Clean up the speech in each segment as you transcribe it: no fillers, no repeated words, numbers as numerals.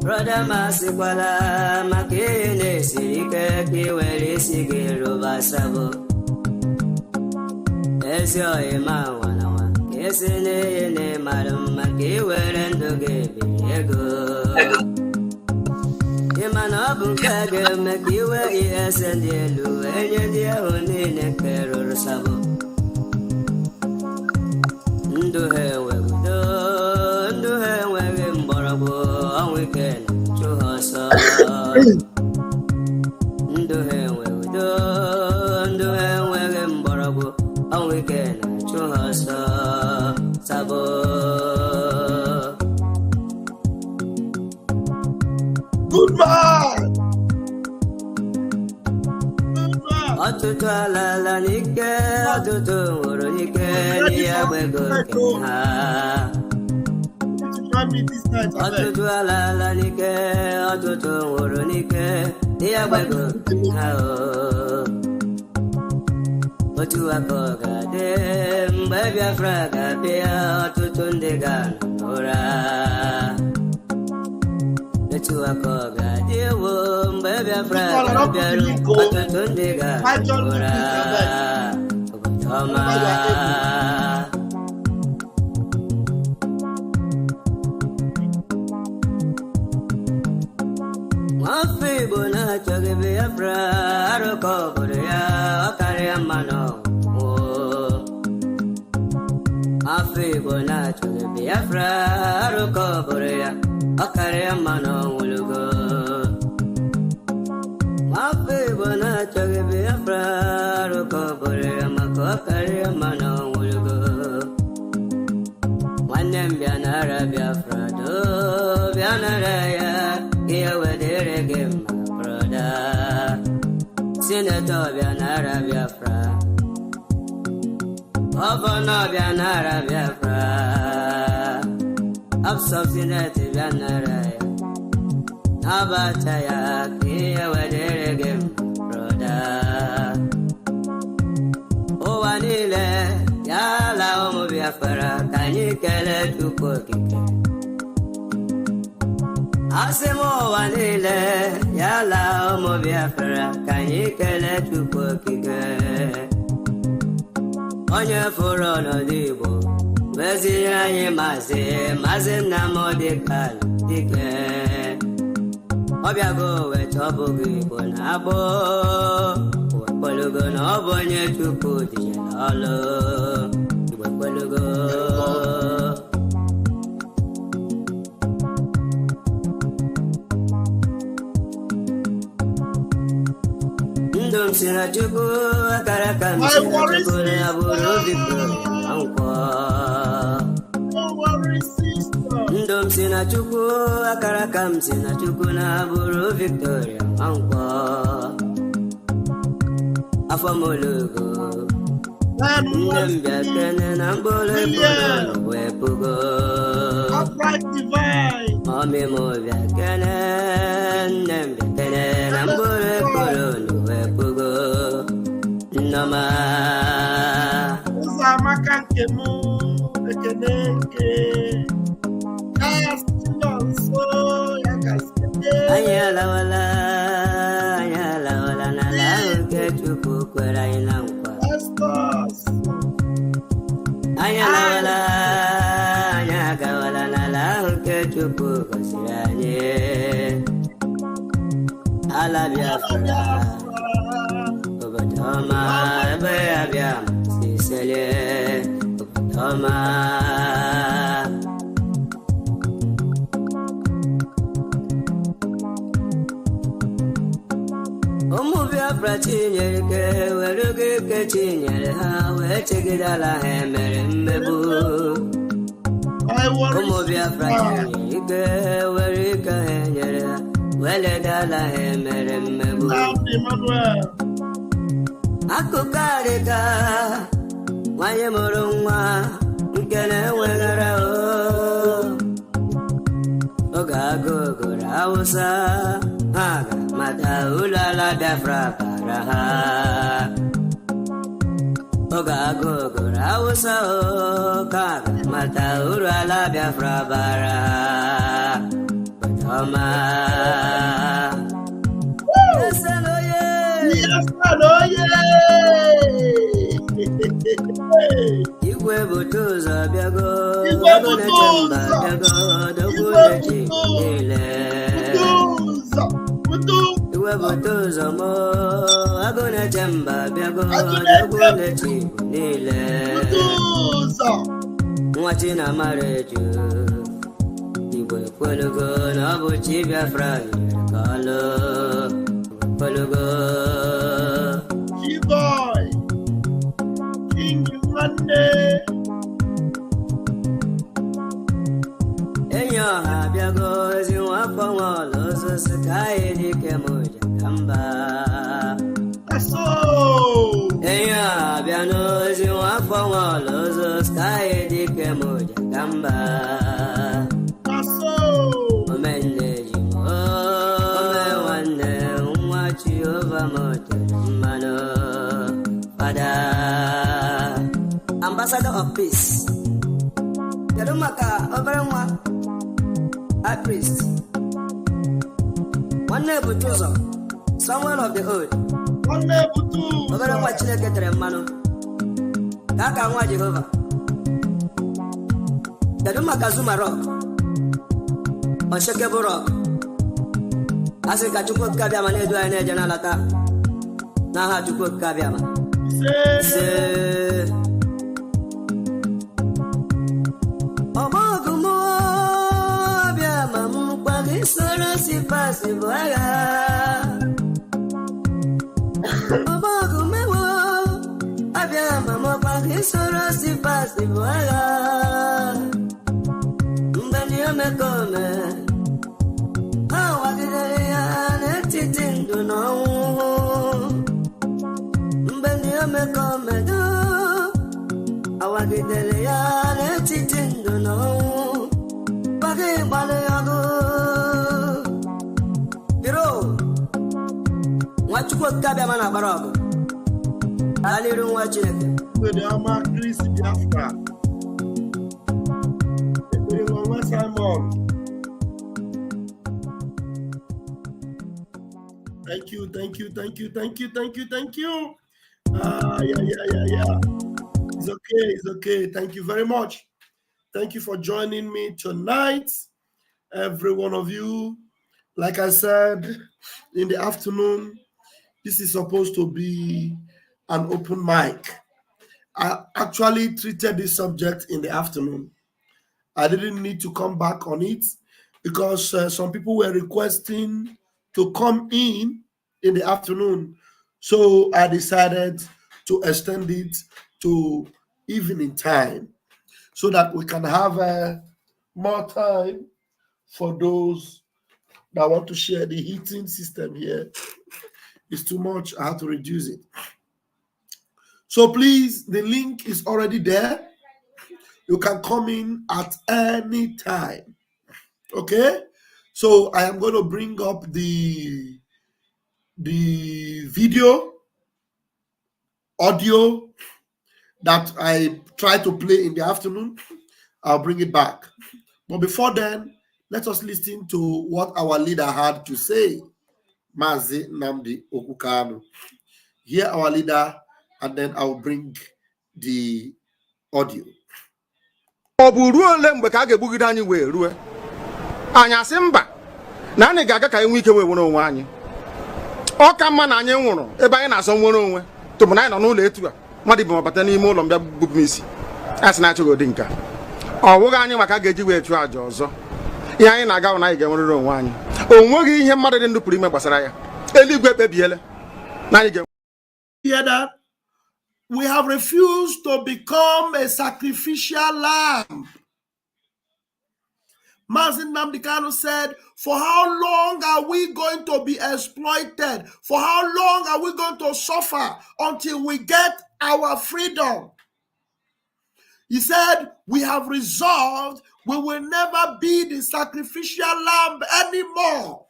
Brother Masikwala Makine Sike Kiweli Sigiru Basabo Esyo Ima Wanawa Kesine Ne Madam Makiwerendo Gibi Ego Imana Bunkage Makiwe Esendelu Enyedia Unine Kero Sabo Nduhe Nduhe Mborabo Weekend to Hasa Nduhe Mborabo a weekend to Hasa Sabo Goodbye. Atutala la nike atutu uronike niyabego ha Atutu ala nike, atutu uronike, niyabego hao. Otu akoga de mbabi afraga bia atutu ndega ora. Otu akoga de wo mbabi afraga bia atutu ndega ora. Obama. Bona chogebe afra aroko boria akaria mano afi bona chogebe afra aroko boria akaria mano ulugo afi bona chogebe afra aroko boria mako akaria mano ulugo wanem bianara biafra do bianara ya kiawedere gem Senator Bianara Biafra Governor Bianara Biafra Absubsidiary Bianara Abataya Kia Wederegem Brother Oh Anile Yala Omo Biafra Kanyikele Tukokike Asemo Wanile Yala Omo Biafra Kanyikele Tukokike Onye furo no dibo Bezi anyị mazi Namo dikal dike Obiago wetobo Igbo na abo Wekwelugo na obo onye Chukwu dije n'ọlụ Wekwelugo Ndom sina Chukwu akara kam sina Chukwu na abụrụ Victoria Ankwa Ndom sina Chukwu akara kam sina Chukwu na abụrụ Victoria Ankwa Afamolugo Ndembia kene na mbolo epugo Upright divine Mami movia kenen, kenen, ambure kuru nuepugo. Nama. Uzama kankemu, ekeneke. Kastinonso, yakaskete. Ayala wala, nala uke chupu kwera inankwa. Pastos. Ayala wala, nala uke chupu kwasiranye. Ala biafra. Toma, bea, Sicily, Toma. Omuvia Pratinia, Weruke Tinia, where take it all I am, Mebu. Omovia Pratinia, Werika, well, it all I am, Mebu. Akukarika, Wayamurunga, Gana Wagara, Ogago, Gurausa, Haga, Mataula la Defra Paraha, Ogago, Gurausa, Kaga, Mataula la Defra Paraha, Toma. Igwe butuza biago, butuza biago, dogulechi nile. Igwe butuza mo, agone jamba biago, dogulechi nile. Mwachina mareju, igwe kwelugo na buchi biafra kalo, kwelugo. Boy, King Monday. Enyo habiago zi wako ngolo so sky dike moja kamba. Aso. Enyo habiano zi wako ngolo so sky dike moja kamba. Aso. Omende jimo, omewane umwachi over moja mano. Ambassador of Peace. Yadumaka Oberanwa, a priest. One neighbor Tuzo, someone of the old. One neighbor Tuzo. Oberanwa Chileketre Mano. Kaka Nwa Jehovah. Yadumaka Zuma Rock. Unshakable Rock. Asika Chukwu Kabiama Nedu Ane Janalata. Naha Chukwu Kabiama. Say, Omogumo, Biama, Mupagi, Sora, si passive. Omogumo, Abiama, Mupagi, Sora, si passive. Mbania Mekome, how I did it to know. Me come do, I want to tell you, let it in the know. Bagay Balayago, Hero, what you put Kabamana Barago? I didn't watch it. With the Ama Chris Biafra. Simon. Thank you. Yeah. It's okay. Thank you very much. Thank you for joining me tonight, every one of you. Like I said, in the afternoon, this is supposed to be an open mic. I actually treated this subject in the afternoon. I didn't need to come back on it because some people were requesting to come in the afternoon. So I decided to extend it to evening time so that we can have more time for those that want to share. The heating system here is too much. I have to reduce it. So please, the link is already there. You can come in at any time. Okay, so I am going to bring up the video, audio that I tried to play in the afternoon. I'll bring it back. But before then, let us listen to what our leader had to say. Mazi Nnamdi Okukanu. Hear our leader, and then I'll bring the audio. Oburuole mgbe ka ga-egbugide anyị wee rue. Anyị asị mba na anyị ga-aga ka anyị nwee ike wee nwere onwe anyị. Ọ ka mma na anyị nwụrụ ebe anyị na-asọ nwere onwe tụmụ na anyị nọ n'ụlọ etu a mmadụ bụ mabata n'ime ụlọ mbịa bụbụ m isi. Asị na achọghị ụdị nka. Ọ bụghị anyị maka ga-eji wee chụọ aja ọzọ. Ihe anyị na-aga na anyị ga-enwerịrị onwe anyị. O nweghị ihe mmadụ dị ndụ pụrụ ime gbasara ya. Eluigwe ekpebiela na anyị ga. Hear that? We have refused to become a sacrificial lamb. Mazi Nnamdi Kanu said, for how long are we going to be exploited? For how long are we going to suffer until we get our freedom? He said, we have resolved we will never be the sacrificial lamb anymore.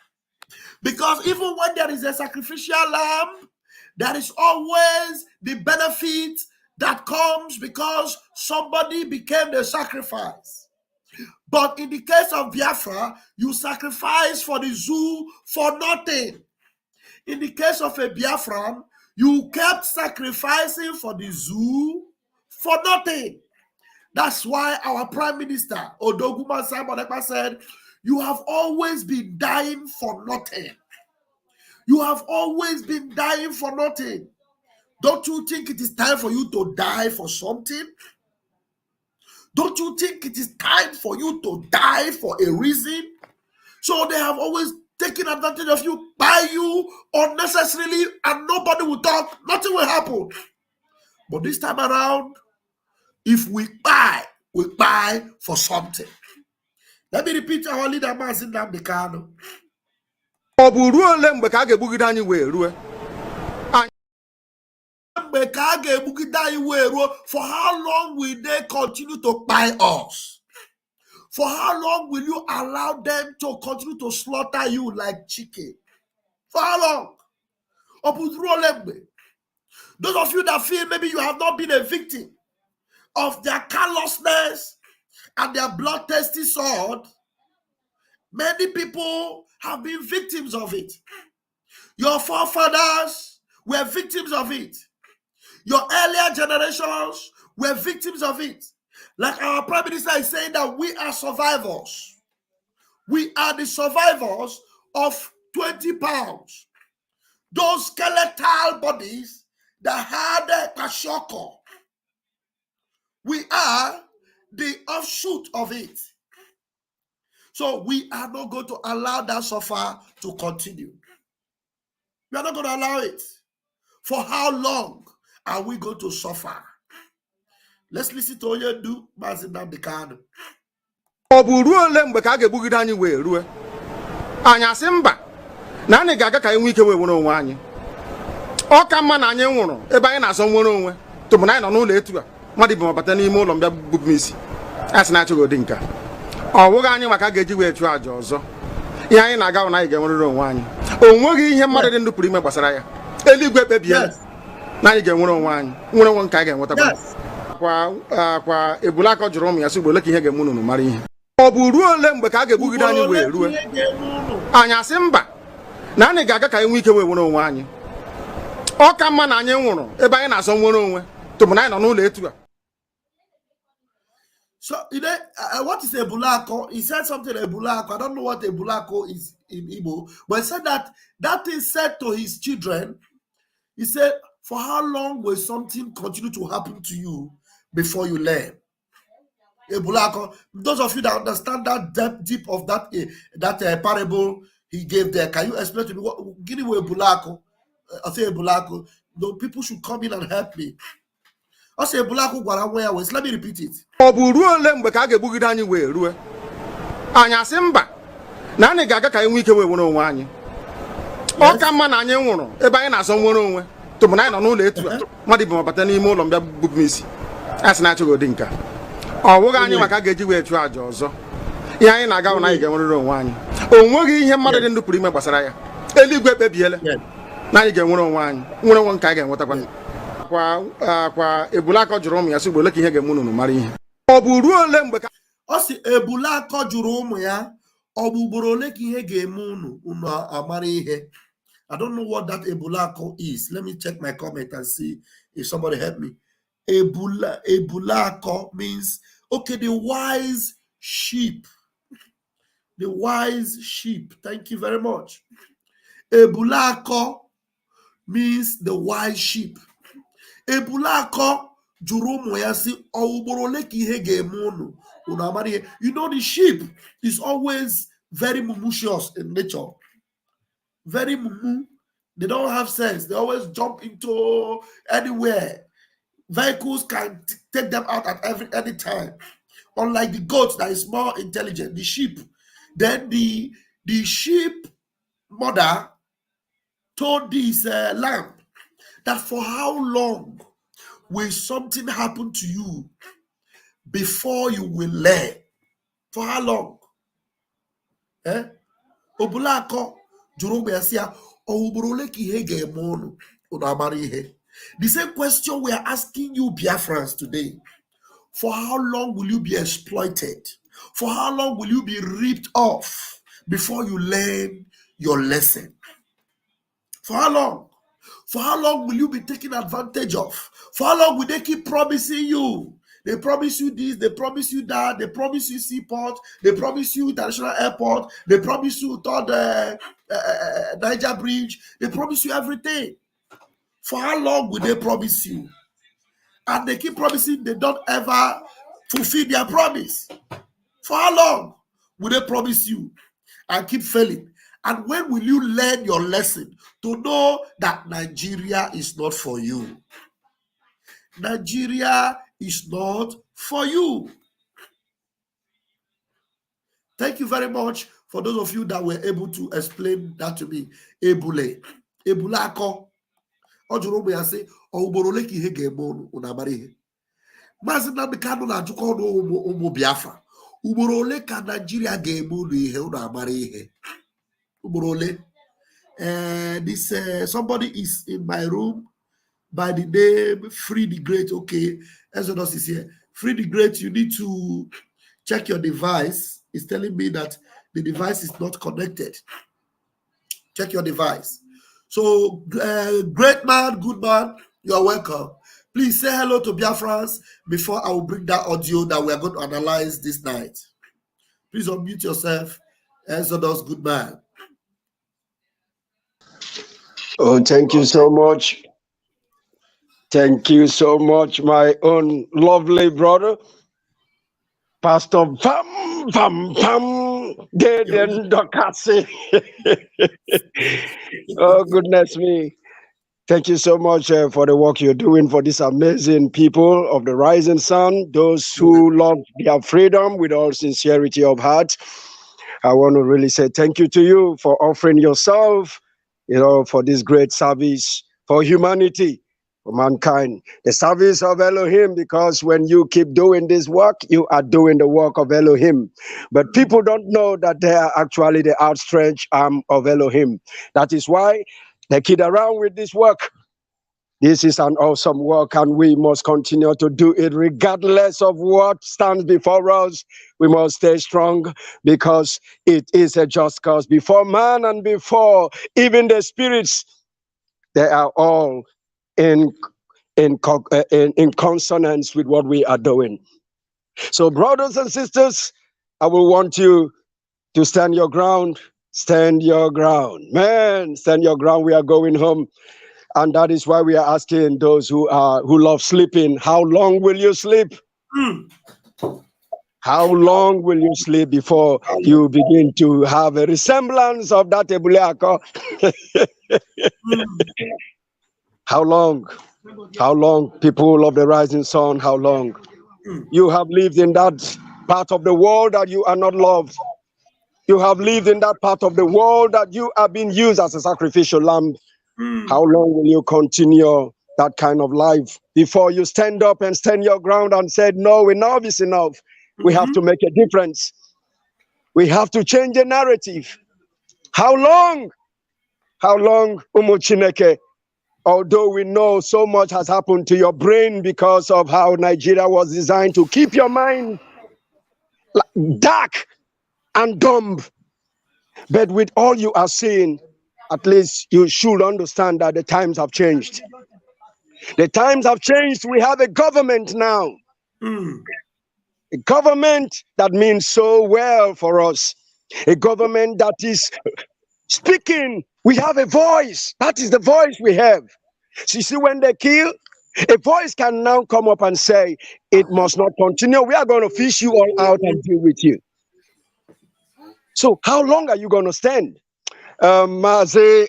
Because even when there is a sacrificial lamb, there is always the benefit that comes because somebody became the sacrifice. But in the case of Biafra, you sacrifice for the zoo for nothing. In the case of a Biafran, you kept sacrificing for the zoo for nothing. That's why our Prime Minister, Odoguma Simon Ekpa, said, you have always been dying for nothing. You have always been dying for nothing. Don't you think it is time for you to die for something? Don't you think it is time for you to die for a reason? So they have always taken advantage of you, buy you unnecessarily, and nobody will talk. Nothing will happen. But this time around, if we buy for something. Let me repeat our leader, Mazi Nnamdi Kanu. Oburuole mgbe ka ga-egbugide anyị wee rue. For how long will they continue to buy us? For how long will you allow them to continue to slaughter you like chicken? For how long? Those of you that feel maybe you have not been a victim of their callousness and their bloodthirsty sword, many people have been victims of it. Your forefathers were victims of it. Your earlier generations were victims of it. Like our Prime Minister is saying that we are survivors. We are the survivors of 20 pounds. Those skeletal bodies that had a kwashiorkor. We are the offshoot of it. So we are not going to allow that suffer to continue. We are not going to allow it. For how long are we going to suffer? Let's listen to Oyedu Mazi Nnamdi Kanu. Oburuole mgbe ka ga-egbugide anyị wee rue. Anyị asị mba na anyị ga-aga ka anyị nwee ike wee nwere onwe anyị. Ọ ka mma na anyị nwụrụ ebe anyị na-asọ nwere onwe tụmụ na anyị nọ n'ụlọ etu a mmadụ bụ mabata n'ime ụlọ mbịa bụbụ m isi. Asị na achọghị ụdị nka. Ọ bụghị anyị maka ga-eji wee chụọ aja ọzọ. Ihe anyị na-aga na anyị ga-enwerịrị onwe anyị. O nweghị ihe mmadụ dị ndụ pụrụ ime gbasara ya. Eluigwe ekpebiela na anyị ga-enwere onwe anyị. Nwere onwe nke anyị ga-enwetakwa. Kwa Ebulakọ jụrụ ụmụ ya sị Igbo, ka ihe ga-eme unu mara ihe. Ọ bụ ruole mgbe ka a ga-egbugide anyị wee rue. Anyị asị mba na anyị ga-aga ka anyị nwee ike wee nwere onwe anyị. Ọ ka mma na anyị nwụrụ ebe anyị na-asọ nwere onwe tụmụ na anyị nọ n'ụlọ etu a. So, what is Ebulakọ? He said something Ebulakọ. I don't know what Ebulakọ is in Igbo, but he said that is said to his children. He said, for how long will something continue to happen to you before you learn? Ebulakọ, those of you that understand that deep of that parable he gave there, can you explain to me what give me Ebulakọ? I say Ebulakọ. No, people should come in and help me. I say Ebulakọ gwara nwa ya wee. Let me repeat it. Ọ bụ ruole mgbe ka a ga-egbugide anyị wee rue. Anyị asị mba na anyị ga-aga ka anyị nwee ike wee nwere onwe anyị. Ọ ka mma na anyị nwụrụ ebe anyị na-asọ nwere onwe tụmụ na anyị nọ n'ụlọ etu a mmadụ bụ mabata n'ime ụlọ mbịa bụbụ m isi. Asị na achọghị ụdị nka. Ọ bụghị anyị maka ga-eji wee chụọ aja ọzọ. Ya anyị na-aga na anyị ga-enwerịrị onwe anyị. O nweghị ihe mmadụ dị ndụ pụrụ ime gbasara ya. Eluigwe kpebiela na anyị ga-enwere onwe anyị. Nwere onwe nke anyị ga-enwetakwa. Kwa Ebulakọ jụrụ ụmụ ya sị ole ka ihe ga-eme unu mara ihe. Ọ bụ ruo ole mgbe ka ọ sị Ebulakọ jụrụ ụmụ ya ọ bụ ugboro ole ka ihe ga-eme unu amara ihe. I don't know what that Ebulakọ is. Let me check my comment and see if somebody help me. Ebulakọ means, okay, the wise sheep. The wise sheep. Thank you very much. Ebulakọ means the wise sheep. Ebulakọ jụrụ ụmụ ya sị ọ ugboro ole ka ihe ga-eme unu amara ihe. You know, the sheep is always very mumucious in nature. Very mumu. They don't have sense. They always jump into anywhere. Vehicles can take them out at any time. Unlike the goats that is more intelligent, the sheep. Then the sheep mother told this lamb that for how long will something happen to you before you will learn? For how long? Obulakọ jụrụ ụmụ ya sị ya ọ ugboro ole ka ihe ga-eme unu amara ihe. The same question we are asking you, Biafrans, today. For how long will you be exploited? For how long will you be ripped off before you learn your lesson? For how long? For how long will you be taken advantage of? For how long will they keep promising you? They promise you this, they promise you that, they promise you seaport, they promise you international airport, they promise you third Naija bridge, they promise you everything. For how long will they promise you? And they keep promising, they don't ever fulfill their promise. For how long will they promise you and keep failing? And when will you learn your lesson to know that Nigeria is not for you? Nigeria is not for you. Thank you very much for those of you that were able to explain that to me. Ebulakọ ọ jụrụ ụmụ ya sị ọ ugboro ole ka ihe ga-eme unu amara ihe. Maazị Nnamdi Kanu na-ajụkọ ọnụ ụmụ Biafra ugboro ole ka Nigeria ga-eme unu ihe unu amara ihe. Ugboro ole? Somebody is in my room by the name Free the Great. Okay, Exodus is here. Free the Great, you need to check your device. It's telling me that the device is not connected. Check your device. So, great man, good man, you are welcome. Please say hello to Biafrans before I will bring that audio that we are going to analyze this night. Please unmute yourself. Exodus, good man. Oh, thank you so much. Thank you so much, my own lovely brother, Pastor Pam Pam Pam Deden Dokasi. Oh, goodness me. Thank you so much for the work you're doing for these amazing people of the rising sun, those who love their freedom with all sincerity of heart. I want to really say thank you to you for offering yourself, for this great service for humanity, for mankind, the service of Elohim, because when you keep doing this work, you are doing the work of Elohim. But people don't know that they are actually the outstretched arm of Elohim. That is why they kid around with this work. This is an awesome work, and we must continue to do it regardless of what stands before us. We must stay strong because it is a just cause. Before man and before even the spirits, they are all in consonance with what we are doing. So, brothers and sisters, I will want you to stand your ground. Stand your ground, man. Stand your ground. We are going home. And that is why we are asking those who love sleeping, how long will you sleep? How long will you sleep before you begin to have a resemblance of that Ebulakọ? How long? How long, people of the rising sun, how long? You have lived in that part of the world that you are not loved. You have lived in that part of the world that you are being used as a sacrificial lamb. How long will you continue that kind of life before you stand up and stand your ground and said, no, enough is enough. We have to make a difference. We have to change the narrative. How long? How long, Umu Chineke? Although we know so much has happened to your brain because of how Nigeria was designed to keep your mind dark and dumb. But with all you are saying, at least you should understand that the times have changed. The times have changed. We have a government now. A government that means so well for us. A government that is speaking. We have a voice. That is the voice we have. So you see, when they kill, a voice can now come up and say, it must not continue. We are going to fish you all out and deal with you. So how long are you going to stand? Mazi,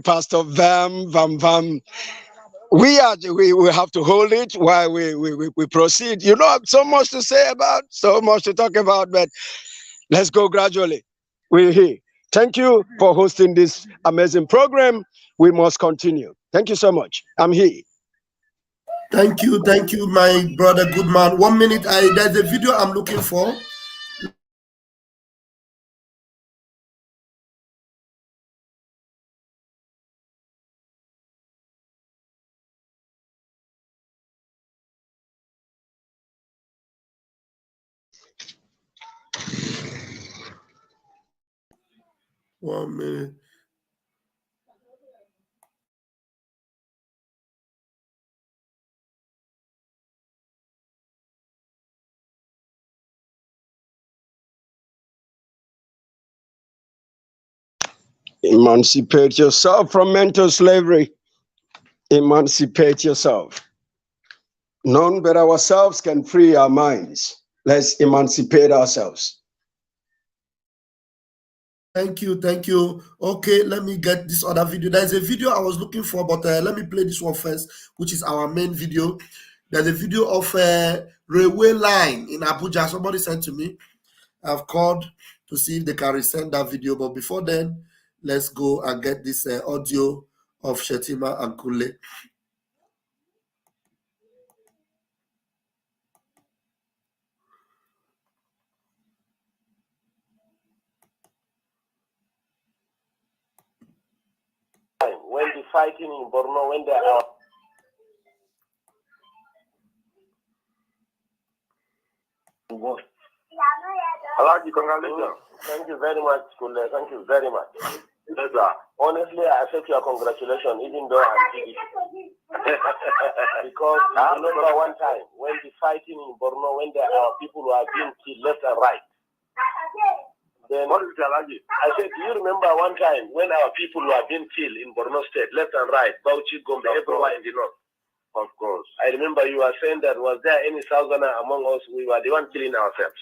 Pastor Vam. We have to hold it while we proceed. You know, so much to say about, so much to talk about, but let's go gradually. We're here. Thank you for hosting this amazing program. We must continue. Thank you so much. I'm here. Thank you, my brother, good man. 1 minute, there's a video I'm looking for. One minute. Emancipate yourself from mental slavery. Emancipate yourself. None but ourselves can free our minds. Let's emancipate ourselves. Thank you. Okay, let me get this other video. There's a video I was looking for, but let me play this one first, which is our main video. There's a video of a railway line in Abuja. Somebody sent to me. I've called to see if they can resend that video, but before then, let's go and get this audio of Shetima and Kule. When the fighting in Borno, when they are... Thank you very much, Kule. Thank you very much. Honestly, I accept your congratulations, even though I'm TV. Because I remember one time when the fighting in Borno, when there are people who are being killed left and right. Then I said, do you remember one time when our people were being killed in Borno State, left and right, Bauchi, Gombe, everywhere in the north? Of course. I remember you were saying that was there any Southerner among us, we were the one killing ourselves.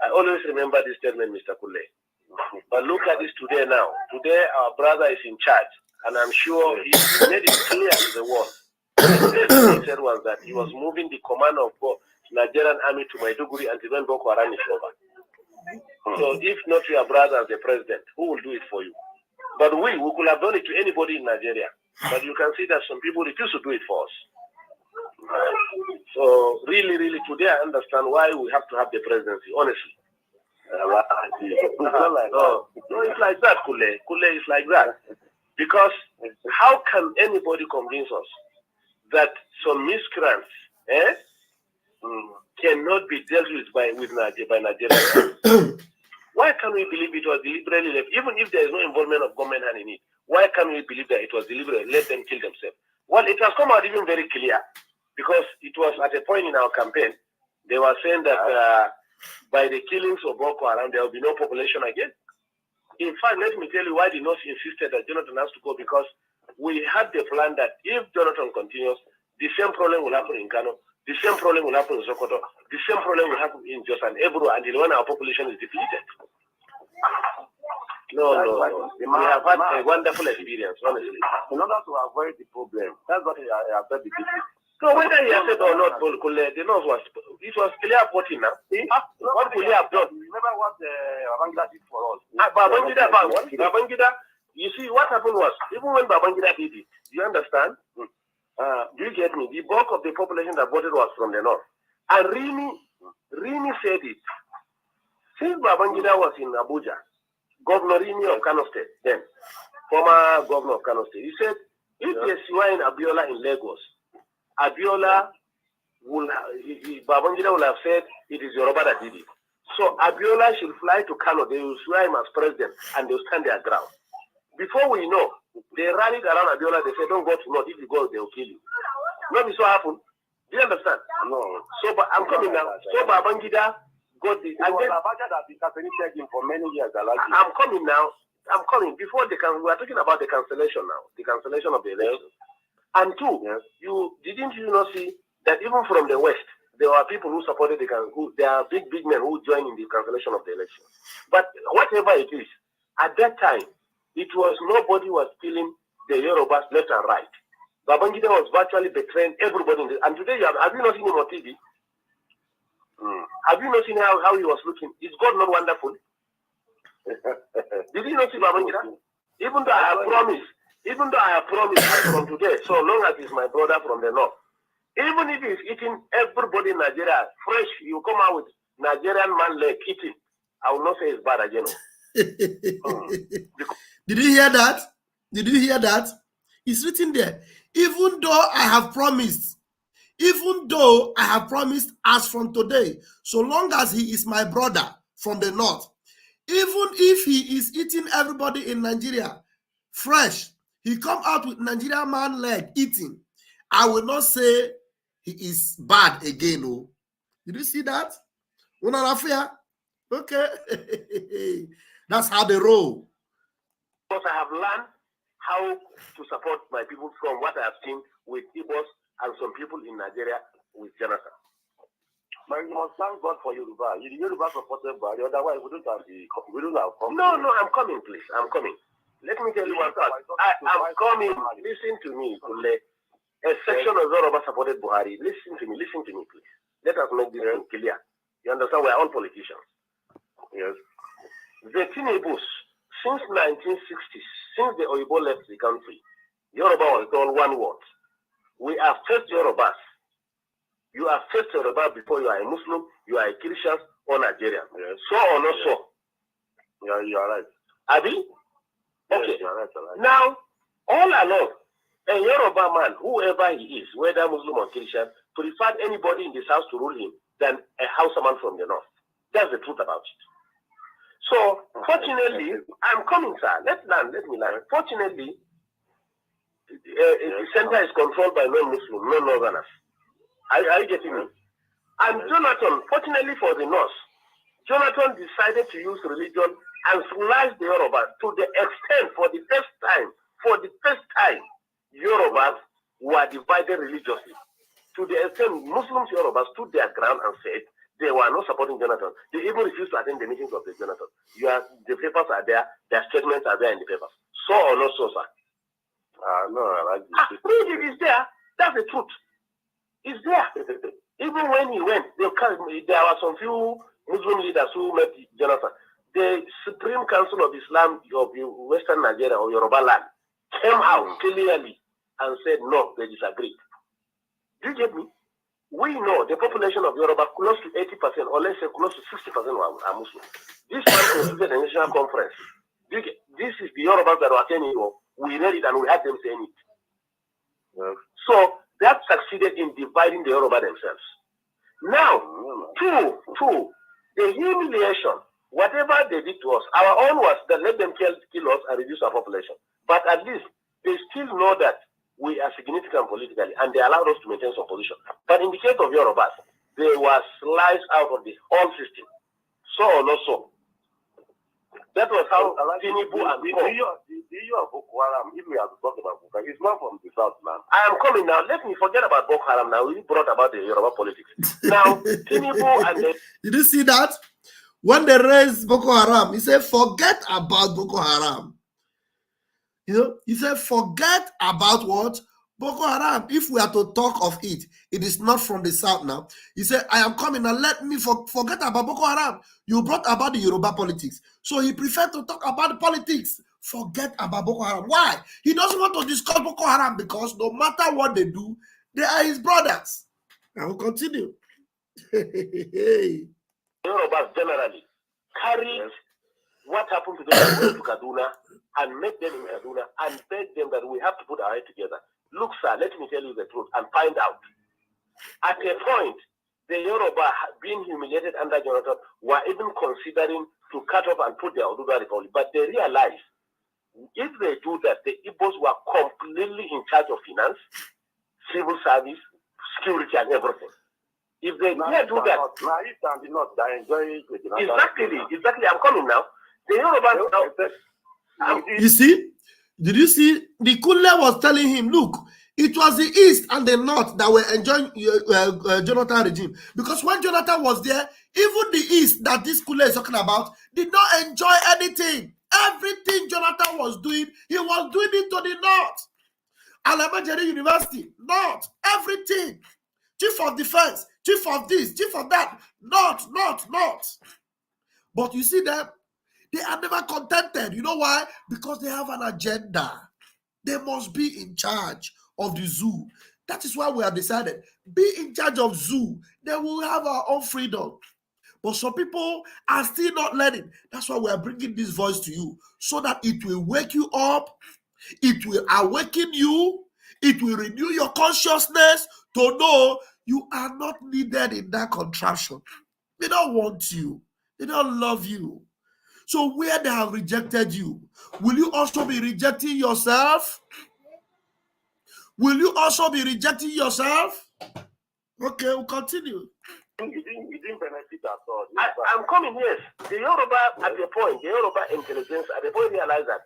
I always remember this statement, Mr. Kule. But look at this today now. Today our brother is in charge, and I'm sure he made it clear to the world. What he said was that he was moving the command of Nigerian army to Maiduguri until when Boko Haram is over. So if not your brother as the president, who will do it for you? But we could have done it to anybody in Nigeria. But you can see that some people refuse to do it for us. So really, today I understand why we have to have the presidency, honestly. No, it's like that, Kule. Kule is like that. Because how can anybody convince us that some miscreants cannot be dealt with by Nigeria? Why can't we believe it was deliberately left? Even if there is no involvement of government hand in it, why can't we believe that it was deliberately let them kill themselves? Well, it has come out even very clear, because it was at a point in our campaign, they were saying that by the killings of Boko Haram, there will be no population again. In fact, let me tell you why the North insisted that Jonathan has to go, because we had the plan that if Jonathan continues, the same problem will happen in Kano, the same problem will happen in Sokoto, the same problem will happen in Jos and everywhere until when our population is depleted. No. We have had a wonderful experience, honestly. In order to avoid the problem, that's what I have said. So whether he has said or not, the North was, it was clear voting now. What will he have done? Remember what Babangida did for us? Babangida, you see, what happened was, even when Babangida did it, you understand? Do you get me? The bulk of the population that voted was from the North. And Rini said it. Since Babangida was in Abuja, Governor Rini of Kano State, then former governor of Kano State, he said, if they swine Abiola in Lagos, Abiola Babangida will have said it is Yoruba that did it. So Abiola should fly to Kano, they will swear him as president, and they will stand their ground. Before we know, they rallied around Abiola, they said, don't go to North, if you go, they will kill you. Not this what happened. Do you understand? No. So but I'm coming now. So Babangida got the and then for many years. I'm coming now. I'm coming. Before we are talking about the cancellation now, the cancellation of the election. And two, didn't you not see that even from the West, there were people who supported there are big men who joined in the cancellation of the election. But whatever it is, at that time, it was nobody was killing the Yorubas left and right. Babangida was virtually betraying everybody. And today, have you not seen him on TV? Have you not seen how he was looking? Is God not wonderful? Did you not see Babangida? Even though I have promised from today, so long as he's my brother from the north, even if he's eating everybody in Nigeria fresh, you come out with Nigerian man leg eating, I will not say it's bad again. Did you hear that? Did you hear that? It's written there. Even though I have promised, as from today, so long as he is my brother from the north, even if he is eating everybody in Nigeria fresh, he come out with Nigerian man leg eating, I will not say he is bad again. Oh, did you see that? Okay. That's how they roll. Because I have learned how to support my people from what I have seen with Igbos and some people in Nigeria with Jonathan. But you must thank God for Yoruba. Yoruba supported by the otherwise we don't have come. No, I'm coming, please. I'm coming. Let me tell you one thing. I'm coming. Listen to me, Kule. A section of Yoruba supported Buhari. Listen to me, please. Let us make this clear. You understand? We are all politicians. Yes. The Tinebus, since 1960s, since the Oyibo left the country, Yoruba was told one word. We are first Yorubas. You are first Yoruba before you are a Muslim, you are a Christian or Nigerian. Yes. So or not so? Yeah, you are right. Abi? Okay. Yes, you are right. Now, all along, a Yoruba man, whoever he is, whether Muslim or Christian, preferred anybody in this house to rule him than a Hausaman from the north. That's the truth about it. So, fortunately, I'm coming, sir. Let me learn. Fortunately, the center is controlled by non-Muslim, non-Northerners. Are you getting me? And Jonathan, fortunately for the North, Jonathan decided to use religion and slice the Yoruba to the extent, for the first time, Yorubas were divided religiously. To the extent Muslims, Yorubas stood their ground and said they were not supporting Jonathan. They even refused to attend the meetings of the Jonathan. The papers are there, their statements are there in the papers. So or not so, sir? No, I like this. It is there. That's the truth. It's there. Even when he went, there were some few Muslim leaders who met Jonathan. The Supreme Council of Islam of Western Nigeria or Yoruba land came out clearly and said no, they disagreed. Do you get me? We know the population of Yoruba, close to 80%, or let's say close to 60% are Muslim. This one constituted a national conference. This is the Yorubas that were attending. We read it and we had them saying it. Yeah. So that succeeded in dividing the Yoruba themselves. Now, two, the humiliation, whatever they did to us, our own was that let them kill us and reduce our population. But at least they still know that we are significant politically and they allowed us to maintain some position. But in the case of Yorubas, they were sliced out of the whole system. So or not so. That was how Tinubu and the issue of Boko Haram, if we have to talk about Boko Haram, it's not from the south, man. I am coming now. Let me forget about Boko Haram now. We brought about the Yoruba politics. Now, Tinubu and the... Did you see that? When they raised Boko Haram, he said, forget about Boko Haram. You know, he said, forget about what? Boko Haram. If we are to talk of it, it is not from the south now. He said, I am coming now. Let me forget about Boko Haram. You brought about the Yoruba politics. So he preferred to talk about the politics. Forget about Boko Haram. Why? He doesn't want to discuss Boko Haram because no matter what they do, they are his brothers. I will continue. Yorubas generally, carried what happened to them who went to Kaduna and met them in Kaduna and begged them that we have to put our head together. Look, sir, let me tell you the truth and find out. At a point, the Yoruba, being humiliated under Jonathan, were even considering to cut off and put their Oduduwa Republic. But they realized if they do that, the Igbos were completely in charge of finance, civil service, security, and everything. If they dare do that, exactly. I'm coming now. The Yoruba now. You see, did you see? The Kule was telling him, look, it was the East and the North that were enjoying Jonathan regime. Because when Jonathan was there, even the East that this Kule is talking about did not enjoy anything. Everything Jonathan was doing, he was doing it to the North. Alamajere University, North, everything. Chief of Defense, chief of this, chief of that, North. But you see them, they are never contented. You know why? Because they have an agenda. They must be in charge of the zoo. That is why we have decided, be in charge of zoo. Then we'll have our own freedom. But some people are still not learning. That's why we are bringing this voice to you, so that it will wake you up, it will awaken you, it will renew your consciousness to know you are not needed in that contraption. They don't want you. They don't love you. So where they have rejected you, will you also be rejecting yourself? Will you also be rejecting yourself? Okay, we'll continue. You didn't benefit at all. I'm coming, yes. The Yoruba, at the point, the Yoruba intelligence, at the point, realize that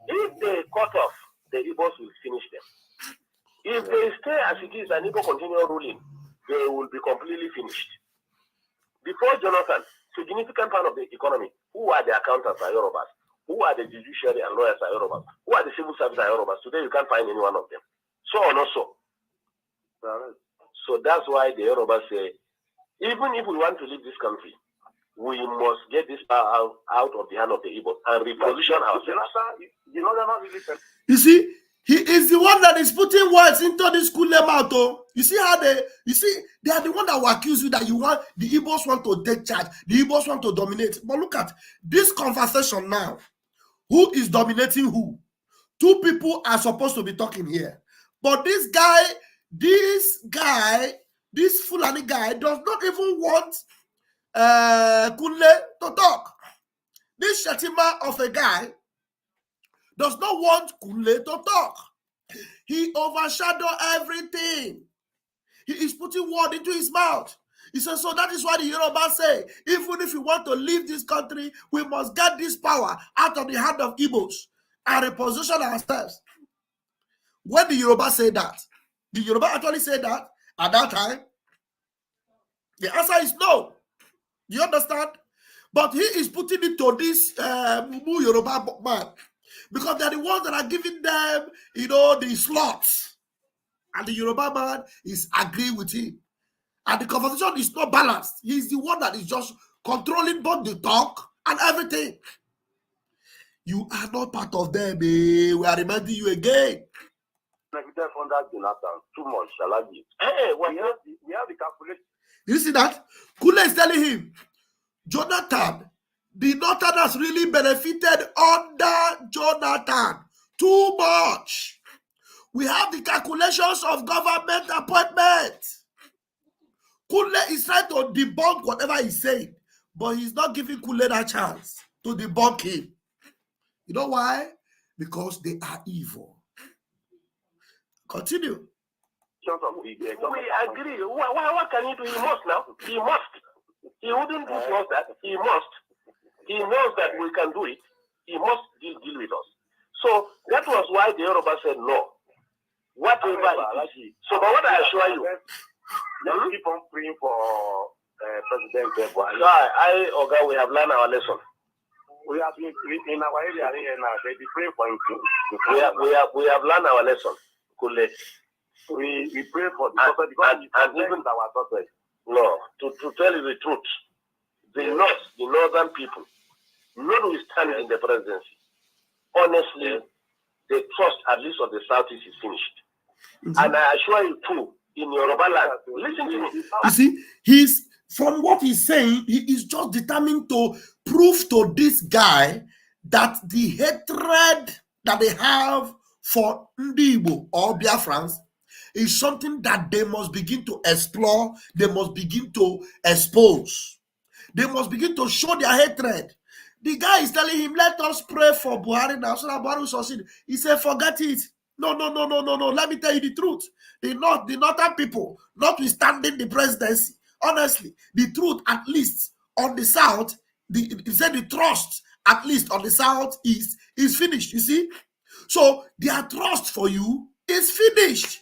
if they cut off, the Igbos will finish them. If they stay as it is and Igbo continue ruling, they will be completely finished. Before Jonathan, significant part of the economy, who are the accountants are Yorubas, who are the judiciary and lawyers are Yorubas, who are the civil service are Yorubas. Today you can't find any one of them. So or not so. So that's why the Yorubas say, even if we want to leave this country, we must get this power out of the hand of the Igbo and reposition ourselves. You see, he is the one that is putting words into this Kule mouth. You see how they are the one that will accuse you that the Igbos want to take charge, the Igbos want to dominate. But look at this conversation now. Who is dominating who? Two people are supposed to be talking here. But this Fulani guy does not even want Kule to talk. This Shatima of a guy does not want Kule to talk. He overshadowed everything. He is putting word into his mouth. He says, so that is why the Yoruba say, even if we want to leave this country, we must get this power out of the hand of Igbos and reposition ourselves. When the Yoruba say that, the Yoruba actually say that at that time? The answer is no. Do you understand? But he is putting it to this Mumu Yoruba man, because they're the ones that are giving them, the slots. And the Yoruba man is agreeing with him. And the conversation is not balanced. He's the one that is just controlling both the talk and everything. You are not part of them. We are reminding you again. Too much, shall I be? Hey, we have the calculation. You see that? Kule is telling him, Jonathan, the Northerners really benefited under Jonathan too much. We have the calculations of government appointment. Kule is trying to debunk whatever he's saying, but he's not giving Kule that chance to debunk him. You know why? Because they are evil. Continue. We agree. What can he do? He must now. He must. He wouldn't do just that. He must. He knows that we can do it. He must deal with us. So that was why the Yoruba said no. Whatever it is. So, but what I assure you, let's keep on praying for President Oga, we have learned our lesson. We have been in our area here now. They be praying for him too. We have learned our lesson. We pray for the prophet because and even our prophet. No, to tell you the truth, the northern people, notwithstanding in the presidency, honestly, the trust at least of the southeast is finished. Mm-hmm. And I assure you too, in Yoruba land, listen to me. You see, from what he's saying, he is just determined to prove to this guy that the hatred that they have for Ndibo or Biafrans is something that they must begin to explore, they must begin to expose, they must begin to show their hatred. The guy is telling him, let us pray for Buhari now so that Buhari will succeed. He said, forget it. No. Let me tell you the truth. The northern people, notwithstanding the presidency, honestly, the truth, at least on the south, he said the trust, at least on the southeast, is finished. You see? So their trust for you is finished.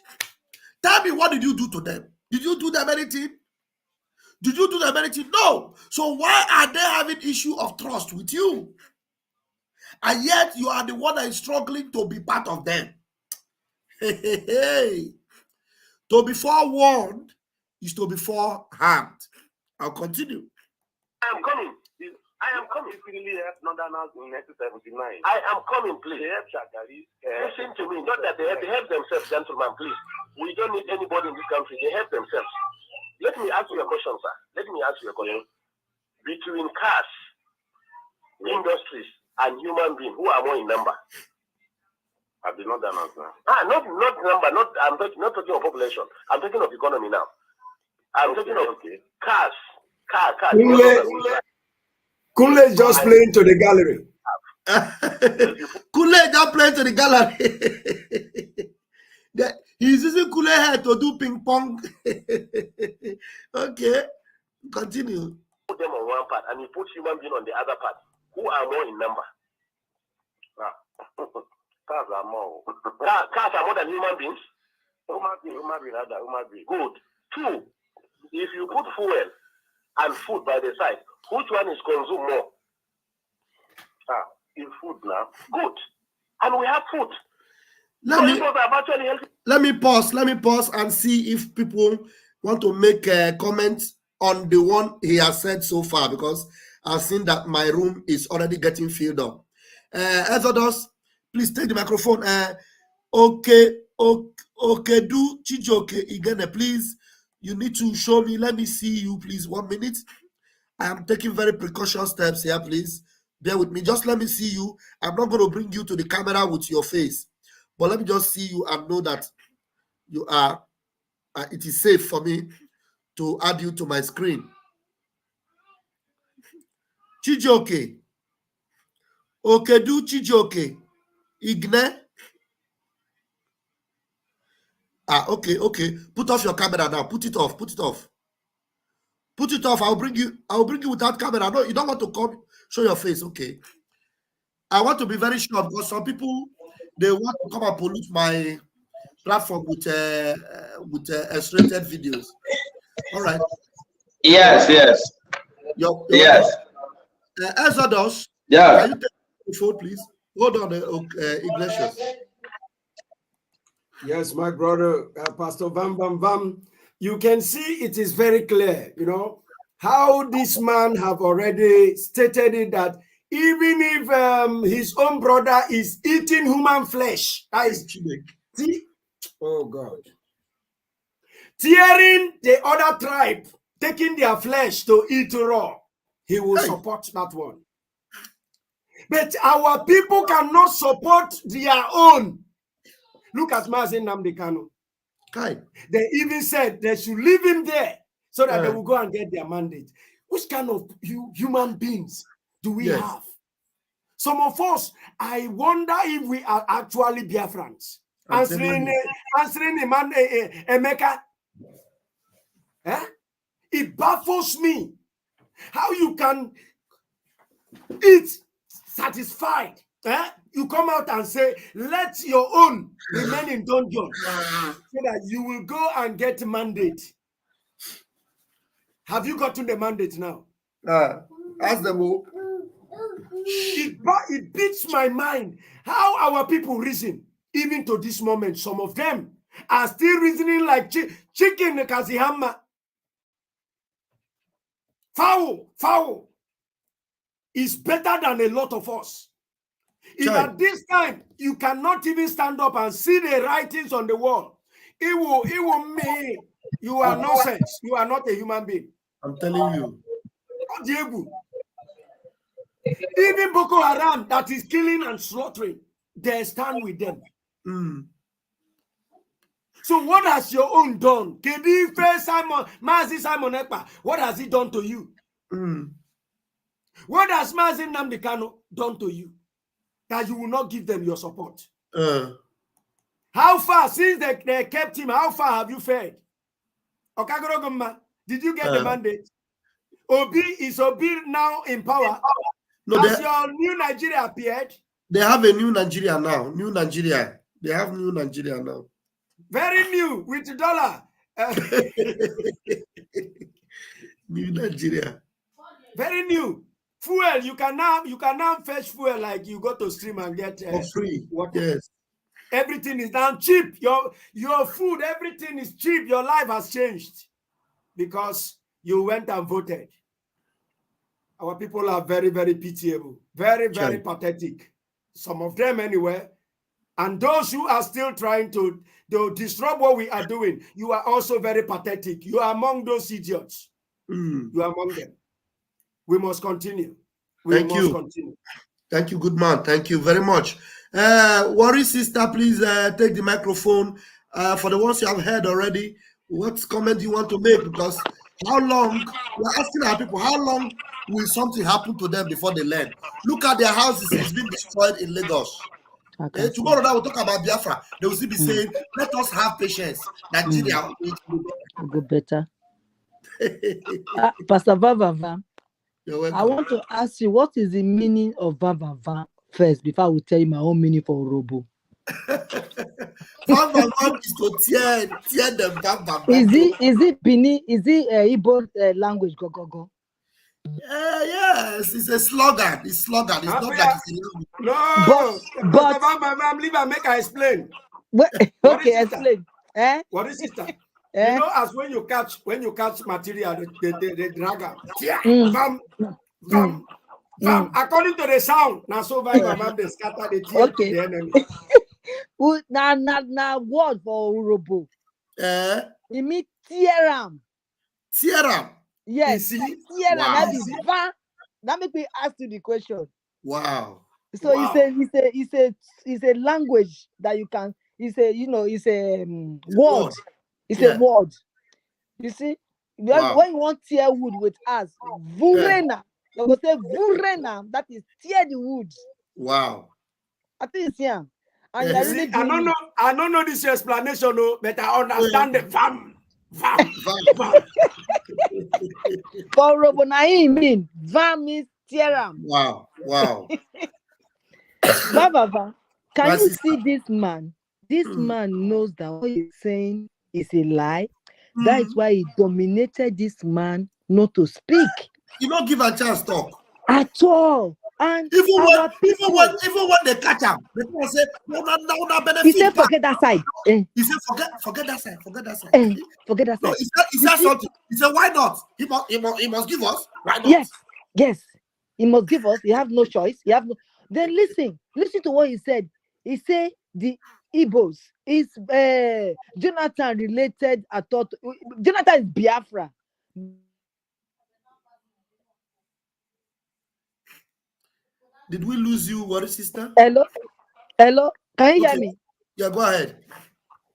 Tell me, what did you do to them? Did you do them anything? Did you do them anything? No. So why are they having issue of trust with you? And yet you are the one that is struggling to be part of them. Hey. To be forewarned is to be forearmed. I'll continue. I am coming. I am coming. I am coming, please. Listen to me. Not that they help themselves, gentlemen, please. We don't need anybody in this country. They help themselves. Let me ask you a question, sir. Let me ask you a question. Between cars, industries, and human beings, who are more in number? Have they not done answer? Not number. I'm not talking of population. I'm talking of economy now. I'm talking of cars. Kule is just playing to the gallery. Kule just playing to the gallery. He's using Kule head to do ping pong. Okay, continue. Put them on one part and you put human being on the other part. Who are more in number? Cars are more. Cars are more than human beings. Human being. Good. Two, if you put fuel and food by the side, which one is consumed more? In food now. Good. And we have food. Let me pause and see if people want to make a comment on the one he has said so far, because I've seen that my room is already getting filled up. Exodus, please take the microphone. Okay, do Chijoke again, please. You need to show me. Let me see you, please. 1 minute. I am taking very precautious steps here, please. Bear with me. Just let me see you. I'm not going to bring you to the camera with your face, but let me just see you and know that you are. It is safe for me to add you to my screen. Chijoke. Okay, do Chijoke. Igne. Okay. Put off your camera now. Put it off. I'll bring you without camera. No, you don't want to come show your face. Okay. I want to be very sure, because some people, they want to come and pollute my platform with X-rated videos. All right. Yes. Yes. Exodus. Yeah. Can you take the phone, please? Hold on, Iglesias. Yes, my brother, Pastor Vam. You can see it is very clear, how this man have already stated it, that even if his own brother is eating human flesh, oh God, tearing the other tribe, taking their flesh to eat raw, he will support that one. But our people cannot support their own. Look at Mazen Nnamdi Kanu. They even said they should leave him there so that they will go and get their mandate. Which kind of human beings do we have? Some of us, I wonder if we are actually Biafrans. Answering the man, Emeka. It baffles me how you can eat satisfied. You come out and say, let your own remain in dungeon so that you will go and get a mandate. Have you gotten the mandate now? Ask them who. It beats my mind how our people reason. Even to this moment, some of them are still reasoning like chicken kazihama. Foul is better than a lot of us. If at this time you cannot even stand up and see the writings on the wall, it will mean you are nonsense. You are not a human being. I'm telling you. Even Boko Haram that is killing and slaughtering, they stand with them. So what has your own done? Kedi Simon, Mazi Simon Ekpa, what has he done to you? What has Mazi Nnamdi Kanu done to you that you will not give them your support? How far, since they kept him, how far have you fared? Okagorogoma, did you get the mandate? Is Obi now in power? No, has your new Nigeria appeared? They have a new Nigeria now. New Nigeria. They have new Nigeria now. Very new with the dollar. New Nigeria. Very new. Fuel. You can now fetch fuel like you go to stream and get for free. Water. Yes. Everything is now cheap. Your food, everything is cheap. Your life has changed because you went and voted. Our people are very, very pitiable, very, very pathetic. Some of them anyway. And those who are still trying to disrupt what we are doing, you are also very pathetic. You are among those idiots. You are among them. We must continue. Thank you, good man. Thank you very much. Worry sister, please take the microphone. For the ones you have heard already, what comment you want to make? Because how long, we're asking our people, how long will something happen to them before they learn? Look at their houses, it's been destroyed in Lagos. Tomorrow that we'll talk about Biafra. They will still be saying, let us have patience. Nigeria will go better. Pastor Vavava, I want to ask you, what is the meaning of Vavava first before I will tell you my own meaning for Robo? Vavava is to tear them Vavava. Is it Bini? Is it Igbo language? Go. Yes, it's a slogan. It's slogan. It's not like it's a language. No, but I'm leaving. Make I explain. Okay, explain. What is it? You know, as when you catch material, the dragger. According to the sound, now so by they scatter the enemy. Now word for Urobo. It means tieram. Tieram. Yes. Wow. That makes me ask you the question. Wow. So it's a language that you can. It's a word. It's a word. You see, when you want tear wood with us, vurena. You will say vurena. That is tear the wood. Wow. I think it's here. And really I don't know this explanation, but I understand the vam. For Robonai mean vam means tearam. Wow. Baba, can you see this man? This man knows that what he's saying is a lie. That is why he dominated this man not to speak. You don't give a chance to talk at all. And even when they catch him, they will say, no benefit. He said, forget that side. He said, forget that side. Forget that side. Forget that side. No, he said something. He said, why not? He must give us. Why not? Yes. He must give us. You have no choice. Then listen to what he said. He said the Igbos is Jonathan related. I thought Jonathan is Biafra. Did we lose you, what sister? Hello? Can you hear me? Yeah, go ahead.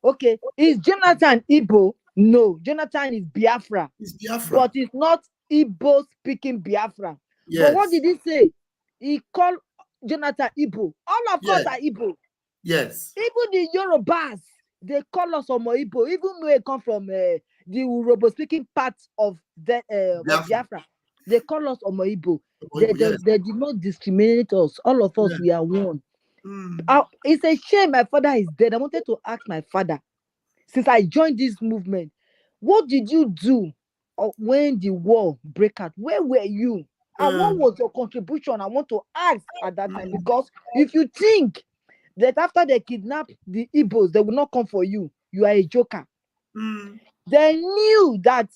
Okay. Is Jonathan Igbo? No. Jonathan is Biafra. It's Biafra. But it's not Igbo speaking Biafra. Yes. But what did he say? He called Jonathan Igbo. All of us are Igbo. Yes. Even the Yorubas, they call us Omo Igbo. Even though they come from the Urobo speaking part of Biafra. They call us Omo Igbo. They did not discriminate us. All of us, we are one. It's a shame my father is dead. I wanted to ask my father, since I joined this movement, what did you do when the war broke out? Where were you? And what was your contribution? I want to ask at that time, because if you think that after they kidnap the Igbos, they will not come for you, you are a joker. They knew that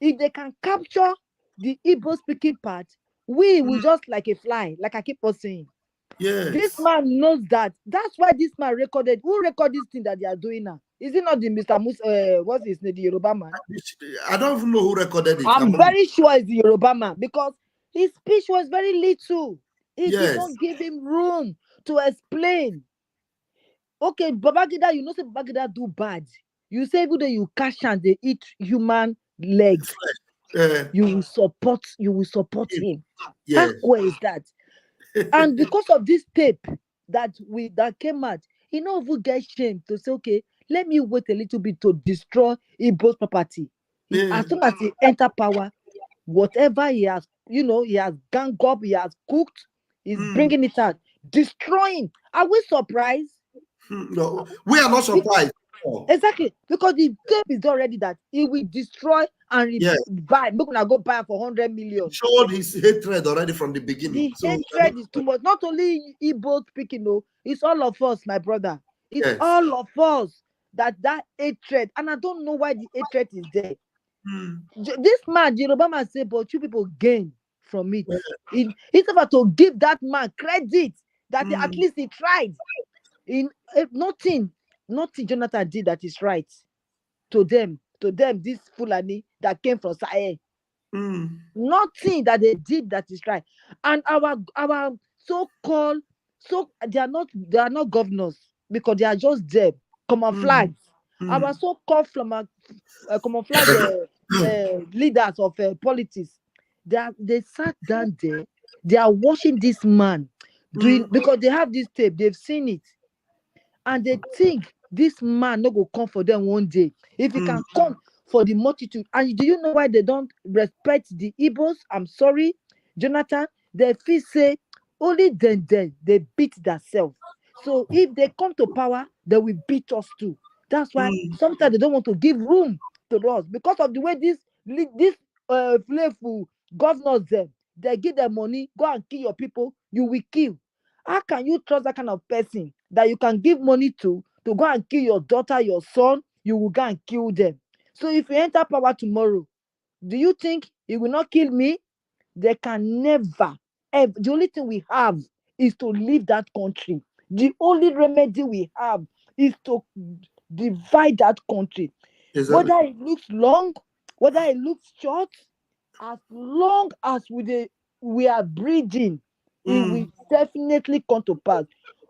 if they can capture the Igbo speaking part, we will just like a fly, like I keep on saying. Yes. This man knows that. That's why this man recorded. Who recorded this thing that they are doing now? Is it not the Mr. What's his name, the Yoruba man? I don't know who recorded it. I'm very sure it's the Yoruba man, because his speech was very little. He did not give him room to explain. Okay, Babangida, you know, say Babangida do bad. You say every day you catch and they eat human legs. You will support him. Yes. Where is that? And because of this tape that came out, he no even get shame to say, okay, let me wait a little bit to destroy Igbo's property. As soon as he enter power, whatever he has, he has gang up, he has cooked, he's bringing it out, destroying. Are we surprised? No, we are not surprised. Exactly, because the tape is already that he will destroy and buy. Look, now go buy for 100 million. Showed his hatred already from the beginning. The hatred is too much. Not only Igbo speaking, no, it's all of us, my brother. It's all of us that hatred, and I don't know why the hatred is there. This man, Yoruba man, say, but you people gain from it. It's about to give that man credit that at least he tried. Nothing Jonathan did that is right to them, this Fulani that came from Sahel. Nothing that they did that is right. And our so-called, they are not governors because they are just there, camouflage. Our so-called camouflage leaders of politics, they sat down there, they are watching this man doing, because they have this tape, they've seen it, and they think this man no go come for them one day. If he can come for the multitude. And do you know why they don't respect the Igbos? I'm sorry, Jonathan. They feel say only then they beat themselves. So if they come to power, they will beat us too. That's why sometimes they don't want to give room to us because of the way this playful governors they give them money, go and kill your people, you will kill. How can you trust that kind of person that you can give money to go and kill your daughter, your son? You will go and kill them. So if you enter power tomorrow, do you think it will not kill me? They can never. The only thing we have is to leave that country. The only remedy we have is to divide that country. Exactly. Whether it looks long, whether it looks short, as long as we are breathing, it will definitely come to pass.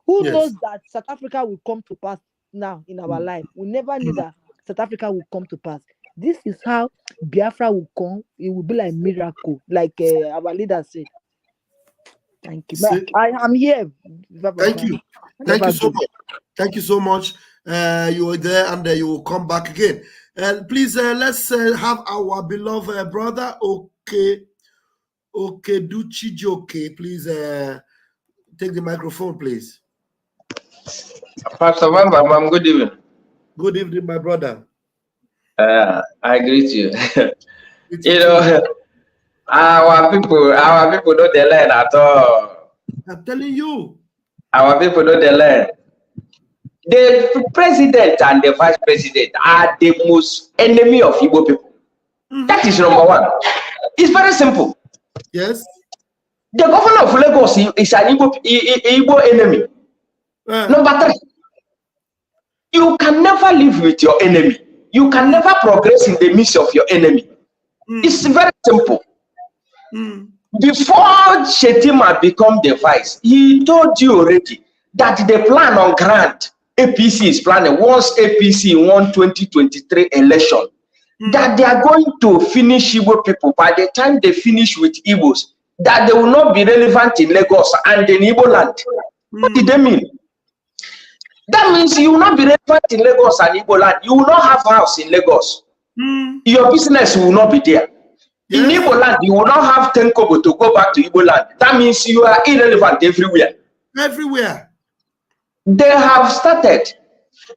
Who knows that South Africa will come to pass now in our life? We never knew that South Africa will come to pass. This is how Biafra will come. It will be like a miracle, like our leader said. Thank you. But I am here. Thank you. Thank you so much. Thank you so much. You were there and you will come back again. And please, let's have our beloved brother, Duchijoke. Please take the microphone, please. Pastor Mambam, good evening. Good evening, my brother. I greet you. You know, our people don't learn at all. I'm telling you. Our people don't learn. The president and the vice president are the most enemy of Igbo people. That is number one. It's very simple. Yes. The governor of Lagos is an Igbo enemy. Number three, you can never live with your enemy. You can never progress in the midst of your enemy. It's very simple. Before Shetima become the vice, he told you already that the plan on grant APC is planning once APC won 2023 election, that they are going to finish Igbo people. By the time they finish with Igbos, that they will not be relevant in Lagos and in Igbo land. What did they mean? That means you will not be relevant in Lagos and Igbo land. You will not have house in Lagos. Your business will not be there. In Igbo land, you will not have 10 kobo to go back to Igbo land. That means you are irrelevant everywhere. Everywhere. They have started.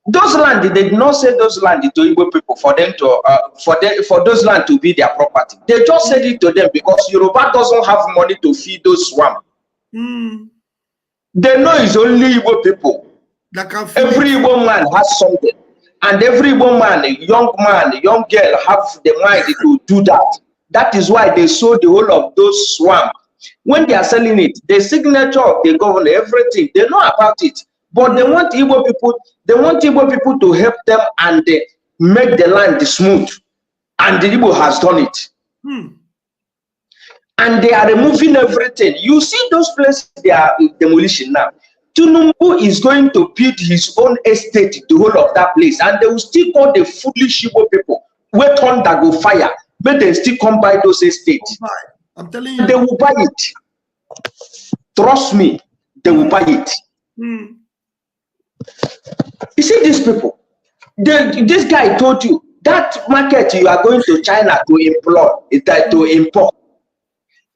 Those land, they did not say those land to Igbo people for them to for those land to be their property. They just said it to them because Yoruba doesn't have money to feed those swamp. They know it's only Igbo people. Every Igbo man has something, and every Igbo man, young girl, have the mind to do that. That is why they sold the whole of those swamp. When they are selling it, the signature of the governor, everything, they know about it. But they want Igbo people, to help them and make the land smooth. And the Igbo has done it. and they are removing everything. You see those places they are demolition now. Tinubu is going to build his own estate, the whole of that place, and they will still call the foolish Igbo people, wait on that go fire, but they still come by those estates. I'm telling you. They will buy it. Trust me, they will buy it. You see these people, this guy told you, that market you are going to China to import,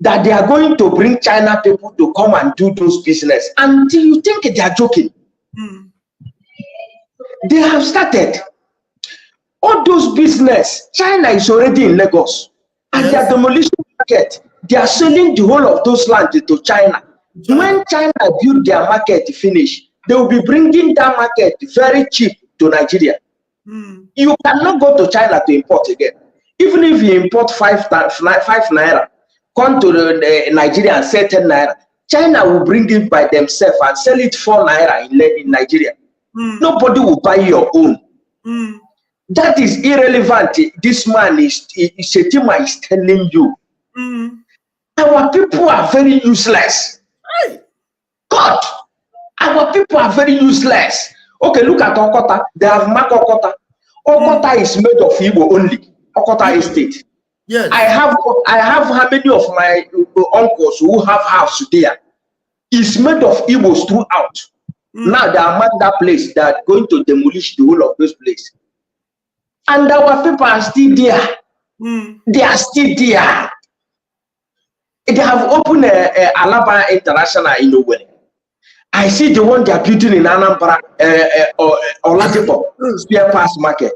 that they are going to bring China people to come and do those business. And you think they are joking? They have started. All those business, China is already in Lagos. And their demolition market, they are selling the whole of those lands to China. When China build their market finish, they will be bringing that market very cheap to Nigeria. You cannot go to China to import again. Even if you import 5 naira, come to Nigeria and sell 10 naira, China will bring it by themselves and sell it 4 naira in Nigeria. Nobody will buy your own. That is irrelevant. This man Shetima is telling you. Our people are very useless. God, our people are very useless. Okay, look at Okota. They have marked Okota. Okota is made of Igbo only. Okota estate. Yes. I have how many of my uncles who have house there. It's made of Igbos throughout. Now they are marked that place that are going to demolish the whole of this place. And our people are still there. They are still there. They have opened Alaba International in Owerri. I see the one they are building in Anambra, Oladipo, spare parts market.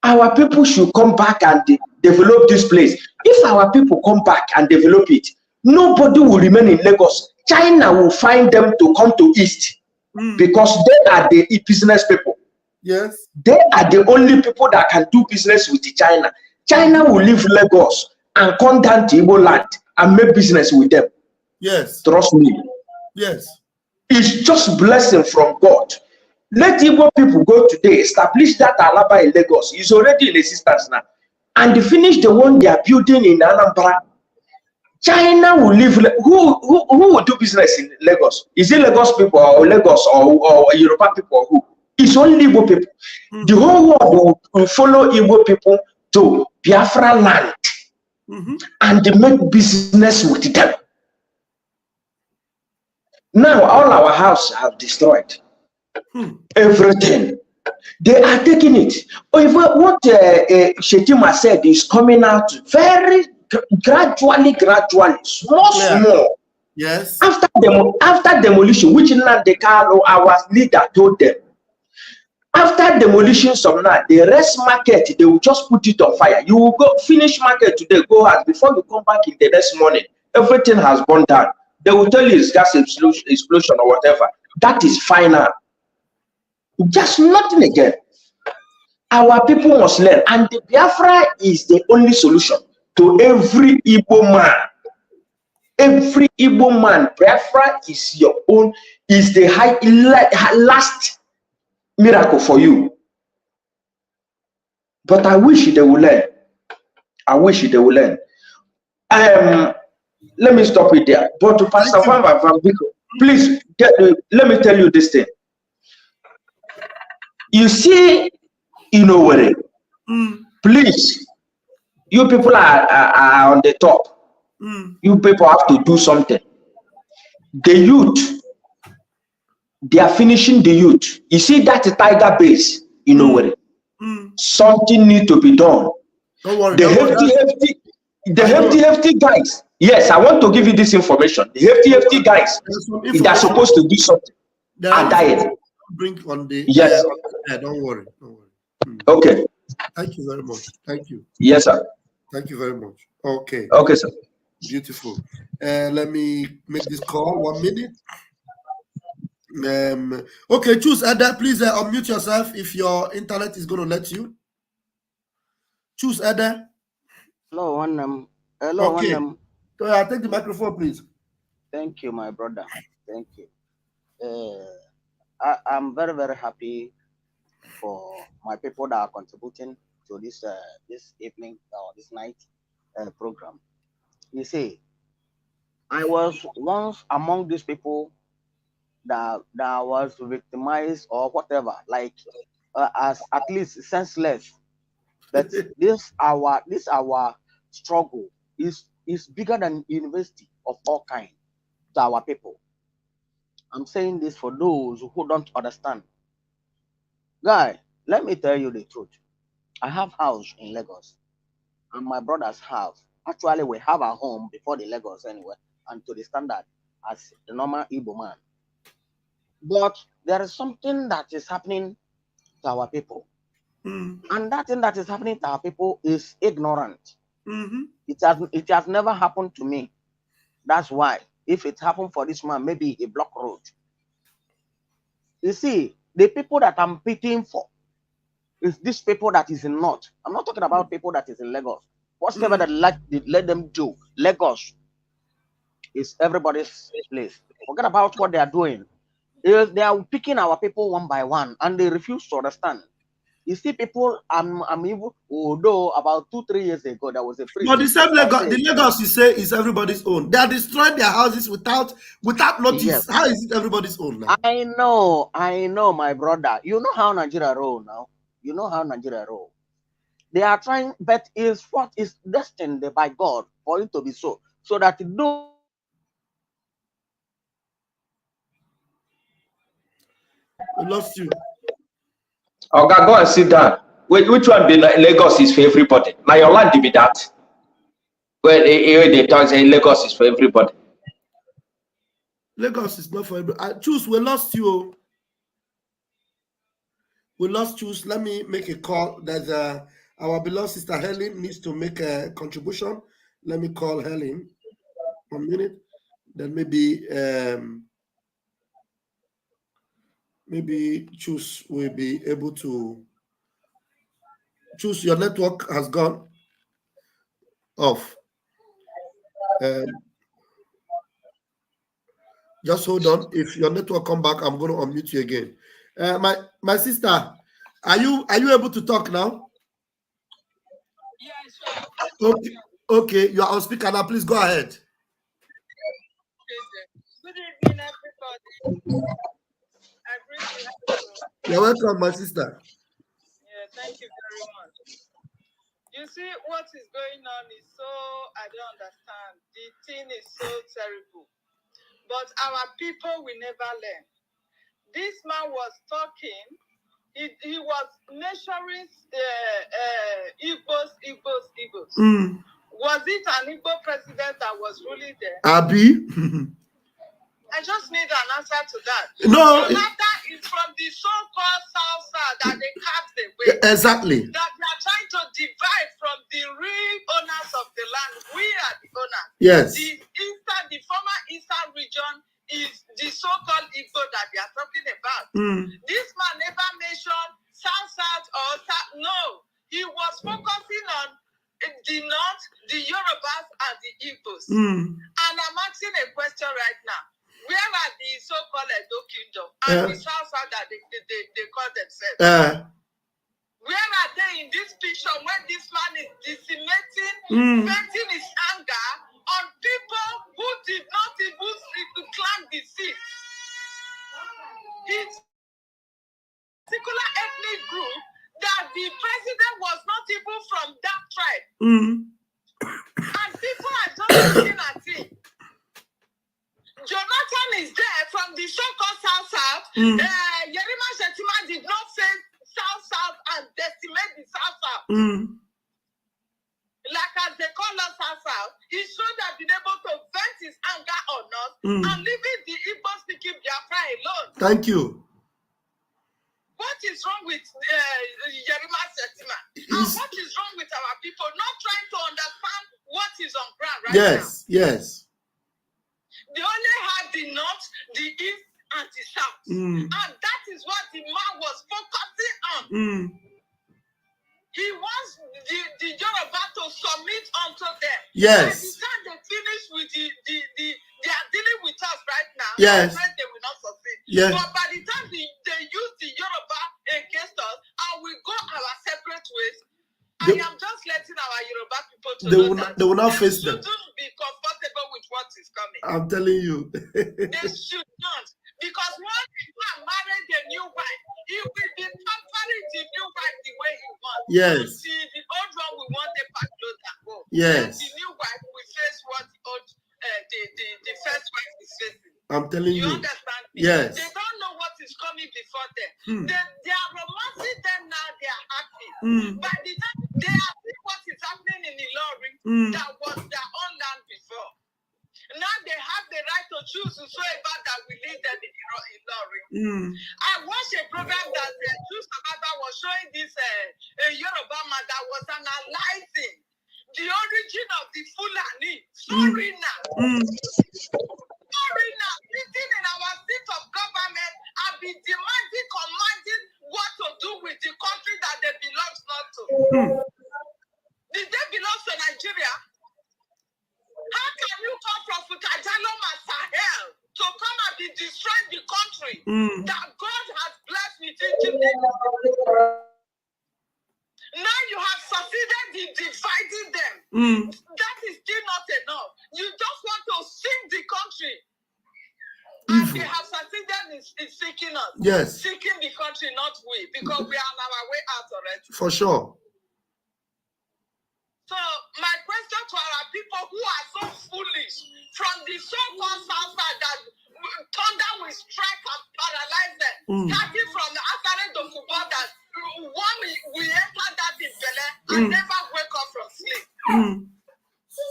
Our people should come back and develop this place. If our people come back and develop it, nobody will remain in Lagos. China will find them to come to East because they are the business people. Yes. They are the only people that can do business with China. China will leave Lagos and come down to Igbo land and make business with them. Yes. Trust me. Yes. It's just blessing from God. Let Igbo people go today, establish that Alaba in Lagos. It's already in existence now. And finish the one they are building in Anambra. China will leave. Who will do business in Lagos? Is it Lagos people or Lagos or Yoruba people or who? It's only Igbo people. The whole world will follow Igbo people to Biafra land and make business with them. Now all our houses have destroyed. Everything. They are taking it. What Shetima said is coming out very gradually, small. Yes. After demolition, which Nandekalo, our leader, told them, after demolition some now, the rest market, they will just put it on fire. You will go finish market today, go out. Before you come back in the next morning, everything has burned down. They will tell you it's gas explosion or whatever. That is final. Just nothing again. Our people must learn. And the Biafra is the only solution to every Igbo man. Every Igbo man, Biafra is your own, is the last miracle for you. But I wish they will learn. I wish they will learn. Let me stop it there. But to Pastor Wamba, please, let me tell you this thing. You see, in Owerri, please, you people are on the top. You people have to do something. The youth, they are finishing the youth. You see that tiger base in Owerri? Something need to be done. Don't worry. The hefty guys. Yes, I want to give you this information. The hefty guys, they are supposed to do something. Are dying. Bring on the yes. Yeah, don't worry. Okay. Thank you very much. Thank you. Yes, sir. Thank you very much. Okay. Okay, sir. Beautiful. Let me make this call 1 minute. Okay, choose Ada. Please unmute yourself if your internet is going to let you. Choose Ada. Hello, hello, okay. So take the microphone, please. Thank you, my brother. Thank you. I'm very, very happy for my people that are contributing to this this evening or this night program. You see, I was once among these people that was victimized or whatever, like as at least senseless. But this our struggle is bigger than university of all kinds to our people. I'm saying this for those who don't understand. Guy, let me tell you the truth. I have house in Lagos, and my brothers have. Actually, we have a home before the Lagos anyway, and to the standard as the normal Igbo man. But there is something that is happening to our people. And that thing that is happening to our people is ignorant. It has never happened to me. That's why if it happened for this man, maybe a block road. You see, the people that I'm pitying for is these people that is in North. I'm not talking about people that is in Lagos. Whatever that let them do. Lagos is everybody's place. Forget about what they are doing. They are picking our people one by one, and they refuse to understand. You see, people, I'm even, although about 2-3 years ago, there was a priest. But the same Lagos, the Lagos you say is everybody's own. They are destroying their houses without notice. Yes. How is it everybody's own now? I know, my brother. You know how Nigeria roll now. You know how Nigeria roll. They are trying, but is what is destined by God for it to be so that no. We lost you. Okay, go and sit down. Which one be Lagos is for everybody? Now your land be that. Well, they talk say Lagos is for everybody. Lagos is not for everybody. Choose, we lost you. We lost Choose. Let me make a call. There's our beloved sister Helen needs to make a contribution. Let me call Helen. 1 minute. Then maybe Choose will be able to. Choose, your network has gone off. Just hold on. If your network come back, I'm going to unmute you again. My sister, are you able to talk now? Yes, sure. Okay, you are on speaker now. Please go ahead. Good evening, everybody. You're welcome, my sister. Yeah, thank you very much. You see, what is going on is so, I don't understand. The thing is so terrible. But our people will never learn. This man was talking, he was measuring Igbos. Was it an Igbo president that was ruling there? Abi? I just need an answer to that. No. Jonathan is from the so-called South that they carved away. Exactly. That they are trying to divide from the real owners of the land. We are the owners. Yes. The former Eastern region is the so-called Igbo that they are talking about. This man never mentioned South or South. No. He was focusing on the North, the Yorubas, and the Igbos. And I'm asking a question right now. Where are the so-called Edo Kingdom and the South that they call themselves? Where are they in this picture when this man is decimating, venting his anger on people who did not even climb the seat? It's a particular ethnic group that the president was not even from that tribe. And people are just looking at him. Jonathan is there from the so-called South. Yerima Shetima did not say South and decimate the South. Like as they call us South, he should have been able to vent his anger on us and leaving the Igbo speaking Biafra alone. Thank you. What is wrong with Yerima Shetima? And what is wrong with our people not trying to understand what is on ground right now? Yes. They only have the North, the East, and the South. And that is what the man was focusing on. He wants the Yoruba to submit unto them. Yes. By the time they finish with they are dealing with us right now. Yes. They will not succeed. Yes. But by the time they use the Yoruba against us, and we go our separate ways, I am just letting our Yoruba people to know that they will not face them. Shouldn't be comfortable with what is coming. I'm telling you. They should not. Because once you are married a new wife, he will be pampering the new wife the way he wants. Yes. See, the old one will want the back load and go. Yes. And the new wife will face what the first wife is facing. I'm telling you. You understand me? Yes. They don't know what is coming before them. They are romancing them now, they are happy. By the time they are seeing what is happening in Ilorin, that was their own land before. Now they have the right to choose whosoever that will lead them in Ilorin. I watched a program that True Sabata was showing this Yoruba man that was analyzing the origin of the Fulani foreigner. Foreigner sitting in our seat of government and be demanding, commanding what to do with the country that they belong not to. Did they belong to Nigeria? How can you come from Futajalo Sahel to come and be destroying the country that God has blessed with Egypt? Now you have succeeded in dividing them. That is still not enough. You just want to sink the country. And they have succeeded in seeking us. Yes. Seeking the country, not we, because we are on our way out already. For sure. So my question to our people who are so foolish from the so-called south side that thunder will strike and paralyze them, starting from the Asare Dokubo that one we enter that in Bele and never wake up from sleep.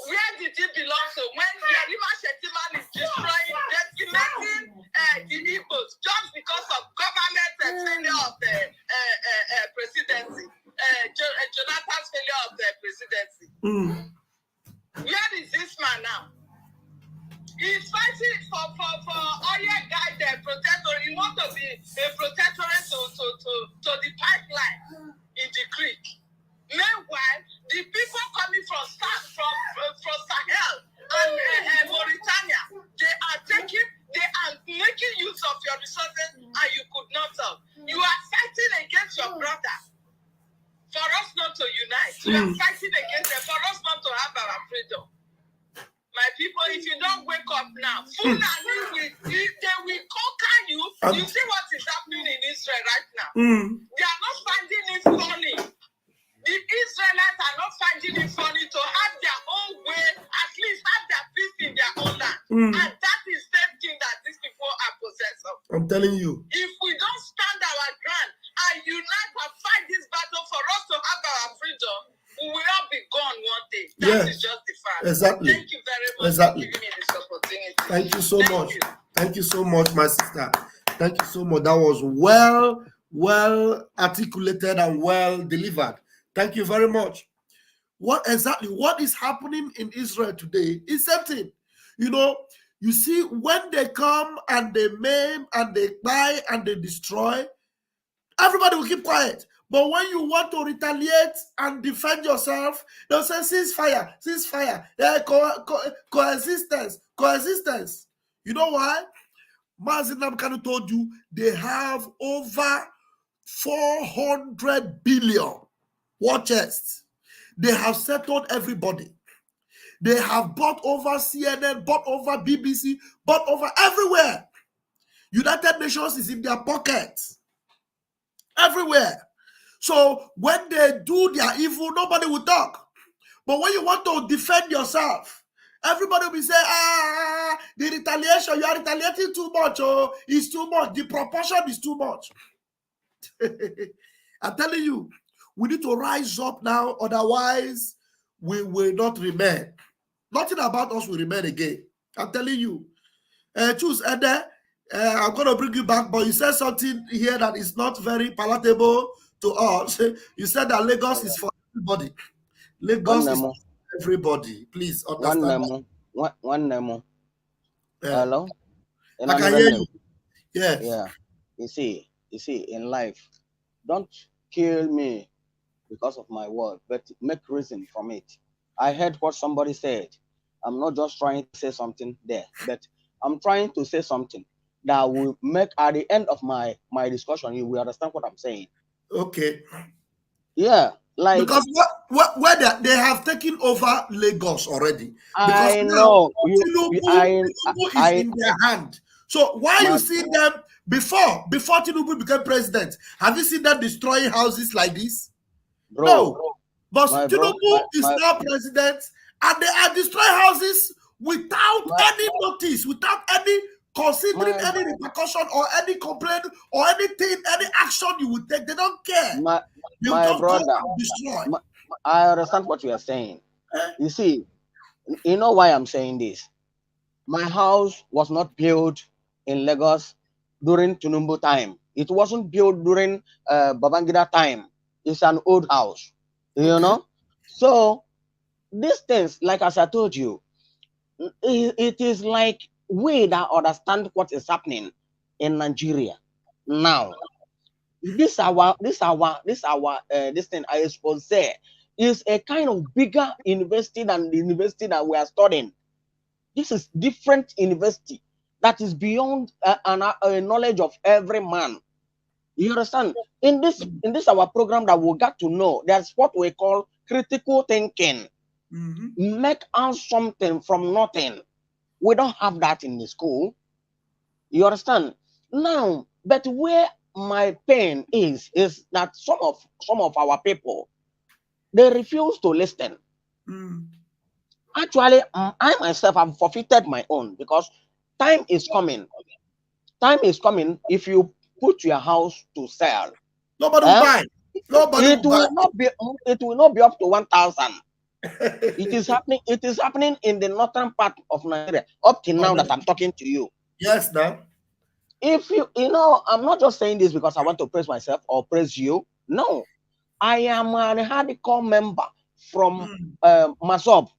Where did it belong to? When Yarima Shetiman is destroying, decimating the Igbos just because of government failure of the presidency, Jonathan's failure of the presidency. Where is this man now? He's fighting for oil guy, the protector. He wants to be a protector to the pipeline in the creek. Meanwhile, the people coming from Sahel and Mauritania, they are making use of your resources and you could not help. You are fighting against your brother for us not to unite. You are fighting against them for us not to have our freedom. My people, if you don't wake up now, Fulani they will conquer you. You see what is happening in Israel right now. They are not finding it funny. The Israelites are not finding it funny to have their own way, at least have their peace in their own land. And that is the same thing that these people are possessed of. I'm telling you. If we don't stand our ground and unite and fight this battle for us to have our freedom, we will all be gone one day. That is just the fact. Exactly. Thank you very much for giving me this opportunity. Thank you so much. Thank you so much, my sister. Thank you so much. That was well articulated and well delivered. Thank you very much. What is happening in Israel today is something. You see, when they come and they maim and they buy and they destroy, everybody will keep quiet. But when you want to retaliate and defend yourself, they'll say ceasefire, coexistence. You know why? Mazin Namkanu told you they have over 400 billion war chests. They have settled everybody. They have bought over CNN, bought over BBC, bought over everywhere. United Nations is in their pockets. Everywhere. So when they do their evil, nobody will talk. But when you want to defend yourself, everybody will be saying, the retaliation, you are retaliating too much. Oh, it's too much. The proportion is too much. I'm telling you, we need to rise up now. Otherwise, we will not remain. Nothing about us will remain again. I'm telling you. Choose Ede. I'm going to bring you back, but you said something here that is not very palatable to us. You said that Lagos is for everybody. Lagos is for everybody. Please understand. One Nemo. Hello? I can hear you. Yes. Yeah. You see, in life, don't kill me because of my word, but make reason from it. I heard what somebody said. I'm not just trying to say something there, but I'm trying to say something that will make, at the end of my discussion, you will understand what I'm saying. Okay. Yeah, Like, because where they have taken over Lagos already. Because I now know Tinubu is in their hand. So why you see them before Tinubu became president? Have you seen them destroying houses like this? bro, No. But Tinubu is now president, and they are destroying houses without any notice, without any considering any repercussion or any complaint or anything, any action you would take. They don't care. My brother, destroy. I understand what you are saying. You see, you know why I'm saying this? My house was not built in Lagos during Tinubu time. It wasn't built during Babangida time. It's an old house, you know. So these things, like as I told you, it is like we that understand what is happening in Nigeria now. This thing I expose is a kind of bigger university than the university that we are studying. This is different university that is beyond a knowledge of every man. You understand? In this our program that we got to know, that's what we call critical thinking. Make us something from nothing. We don't have that in the school. You understand? Now, but where my pain is that some of our people, they refuse to listen. Actually, I myself have forfeited my own because time is coming. Time is coming. If you put your house to sell, nobody will buy. It will not be up to 1,000. It is happening. It is happening in the northern part of Nigeria up till now that I'm talking to you. Yes, now. If you know, I'm not just saying this because I want to praise myself or praise you. No, I am a hardcore member from Masob,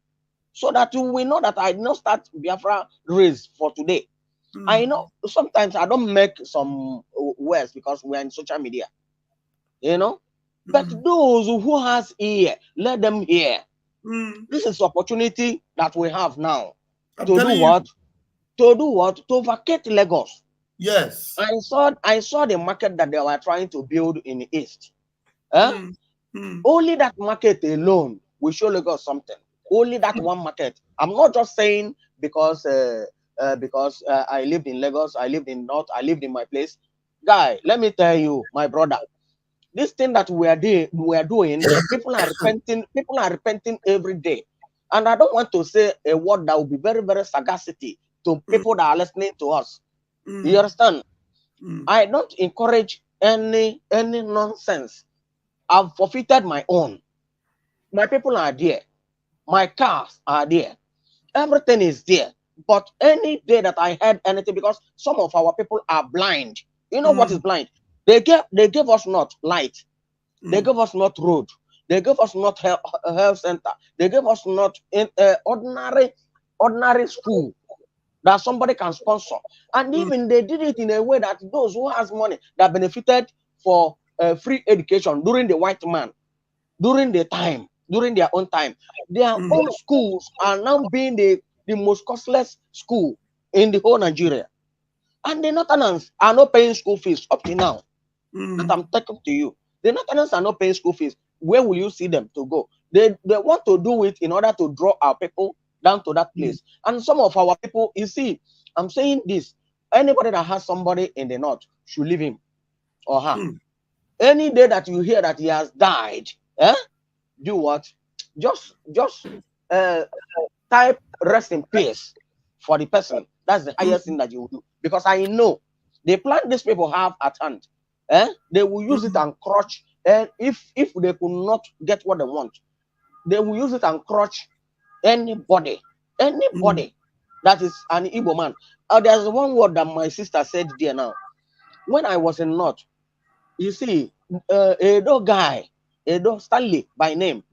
so that you will know that I did not start Biafra race for today. I know sometimes I don't make some words because we're in social media, you know. But those who has ear, let them hear. This is opportunity that we have now to do what? To do what? To vacate Lagos. Yes. I saw the market that they were trying to build in the east. Only that market alone will show Lagos something. Only that one market. I'm not just saying because I lived in Lagos, I lived in North, I lived in my place. Guy, let me tell you, my brother, this thing that we are doing, people are repenting. People are repenting every day, and I don't want to say a word that will be very, very sagacity to people that are listening to us. You understand? I don't encourage any nonsense. I've forfeited my own. My people are there. My cars are there. Everything is there. But any day that I heard anything, because some of our people are blind. You know what is blind? They gave us not light. They gave us not road. They gave us not health center. They gave us not in ordinary school that somebody can sponsor. And even they did it in a way that those who has money that benefited for free education during the white man, during their own time, their own schools are now being the most costless school in the whole Nigeria. And the Northerners are not paying school fees up to now. That I'm talking to you. The Northerners are not paying school fees. Where will you see them to go? They want to do it in order to draw our people down to that place. And some of our people, you see, I'm saying this, anybody that has somebody in the north should leave him or her. Any day that you hear that he has died, do what? Just type rest in peace for the person. That's the highest thing that you will do. Because I know the plan these people have at hand, they will use it and crush. And if they could not get what they want, they will use it and crush anybody that is an Igbo man. There's one word that my sister said there now. When I was in North, you see, Edo guy, Edo Stanley by name,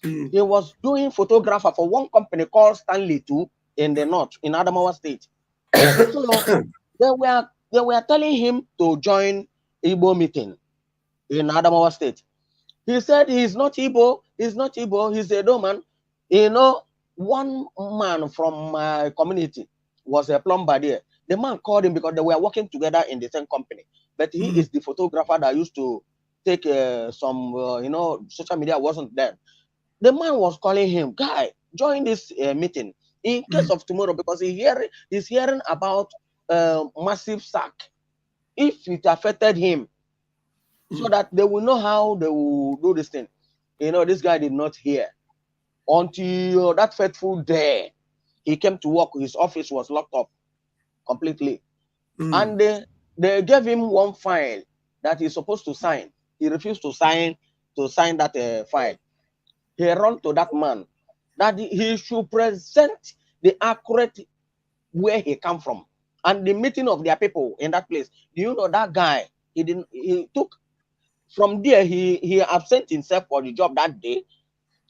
he was doing photographer for one company called Stanley 2 in the North, in Adamawa State. So they were telling him to join Igbo meeting in Adamawa State. He said he's not Igbo, he's Edo man. You know, one man from my community was a plumber there. The man called him because they were working together in the same company. But he is the photographer that used to take some, social media wasn't there. The man was calling him, guy, join this meeting in case of tomorrow, because he's hearing about massive sack if it affected him, so that they will know how they will do this thing. This guy did not hear until that fateful day. He came to work. His office was locked up completely, and they gave him one file that he's supposed to sign. He refused to sign that file. He ran to that man that he should present the accurate where he come from and the meeting of their people in that place. Do you know that guy? He took from there. He absent himself for the job that day,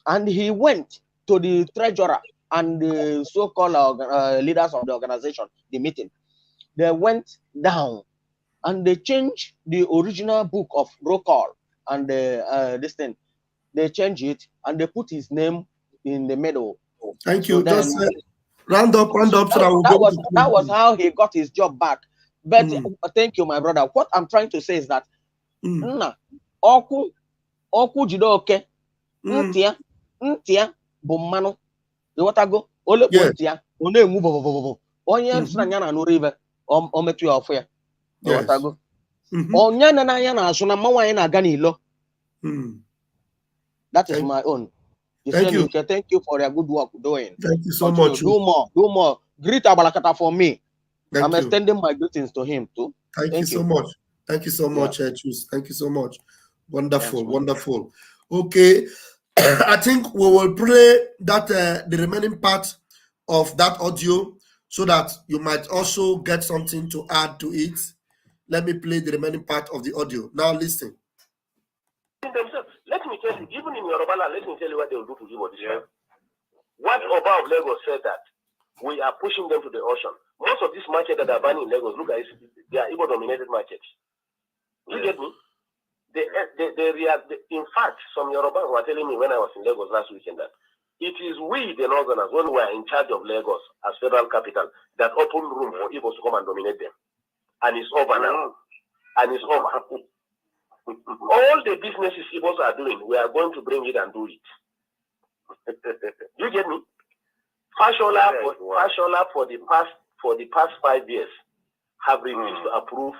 and he went to the treasurer and the so-called leaders of the organization, the meeting. They went down and they changed the original book of roll call and this thing. They changed it and they put his name in the middle. Thank you. Just round up. So that was how he got his job back. But thank you, my brother. What I'm trying to say is that oku jido oke ntia bụ mmanụ. Ịghọtago? Ole kpo ntia ọ na-enwu bobobobo. Onye nsị na ya nụrụ ibe o metu ya ọfụ ya. Ịghọtago? Onye na ya na-asụ na mmanwụ anyị na-aga n'ilo. That is my own. Thank you for your good work doing. Thank you so much. Do more. Greet Abalakata for me. I'm extending my greetings to him too. Thank you so much. Thank you so much, Chus. Thank you so much. Wonderful, wonderful. Okay, I think we will play that the remaining part of that audio so that you might also get something to add to it. Let me play the remaining part of the audio. Now listen. Let me tell you, even in Yoruba land, let me tell you what they will do to Igbo this time. What Oba of Lagos said that we are pushing them to the ocean. Most of these markets that are banning in Lagos, look at it, they are Igbo-dominated markets. You get me? In fact, some Yoruba were telling me when I was in Lagos last weekend that it is we, the Northerners, when we are in charge of Lagos as federal capital, that open room for Igbos to come and dominate them. And it's over now. And it's over. All the businesses Igbos are doing, we are going to bring it and do it. You get me? Fashola for the past 5 years have refused to approve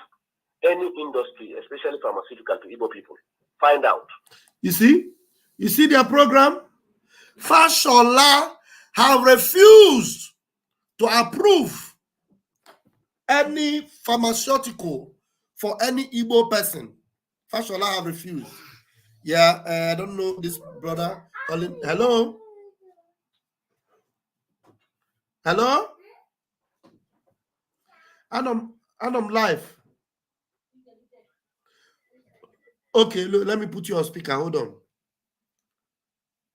any industry, especially pharmaceutical, to Igbo people. Find out. You see their program? Fashola have refused to approve any pharmaceutical for any Igbo person. Fashola have refused. Yeah, I don't know this brother calling. Hello? Hello? And I'm live. Okay, look, let me put you on speaker. Hold on.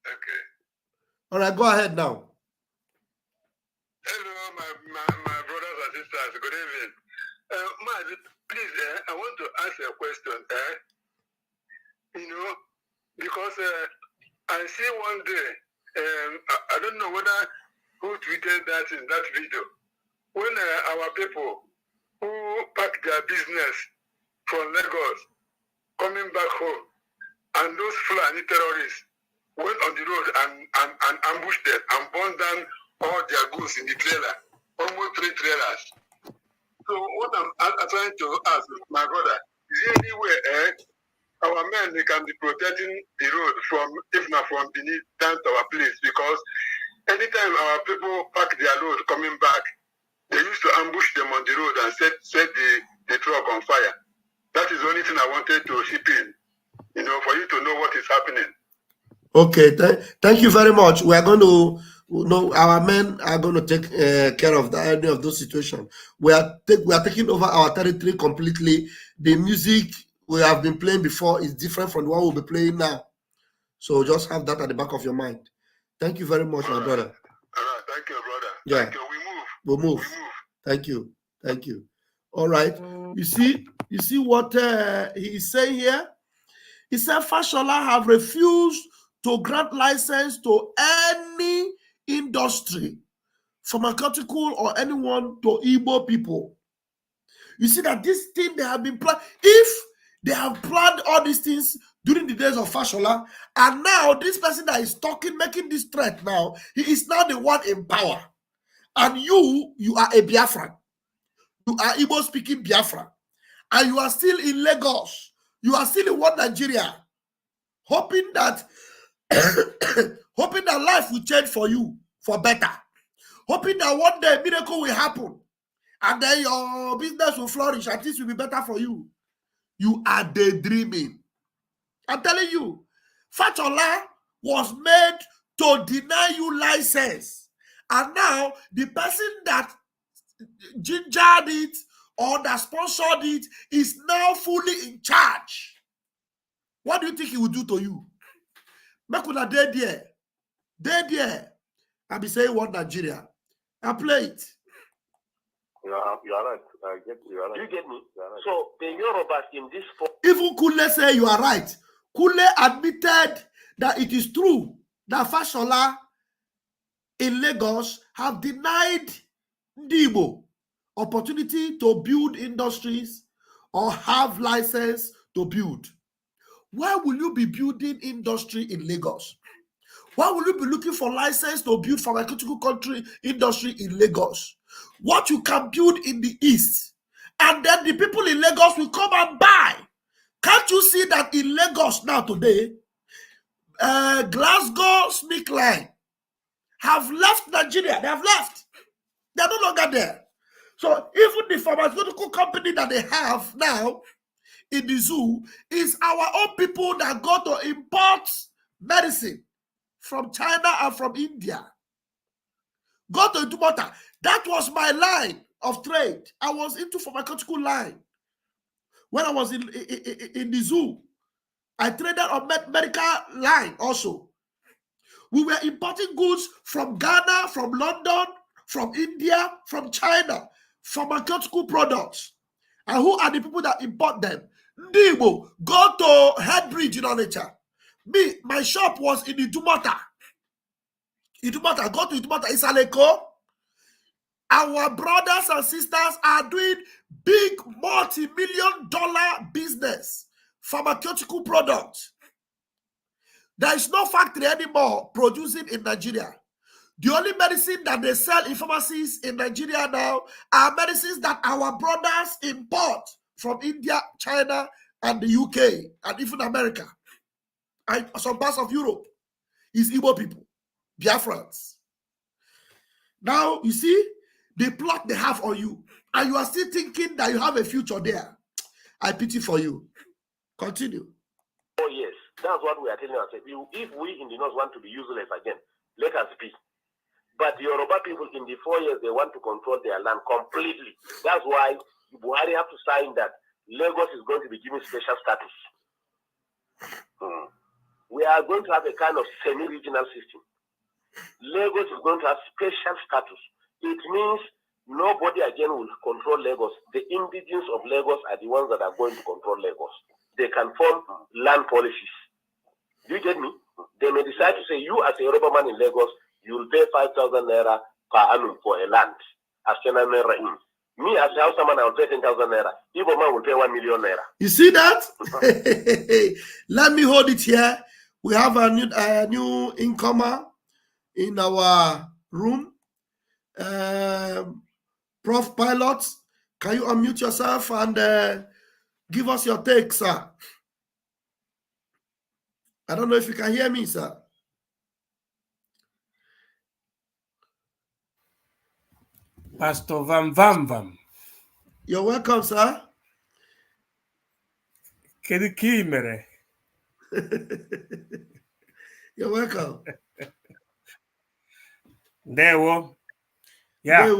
Okay. All right, go ahead now. Hello, my brothers and sisters. Good evening. Please, I want to ask a question. Because I see one day, I don't know whether who tweeted that in that video, when our people who pack their business from Lagos coming back home, and those Fulani terrorists went on the road and ambushed them and burned down all their goods in the trailer, almost 3 trailers. So what I'm trying to ask my brother, is there any way our men they can be protecting the road from, if not from beneath down to our place? Because anytime our people pack their load coming back, they used to ambush them on the road and set the truck on fire. That is the only thing I wanted to chip in, for you to know what is happening. Okay, thank you very much. We are going to, our men are going to take care of any of those situations. We are taking over our territory completely. The music we have been playing before is different from the one we'll be playing now. So just have that at the back of your mind. Thank you very much, my brother. All right, thank you, brother. Yeah. Thank you. We'll move. Thank you. All right. You see what he is saying here? He said Fashola have refused to grant license to any industry, pharmaceutical or anyone, to Igbo people. You see that this thing they have been planning. They have planned all these things during the days of Fashola. And now this person that is talking, making this threat now, he is now the one in power. And you are a Biafran. You are Igbo speaking Biafran. And you are still in Lagos. You are still in one Nigeria. Hoping that hoping that life will change for you for better. Hoping that one day a miracle will happen. And then your business will flourish and things will be better for you. You are daydreaming. I'm telling you, Fashola was made to deny you license. And now the person that gingered it or that sponsored it is now fully in charge. What do you think he will do to you? Make una dey there. Dey there. I be saying one Nigeria. I play it. You are right. I get you. Are right. Do you get me? Right. So the Yorubas in this even Kule say you are right. Kule admitted that it is true that Fashola in Lagos have denied Igbo opportunity to build industries or have license to build. Why will you be building industry in Lagos? Why will you be looking for license to build pharmaceutical industry in Lagos? What you can build in the East, and then the people in Lagos will come and buy. Can't you see that in Lagos now today, Glasgow Smith Line have left Nigeria. They have left. They're no longer there. So even the pharmaceutical company that they have now in the zoo is our own people that go to import medicine from China and from India. Go to Idumota. That was my line of trade. I was into pharmaceutical line. When I was in the zoo, I traded on medical line also. We were importing goods from Ghana, from London, from India, from China, pharmaceutical products. And who are the people that import them? Ndibo, go to Headbridge in Onitsha. Me, my shop was in Idumota. Idumota, go to Idumota, Isaleko. Our brothers and sisters are doing big multi-million-dollar business, pharmaceutical products. There is no factory anymore producing in Nigeria. The only medicine that they sell in pharmacies in Nigeria now are medicines that our brothers import from India, China, and the UK, and even America, and some parts of Europe. Is Igbo people, Biafrans. Now, you see, the plot they have on you, and you are still thinking that you have a future there. I pity for you. Continue. Oh, yes. That's what we are telling ourselves. If we in the North want to be useless again, let us be. But the Yoruba people in the 4 years, they want to control their land completely. That's why Buhari have to sign that Lagos is going to be given special status. We are going to have a kind of semi-regional system. Lagos is going to have special status. It means nobody again will control Lagos. The indigenes of Lagos are the ones that are going to control Lagos. They can form land policies. Do you get me? They may decide to say, you as a Yoruba man in Lagos, you will pay 5,000 naira per annum for a land. As me as a Hausa man, I will pay 10,000 naira. Igbo man will pay 1 million naira. You see that? Let me hold it here. We have a new incomer in our room. Prof Pilot, can you unmute yourself and give us your take, sir? I don't know if you can hear me, sir. Pastor Vam. You're welcome, sir. Kedikimere. You're welcome. There we yeah.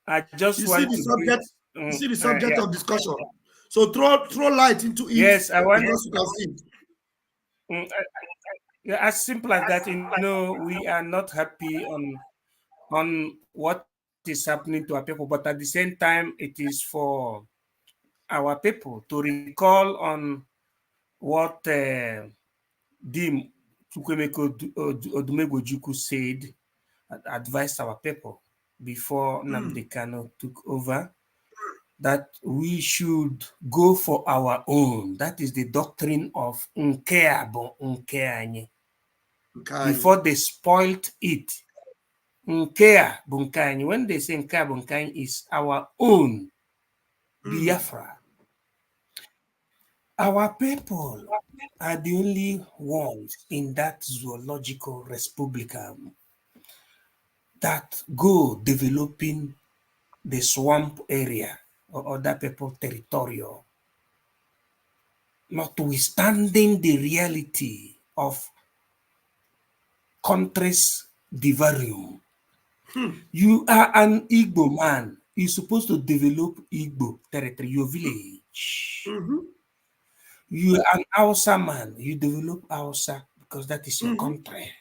I just you want see the subject. You see the subject yeah. of discussion. So throw light into it. Yes, I want. Because you can see. Yeah, as simple as that. You know, we are not happy on what is happening to our people, but at the same time, it is for our people to recall on what Dim Chukwemeko Odumegwu said, advised our people before Nnamdi Kanu took over. that we should go for our own. That is the doctrine of Nkeabo Nkeanye. Before they spoiled it. Nkea Bunkanye. When they say Nkea Bunkanye is our own Biafra. Our people are the only ones in that zoological republican that go developing the swamp area or other people territorial, notwithstanding the reality of countries divarium. You are an Igbo man. You're supposed to develop Igbo territory, your village. You are an Hausa man. You develop Hausa because that is your country.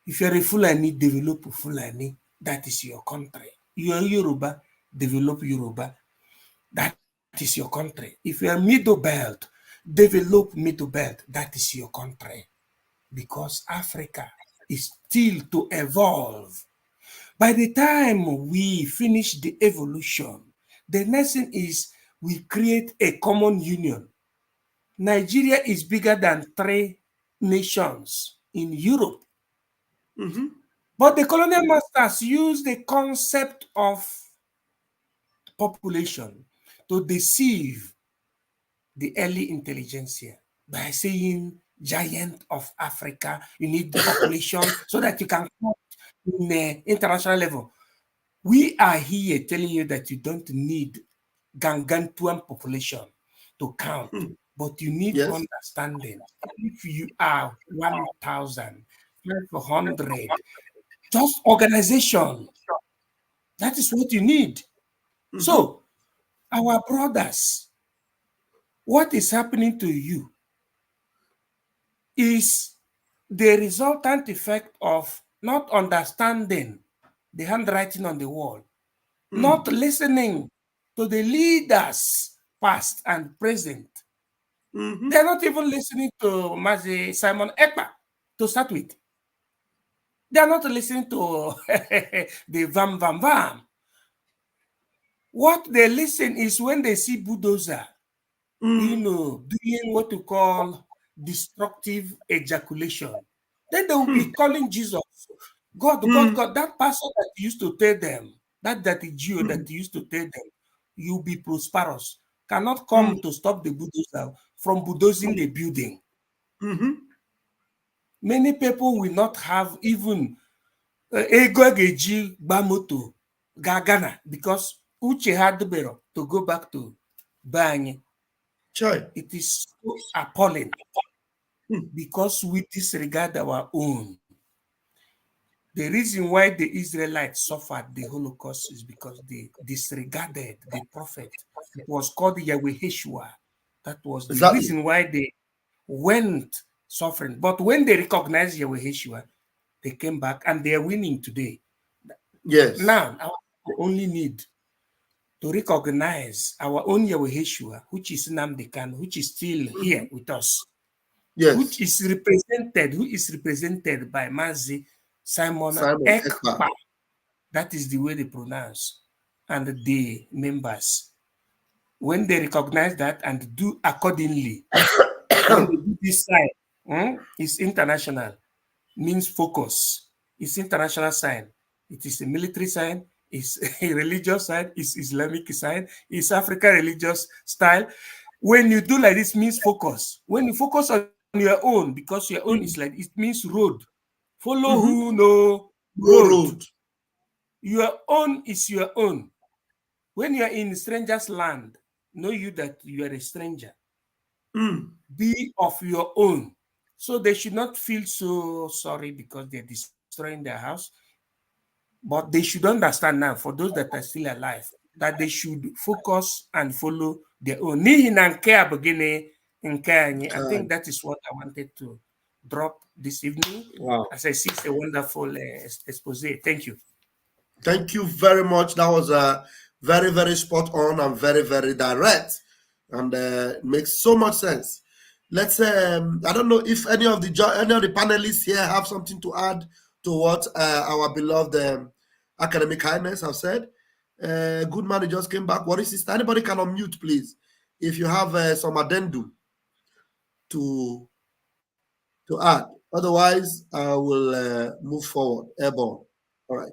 If you're a Fulani, develop Fulani. That is your country. You are Yoruba, develop Yoruba. That is your country. If you are Middle Belt, develop Middle Belt. That is your country. Because Africa is still to evolve. By the time we finish the evolution, the next thing is we create a common union. Nigeria is bigger than 3 nations in Europe. But the colonial masters use the concept of population to deceive the early intelligentsia by saying giant of Africa, you need the population so that you can count in the international level. We are here telling you that you don't need gargantuan population to count, but you need understanding. If you are 1,500, just organization, that is what you need. So, our brothers, what is happening to you is the resultant effect of not understanding the handwriting on the wall, not listening to the leaders, past and present. They're not even listening to Mazi Simon Ekpa to start with. They're not listening to the Vam Vam Vam. What they listen is when they see bulldozer, doing what you call destructive ejaculation. Then they will be calling Jesus, God, that person that used to tell them, that Jew that used to tell them, you'll be prosperous, cannot come to stop the bulldozer from bulldozing the building. Many people will not have even Egogeji Bamoto Gagana because Uche had the better to go back to Bang. It is so appalling because we disregard our own. The reason why the Israelites suffered the Holocaust is because they disregarded the prophet. It was called Yahweh Yeshua. That was the reason why they went suffering. But when they recognized Yahweh Yeshua, they came back and they are winning today. Yes. Now, we only need to recognize our own Yahweh Yeshua, which is Nnamdi Kanu, which is still here with us. Yes. Who is represented by Mazi Simon Ekpa. That is the way they pronounce. And the members, when they recognize that and do accordingly, when they do this sign, it's international, means focus. It's international sign. It is a military sign. It's a religious sign. It's Islamic sign. It's African religious style. When you do like this, means focus. When you focus on your own, because your own is like, it means road. Follow who know road. Your own is your own. When you are in a stranger's land, know you that you are a stranger. Be of your own. So they should not feel so sorry because they're destroying their house. But they should understand now, for those that are still alive, that they should focus and follow their own. I think that is what I wanted to drop this evening. Wow. As I see, it's a wonderful expose. Thank you. Thank you very much. That was very, very spot on and very, very direct. And it makes so much sense. Let's I don't know if any of the panelists here have something to add to what our beloved academic highness have said. Good man, he just came back. What is sister? Anybody can unmute, please, if you have some addendum to add. Otherwise, I will move forward. Airborne. All right.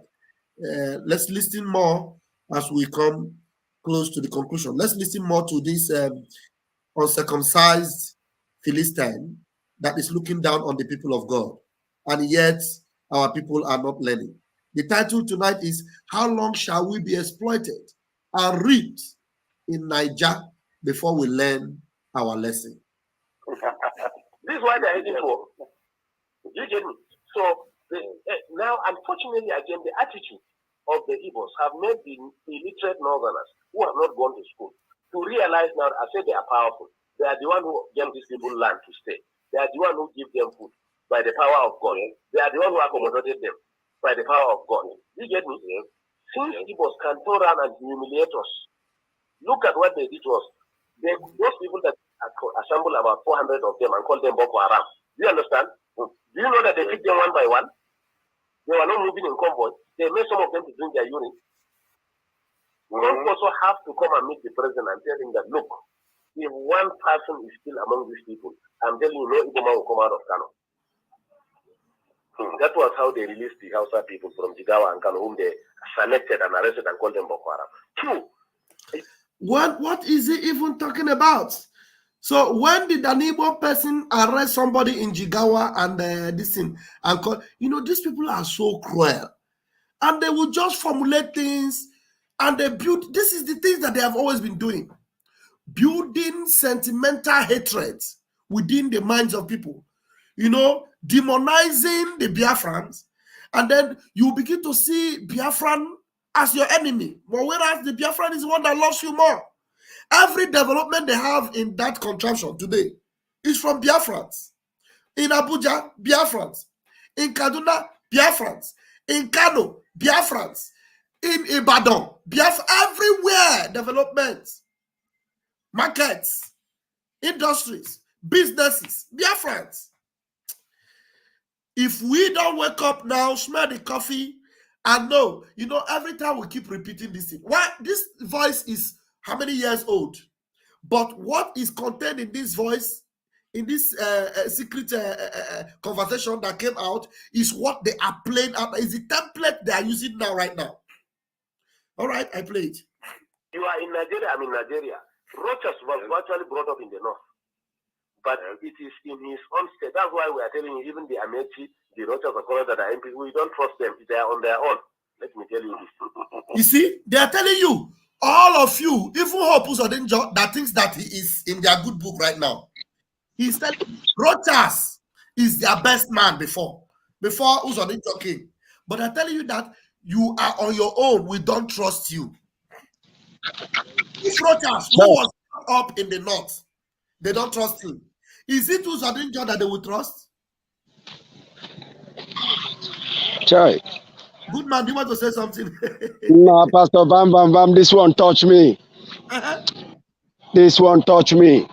Let's listen more as we come close to the conclusion. Let's listen more to this uncircumcised Philistine that is looking down on the people of God, and yet our people are not learning. The title tonight is "How long shall we be exploited and reaped in Naija before we learn our lesson?" This is why they're heading for. You get me? So now, unfortunately, again, the attitude of the Igbos have made the illiterate northerners who have not gone to school to realize now, I say they are powerful. They are the one who gave these people land to stay. They are the one who give them food by the power of God. They are the one who accommodated them by the power of God. You get me? Since Igbos can turn around and humiliate us, look at what they did to us. Those people that assemble about 400 of them and call them Boko Haram. Do you understand? Do you know that they picked them one by one? They were not moving in convoy. They made some of them to drink their urine. Some also have to come and meet the president and tell him that, look, if one person is still among these people, I'm telling you, no Igbo man will come out of Kano. That was how they released the Hausa people from Jigawa and Kano, whom they selected and arrested and called them Boko Haram. Two. What is he even talking about? So when did an Igbo person arrest somebody in Jigawa and this thing and call? You know, these people are so cruel, and they will just formulate things, and they build. This is the things that they have always been doing, building sentimental hatred within the minds of people. You know, demonizing the Biafrans, and then you begin to see Biafran as your enemy, but whereas the Biafran is the one that loves you more. Every development they have in that contraption today is from Biafrans. In Abuja, Biafrans. In Kaduna, Biafrans. In Kano, Biafrans. In Ibadan, Biafrans. Everywhere, developments, markets, industries, businesses, Biafrans. If we don't wake up now, smell the coffee, and know, you know, every time we keep repeating this thing. Why? This voice is how many years old? But what is contained in this voice, in this secret conversation that came out, is what they are playing out. Is the template they are using now, right now. All right, I play it. You are in Nigeria, I'm in Nigeria. Rochas was actually brought up in the north. But it is in his own state. That's why we are telling you, even the Amechi, the Rochas of Colorado that are MP, we don't trust them. They are on their own. Let me tell you this. You see, they are telling you, all of you, even Hope Uzodinjo, that thinks that he is in their good book right now. He's telling Rochas is their best man before Uzodinjo came. But I'm telling you that you are on your own. We don't trust you. If Rochas, who was up in the north, they don't trust him. Is it Uzodinjo that they will trust? Chai. Good man, do you want to say something? No, Pastor Bam Bam Bam, this one touch me. This one touch me.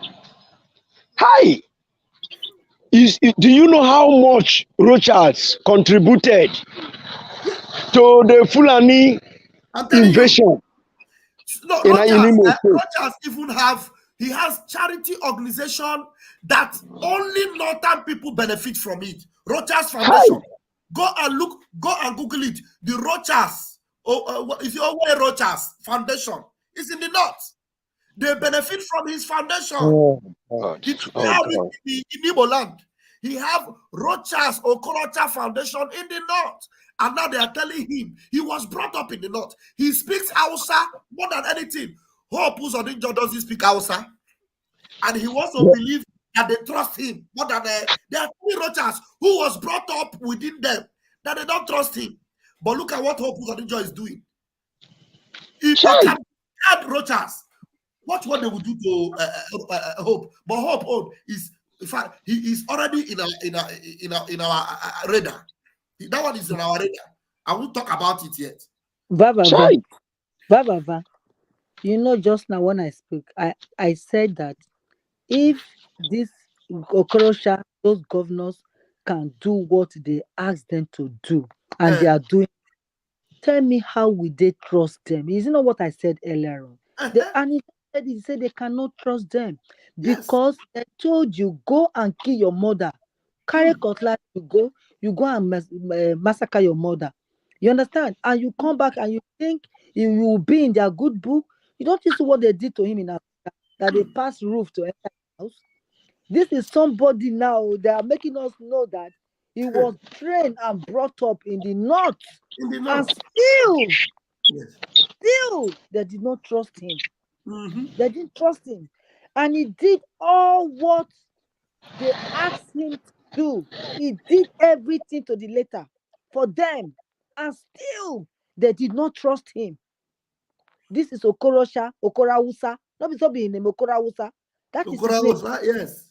Hi. Do you know how much Rochas contributed to the Fulani invasion? No, Rochas even he has charity organization that only northern people benefit from it. Rochas Foundation. Hi. Go and Google it. The Rochas, if you're aware, Rochas Foundation is in the north. They benefit from his foundation. Oh, God. In Igbo land. He have Rochas Okorocha Foundation in the north. And now they are telling him he was brought up in the north. He speaks Hausa more than anything. Hope Uzodinjo doesn't speak Hausa. And he also believes that they trust him more than there are three Rochas who was brought up within them that they don't trust him. But look at what Hope Uzodinjo is doing. If they can add Rochas, watch what they will do to Hope. But Hope is, in fact, he is already in our radar. That one is in our radar. I won't talk about it yet. Baba, you know, just now when I spoke, I said that if this Okorosha, those governors can do what they ask them to do, and they are doing, Tell me, how will they trust them? Isn't that what I said earlier on? And he said they cannot trust them because they told you, go and kill your mother. Carry cutlass, you go and massacre your mother. You understand? And you come back and you think you will be in their good book. You don't see what they did to him in Africa, that they passed roof to enter the house. This is somebody now, they are making us know that he was trained and brought up in the north. And still, they did not trust him. They didn't trust him. And he did all what they asked him to do. He did everything to the letter for them. And still, they did not trust him. This is Okorawusa. Not be in name Okorawusa. That is his name. Yes.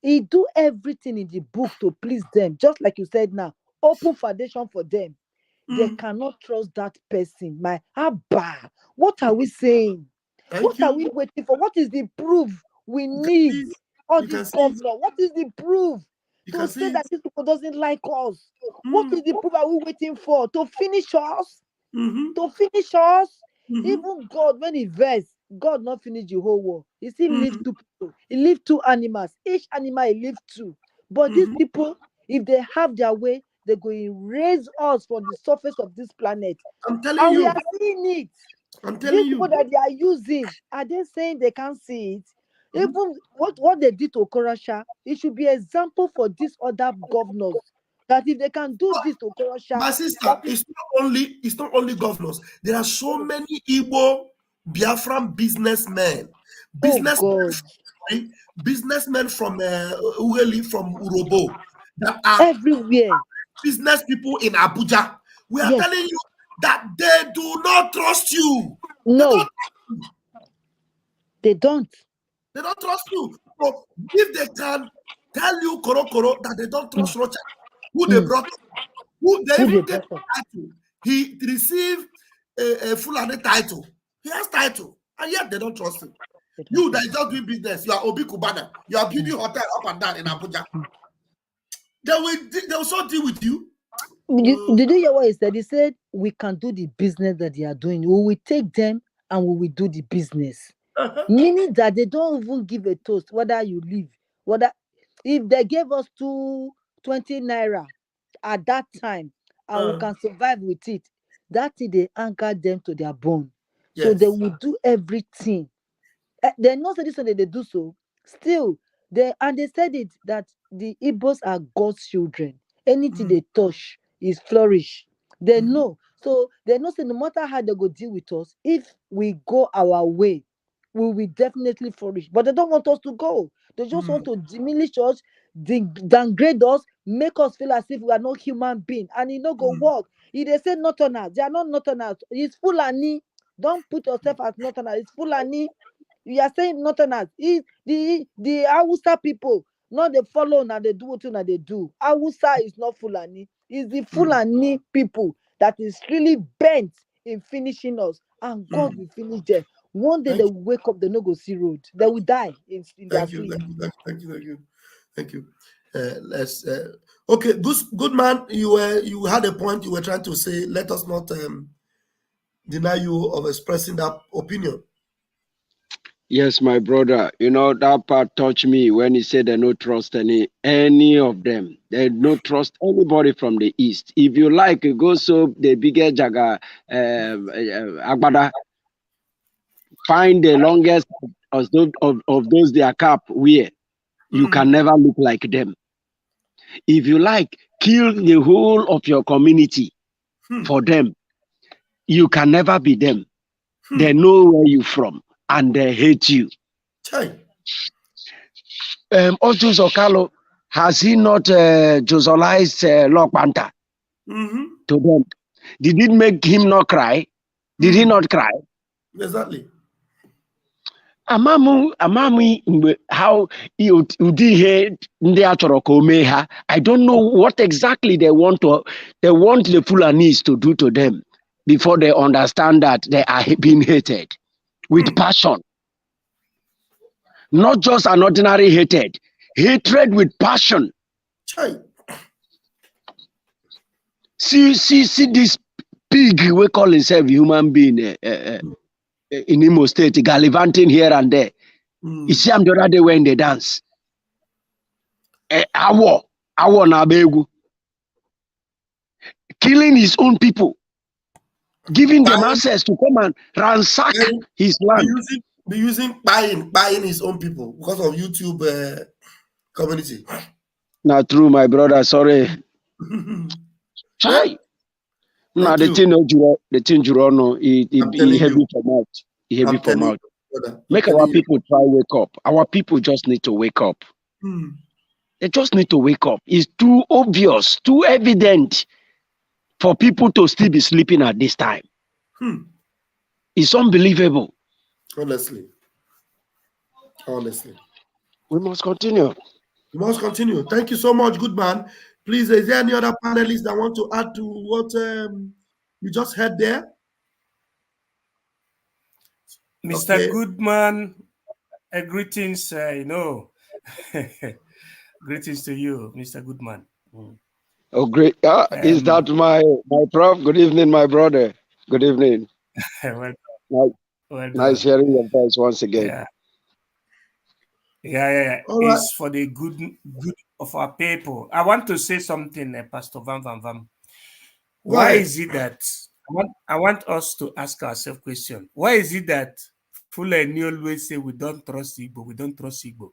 He do everything in the book to please them. Just like you said now. Open foundation for them. They cannot trust that person. My Abba. What are we saying? What are we waiting for? What is the proof we need? All this governor. What is the proof to say that these people doesn't like us? What is the proof are we waiting for? To finish us? To finish us? Even God, when he versed, God not finish the whole war. He still leave two people. He leave two animals. Each animal he leave two. But these people, if they have their way, they're going to raise us from the surface of this planet. I'm telling you. We are seeing it. I'm telling These people that they are using, are they saying they can't see it? Even what they did to Okorosha, it should be example for these other governors. That if they can do this to Okorosha, my sister, it's not only governors. There are so many Igbo Biafran businessmen, businessmen from Ueli, from Urobo, that are everywhere. Business people in Abuja. We are telling you that they do not trust you. No, they don't. They don't trust you. So if they can tell you Koro that they don't trust Rocha, who they brought, they even take title. He received a Fulani title. He has title, and yet they don't trust him. You that is just doing business, you are Obi Kubana, you are building hotel up and down in Abuja. They will so deal with you. Did you hear what he said? He said, we can do the business that they are doing. We will take them and we will do the business. Meaning that they don't even give a toast whether you leave. If they gave us 20 naira at that time and we can survive with it, that is they anchor them to their bone. So they will do everything. They're not saying this and they do so. Still, they said it that the Igbos are God's children. Anything they touch is flourish. They know. So they know say no matter how they go deal with us, if we go our way, we will definitely flourish. But they don't want us to go. They just want to diminish us, downgrade us, make us feel as if we are not human beings. And it no go work. If they say Northerners, they are not Northerners. It's Fulani. Don't put yourself as Northerners. It's Fulani. You are saying Northerners. The Hausa people, not they follow and they do what they do. Hausa is not Fulani. It's the Fulani people that is really bent in finishing us. And God will finish them. One day they will wake up, they no go see road. They will die in their sleep. Thank you. Let's okay, good man. You had a point you were trying to say. Let us not deny you of expressing that opinion. Yes, my brother. You know, that part touched me when he said they don't trust any of them. They don't trust anybody from the east. If you like, go so the bigger Jaga Agbada, find the longest of those their cap wear. You can never look like them. If you like, kill the whole of your community for them. You can never be them. They know where you're from. And they hate you. Otus Okalo, has he not Josolized Lord Panther to them? Did it make him not cry? Did he not cry? Exactly. Amamu, how you did I don't know what exactly they want the Fulanis to do to them before they understand that they are being hated. With passion, not just an ordinary hatred with passion. See these pig we call himself human being in Imo State, gallivanting here and there. You see him the other day when they dance. Awo na begu. Killing his own people, giving them access to come and ransack his land. Be using buying his own people because of YouTube community. Not true, my brother. Sorry. Chai. No, the thing you know, he heavy for mouth. He heavy for mouth. Make our people try wake up. Our people just need to wake up. They just need to wake up. It's too obvious, too evident for people to still be sleeping at this time. It's unbelievable. Honestly. We must continue. We must continue. Thank you so much, good man. Please, is there any other panelists that want to add to what you just heard there? Mr. Goodman, greetings, greetings to you, Mr. Goodman. Oh, great. Is that my prof? Good evening, my brother. Good evening. Nice hearing your voice once again. Yeah. It's for the good of our people. I want to say something, Pastor Van. Why is it that I want us to ask ourselves a question? Why is it that Fulani always say we don't trust Igbo?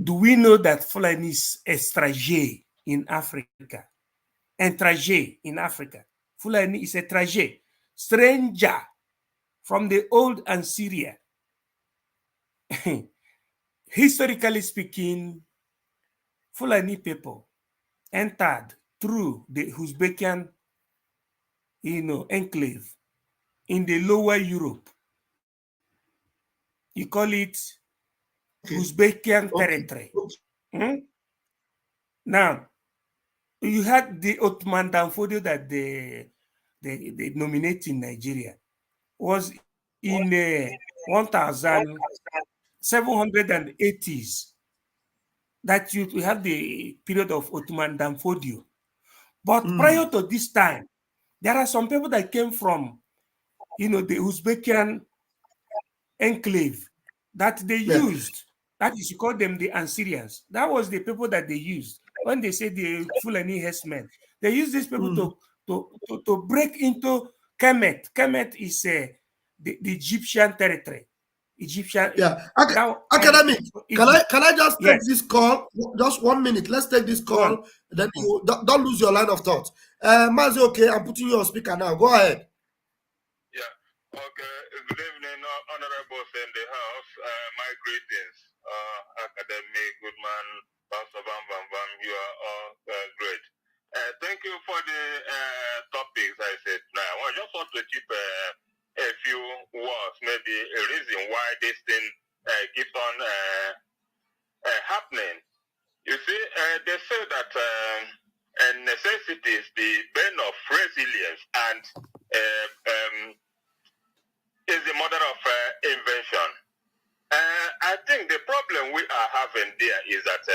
Do we know that Fulani is étranger in Africa? Étranger in Africa. Fulani is étranger, stranger from the old Assyria. Historically speaking, Fulani people entered through the Uzbekian, enclave in the lower Europe. You call it Uzbekian territory. Now, you had the Ottoman Danfodio that they nominate in Nigeria was in the 1780s that you have the period of Ottoman Danfodio. But prior to this time, there are some people that came from, the Uzbekian enclave that they used. That is, you call them the Assyrians. That was the people that they used. When they say the Fulani herdsmen, they use these people to break into Kemet. Kemet is the Egyptian territory. Academic. Can I just take this call? Just 1 minute. Let's take this call. Then you don't lose your line of thought. Mazi, okay, I'm putting you on speaker now. Go ahead. Yeah. Okay. Good evening, honorables in the house. My greetings, Academic, Goodman, Pastor Van. You are all great. Thank you for the topics I said now. I just want to keep a few words, maybe a reason why this thing keeps on happening. You see, they say that necessity is the bane of resilience and is the mother of invention. I think the problem we are having there is that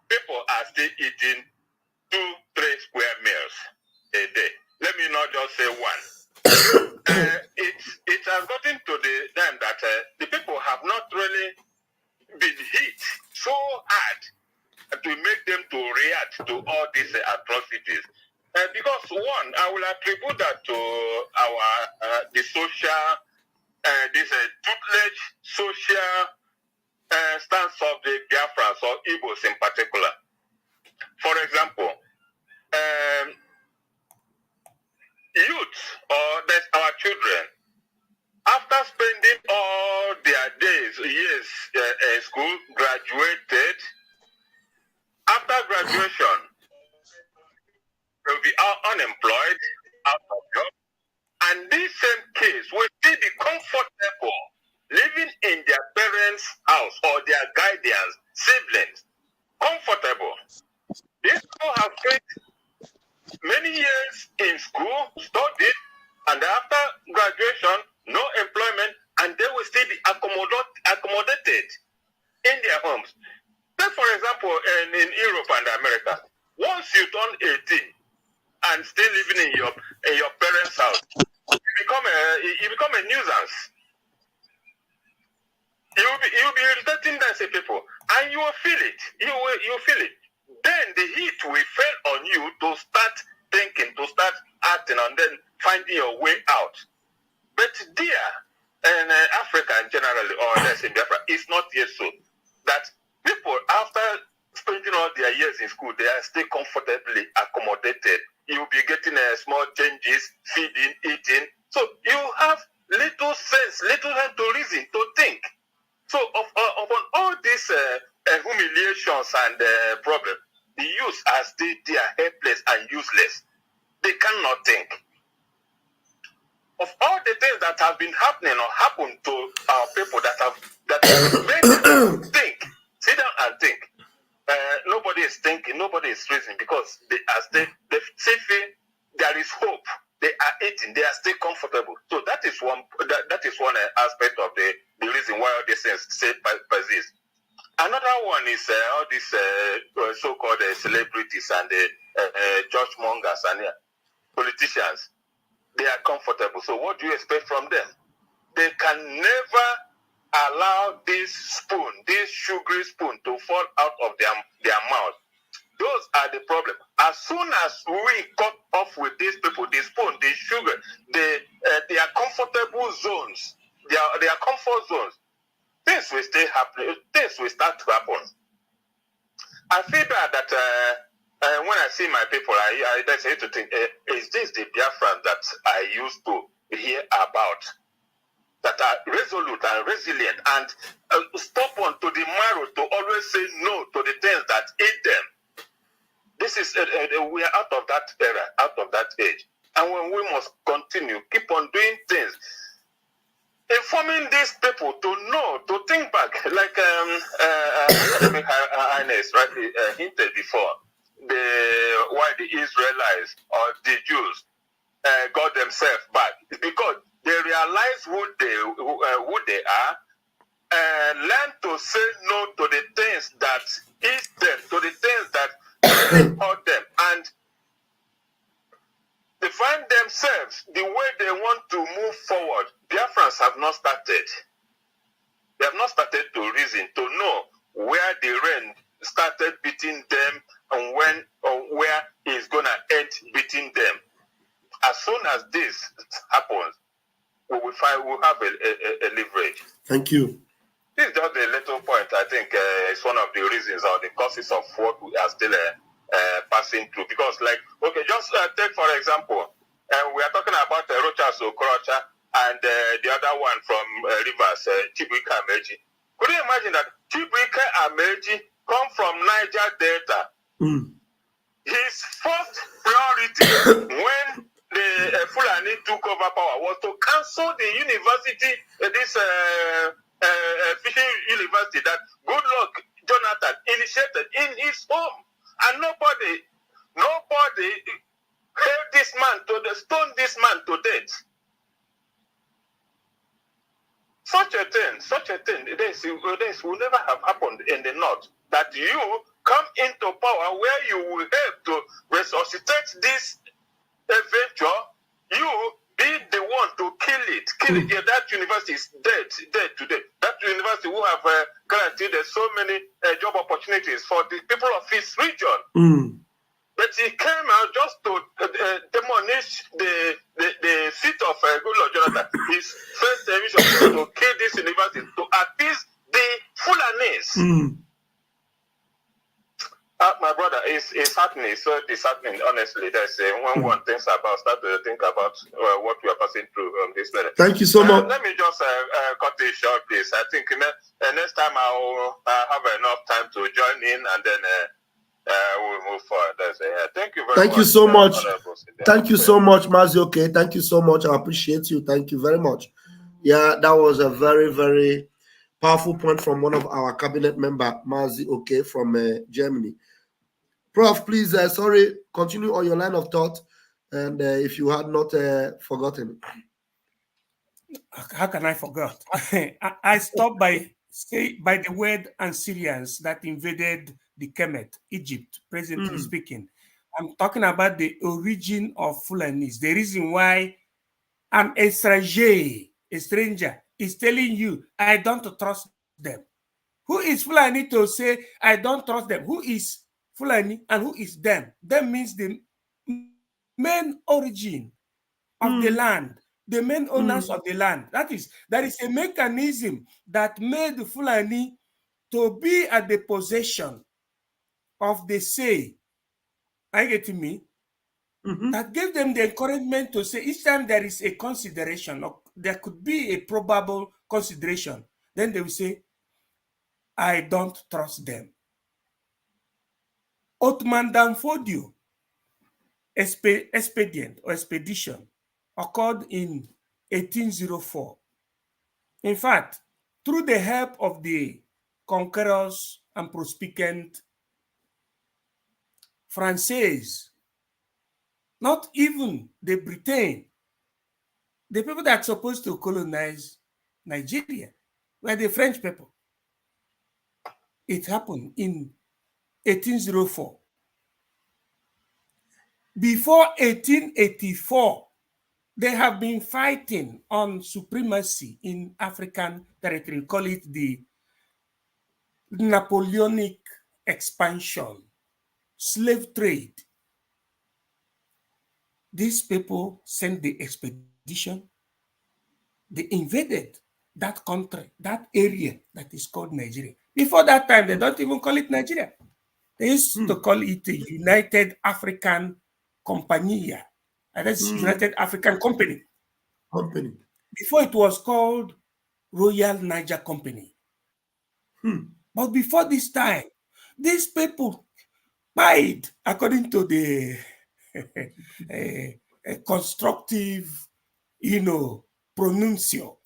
people are still eating 2-3 square meals a day. Let me not just say one. It has gotten to the time that the people have not really been hit so hard to make them to react to all these atrocities. Because one, I will attribute that to our the social, this tutelage social stance of the Biafrans or Igbos in particular. For example, youth or that's our children, after spending all their years in school, graduated. After graduation, they'll be unemployed, out of job. And this same case will still be comfortable living in their parents' house or their guardians, siblings. Comfortable. These people have spent many years in school, studied, and after graduation, no employment, and they will still be accommodated in their homes. Take for example, in Europe and America, once you turn 18 and still living in your parents' you feel it. Then the heat will fall on you to start thinking, to start acting, and then finding your way out. But there, in Africa generally, or let's say Biafra, it's not yet so. That people, after spending all their years in school, they are still comfortably accommodated. You'll be getting small changes, feeding, eating. So you have little sense, little time to reason, to think. So upon all these humiliations and problems, the youth are still there, helpless and useless. They cannot think. Of all the things that have been happening or happened to our people that made them think, sit down and think. Nobody is thinking, nobody is reasoning, because they feel there is hope. They are eating, they are still comfortable. So that is one aspect of the reason why all these things persist. Another one is all these so-called celebrities and church mongers and politicians. They are comfortable. So what do you expect from them? They can never allow this spoon, this sugary spoon, to fall out of their mouth. Those are the problem. As soon as we cut off with these people, the spoon, the sugar, their comfortable zones, their comfort zones, things will stay happening. Things will start to happen. I feel bad that when I see my people, I say to think, is this the Biafran that I used to hear about? That are resolute and resilient and stubborn to the marrow, to always say no to the things that eat them. This is, we are out of that era, out of that age. And when we must continue, keep on doing things, informing these people to know, to think back, like Highness rightly hinted before, why the Israelites or the Jews got themselves back. It's because they realize who they are, learn to say no to the things that eat them, to the things that hurt them, and they find themselves the way they want to move forward. Biafrans have not started. They have not started to reason, to know where the rain started beating them and when or where it's going to end beating them. As soon as this happens, we'll have a leverage. Thank you. This is just a little point. I think it's one of the reasons or the causes of what we are still passing through. Because, like, okay, just take for example, we are talking about Rochas Okorocha and the other one from Rivers, Chibuike Amechi. Could you imagine that Chibuike Amechi come from Naija Delta? His first priority when the Fulani took over power was to cancel the university, this fishing university that Goodluck Jonathan initiated in his home, and nobody held this man to stone this man to death. Such a thing, this will never have happened in the north. That you come into power where you will help to resuscitate this venture, you be the one to kill it. Yeah, that university is dead today. That university will have guaranteed so many job opportunities for the people of his region. But he came out just to demolish the seat of Goodluck Jonathan. His first mission was to kill this university, to appease the Fulanis. My brother, it's happening. So it's happening. Honestly, that's when one thinks about, start to think about what we are passing through this letter. Thank you so much. Let me just cut it short, please. I think next time I'll have enough time to join in, and then we'll move forward. Thank you very much. Thank you so much. Thank you so much, Mazioke. Thank you so much. I appreciate you. Thank you very much. Yeah, that was a very, very powerful point from one of our cabinet member, Mazioke from Germany. Prof, please, sorry, continue on your line of thought, and if you had not forgotten. How can I forget? I stopped by the word Assyrians that invaded the Kemet, Egypt, presently speaking. I'm talking about the origin of Fulanis, the reason why a stranger is telling you, I don't trust them. Who is Fulani to say, I don't trust them? Who is Fulani and who is them? Them means the main origin of the land, the main owners of the land. That is a mechanism that made the Fulani to be at the possession of the say. Are you getting me? That gave them the encouragement to say each time there is a consideration, or there could be a probable consideration, then they will say, I don't trust them. Ottoman Danfodio expedient or expedition occurred in 1804. In fact, through the help of the conquerors and prospecant Français, not even the Britain, the people that are supposed to colonize Nigeria were the French people. It happened in 1804. Before 1884, they have been fighting on supremacy in African territory. We call it the Napoleonic expansion, slave trade. These people sent the expedition. They invaded that country, that area that is called Nigeria. Before that time, they don't even call it Nigeria. They used to call it the United African Compagnia. And that's United African Company. Before it was called Royal Naija Company. But before this time, these people pied according to the constructive, pronuncio.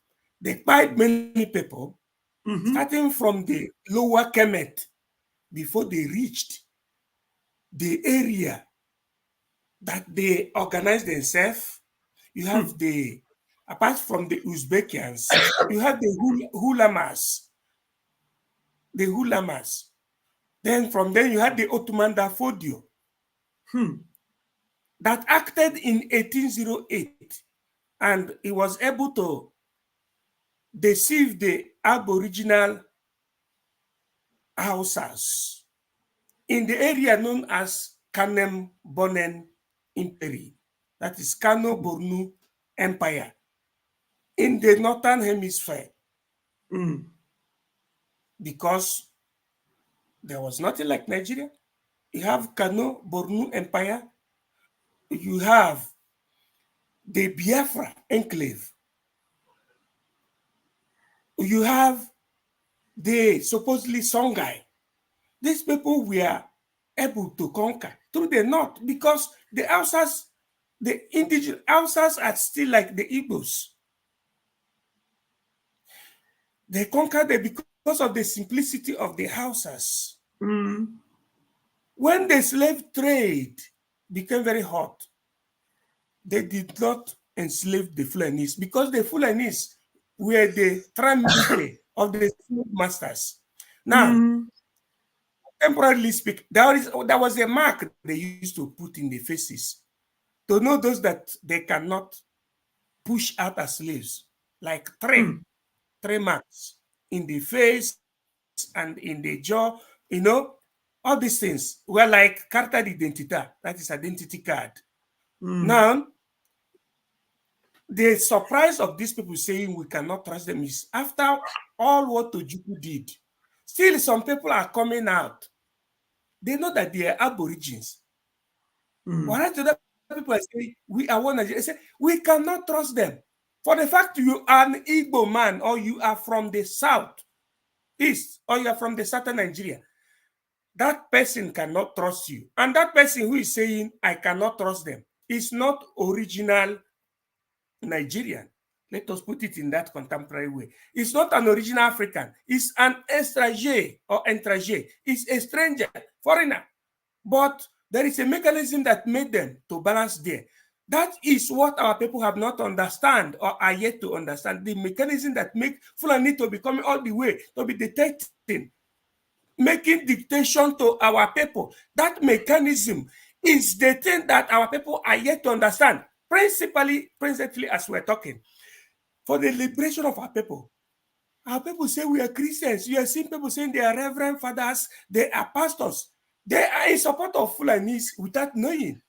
They pied many people, starting from the lower Kemet, before they reached the area that they organized themselves. You have apart from the Uzbekians, you have the Hulamas. The Hulamas. Then from there you had the Ottoman Dafodio that acted in 1808, and he was able to deceive the Aboriginal Hausas in the area known as Kanem Bonen Imperi, that is Kano Bornu Empire, in the northern hemisphere, because there was nothing like Nigeria. You have Kano Bornu Empire, you have the Biafra enclave, you have the supposedly Songhai. These people were able to conquer through the north because the Hausas, the indigenous Hausas are still like the Igbos. They conquered it because of the simplicity of the Hausas. When the slave trade became very hot, they did not enslave the Fulanese because the Fulanese were the tramite of the slave masters. Now, temporarily speaking, there was a mark they used to put in the faces to know those that they cannot push out as slaves, like three marks in the face and in the jaw, all these things were like carta d'identità, that is identity card. Now, the surprise of these people saying we cannot trust them is after all what Ojukwu did, still some people are coming out. They know that they are aborigines. Whereas the other people are saying, we are one Nigeria. They say, we cannot trust them. For the fact you are an Igbo man, or you are from the south, east, or you are from the southern Nigeria, that person cannot trust you. And that person who is saying, I cannot trust them, is not original Nigerian. Let us put it in that contemporary way. It's not an original African. It's an étranger or étranger. It's a stranger, foreigner. But there is a mechanism that made them to balance there. That is what our people have not understand or are yet to understand. The mechanism that make Fulani to be coming all the way to be dictating, making dictation to our people. That mechanism is the thing that our people are yet to understand. Principally as we're talking, for the liberation of our people, Our people say we are Christians. You are seeing people saying they are reverend fathers, they are pastors. They are in support of Fulanis without knowing.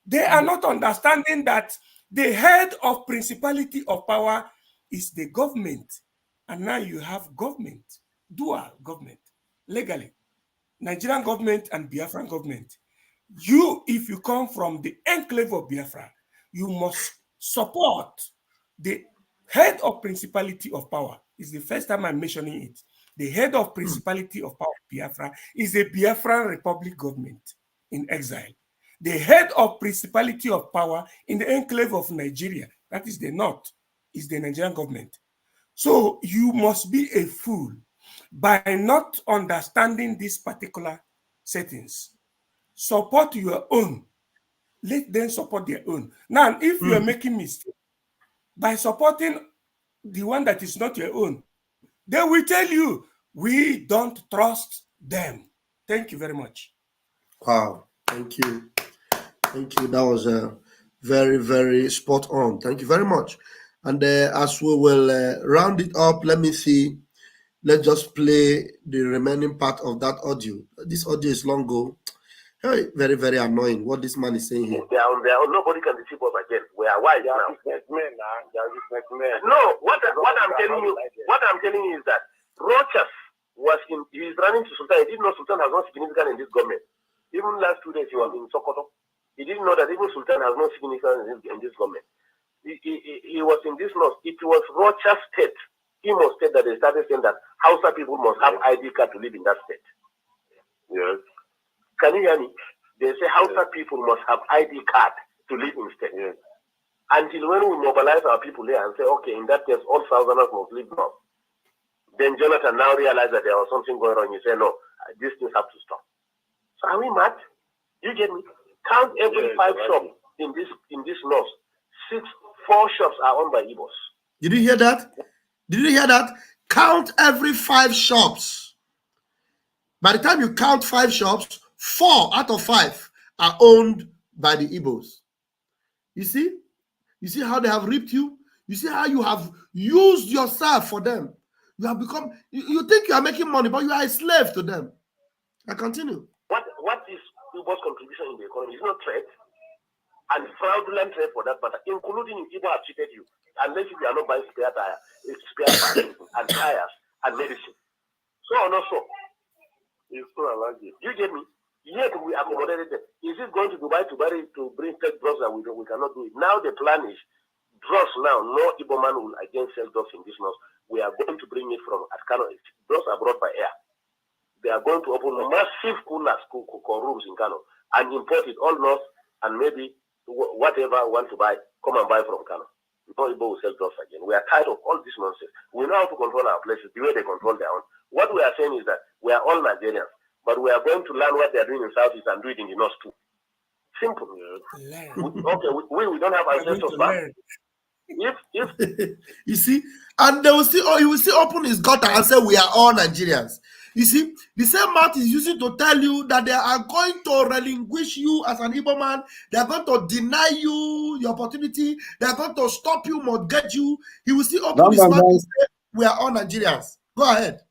They are not understanding that the head of principality of power is the government. And now you have government, dual government, legally. Nigerian government and Biafran government. You, if you come from the enclave of Biafra, you must support the head of principality of power. It's the first time I'm mentioning it. The head of principality of power of Biafra is the Biafran Republic government in exile. The head of principality of power in the enclave of Nigeria, that is the north, is the Nigerian government. So you must be a fool by not understanding these particular settings. Support your own. Let them support their own. Now, if you are making mistakes by supporting the one that is not your own, they will tell you, we don't trust them. Thank you very much. Wow. Thank you. Thank you. That was very, very spot on. Thank you very much. And as we will round it up, let me see. Let's just play the remaining part of that audio. This audio is long ago. Hey, very, very annoying what this man is saying here. They are on their own. Nobody can deceive us again. We are wise now. No, what I'm telling you is that Rochas he's running to Sultan. He didn't know Sultan has no significance in this government. Even last 2 days he was in Sokoto. He didn't know that even Sultan has no significance in this government. He was in this north. It was Rochas state, Imo state, that they started saying that Hausa people must have ID card to live in that state. Yes. Can you hear me? They say Hausa people must have ID card to live in state. Yes. Until when we mobilize our people there and say, okay, in that case, all Southerners must live north. Then Jonathan now realized that there was something going on. You say, no, these things have to stop. So are we mad? You get me? Count every 5 shops in this north. 4 shops are owned by Igbos. Did you hear that? Did you hear that? Count every 5 shops. By the time you count 5 shops, 4 out of 5 are owned by the Igbos. You see? You see how they have ripped you? You see how you have used yourself for them? You have become, you think you are making money, but you are a slave to them. I continue. What is Igbo's contribution in the economy? It's not trade, and fraudulent trade for that matter, including Igbo have cheated you, unless you are not buying spare parts and tires and medicine. So or not so? You get me? Yet we accommodated them. Is it going to Dubai to bring fake drugs that we cannot do it? Now the plan is drugs now. No Igbo man will again sell drugs in this north. We are going to bring it from Kano. Drugs are brought by air. They are going to open massive coolers, rooms in Kano and import it all north, and maybe whatever want to buy, come and buy from Kano. No Igbo will sell drugs again. We are tired of all this nonsense. We know how to control our places the way they control their own. What we are saying is that we are all Nigerians, but we are going to learn what they are doing in Southeast and do it in the North too. Simple. We don't have ancestors back. If you see, and they will see, he will still open his gutter and say we are all Nigerians. You see, the same mouth is using to tell you that they are going to relinquish you as an Igbo man. They are going to deny you the opportunity. They are going to stop you, mortgage you. He will still open his mouth and say we are all Nigerians. Go ahead.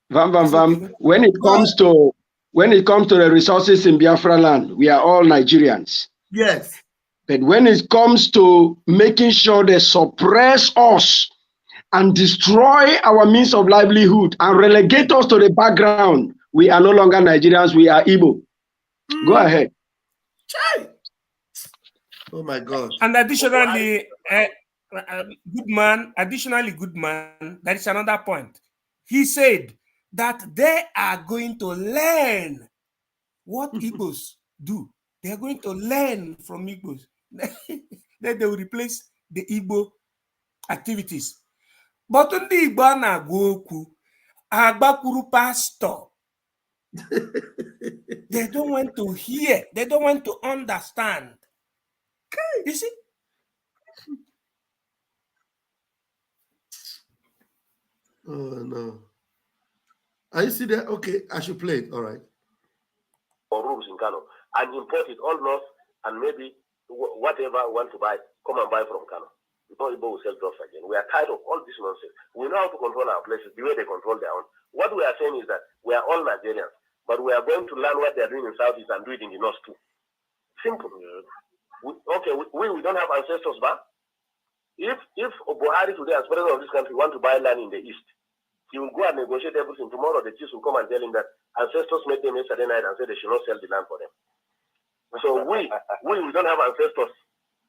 When it comes to the resources in Biafra land, we are all Nigerians. Yes. But when it comes to making sure they suppress us and destroy our means of livelihood and relegate us to the background, we are no longer Nigerians, we are Igbo. Go ahead. Oh my God. And additionally, good man, that is another point. He said that they are going to learn what Igbos do. They are going to learn from Igbos. Then they will replace the Igbo activities. But on the Igbo na-agwa agbakuru pastor. They don't want to hear. They don't want to understand. You see? Oh no. Are you see that? Okay, I should play it. All right. Or rooms in Kano and import it all north, and maybe whatever want to buy, come and buy from Kano. before Igbo will sell drugs again. We are tired of all this nonsense. We know how to control our places the way they control their own. What we are saying is that we are all Nigerians, but we are going to learn what they are doing in Southeast and do it in the North too. Simple. We don't have ancestors back. If Buhari today, as president of this country, want to buy land in the East, he will go and negotiate everything. Tomorrow the chiefs will come and tell him that ancestors met them yesterday night and said they should not sell the land for them. So we don't have ancestors,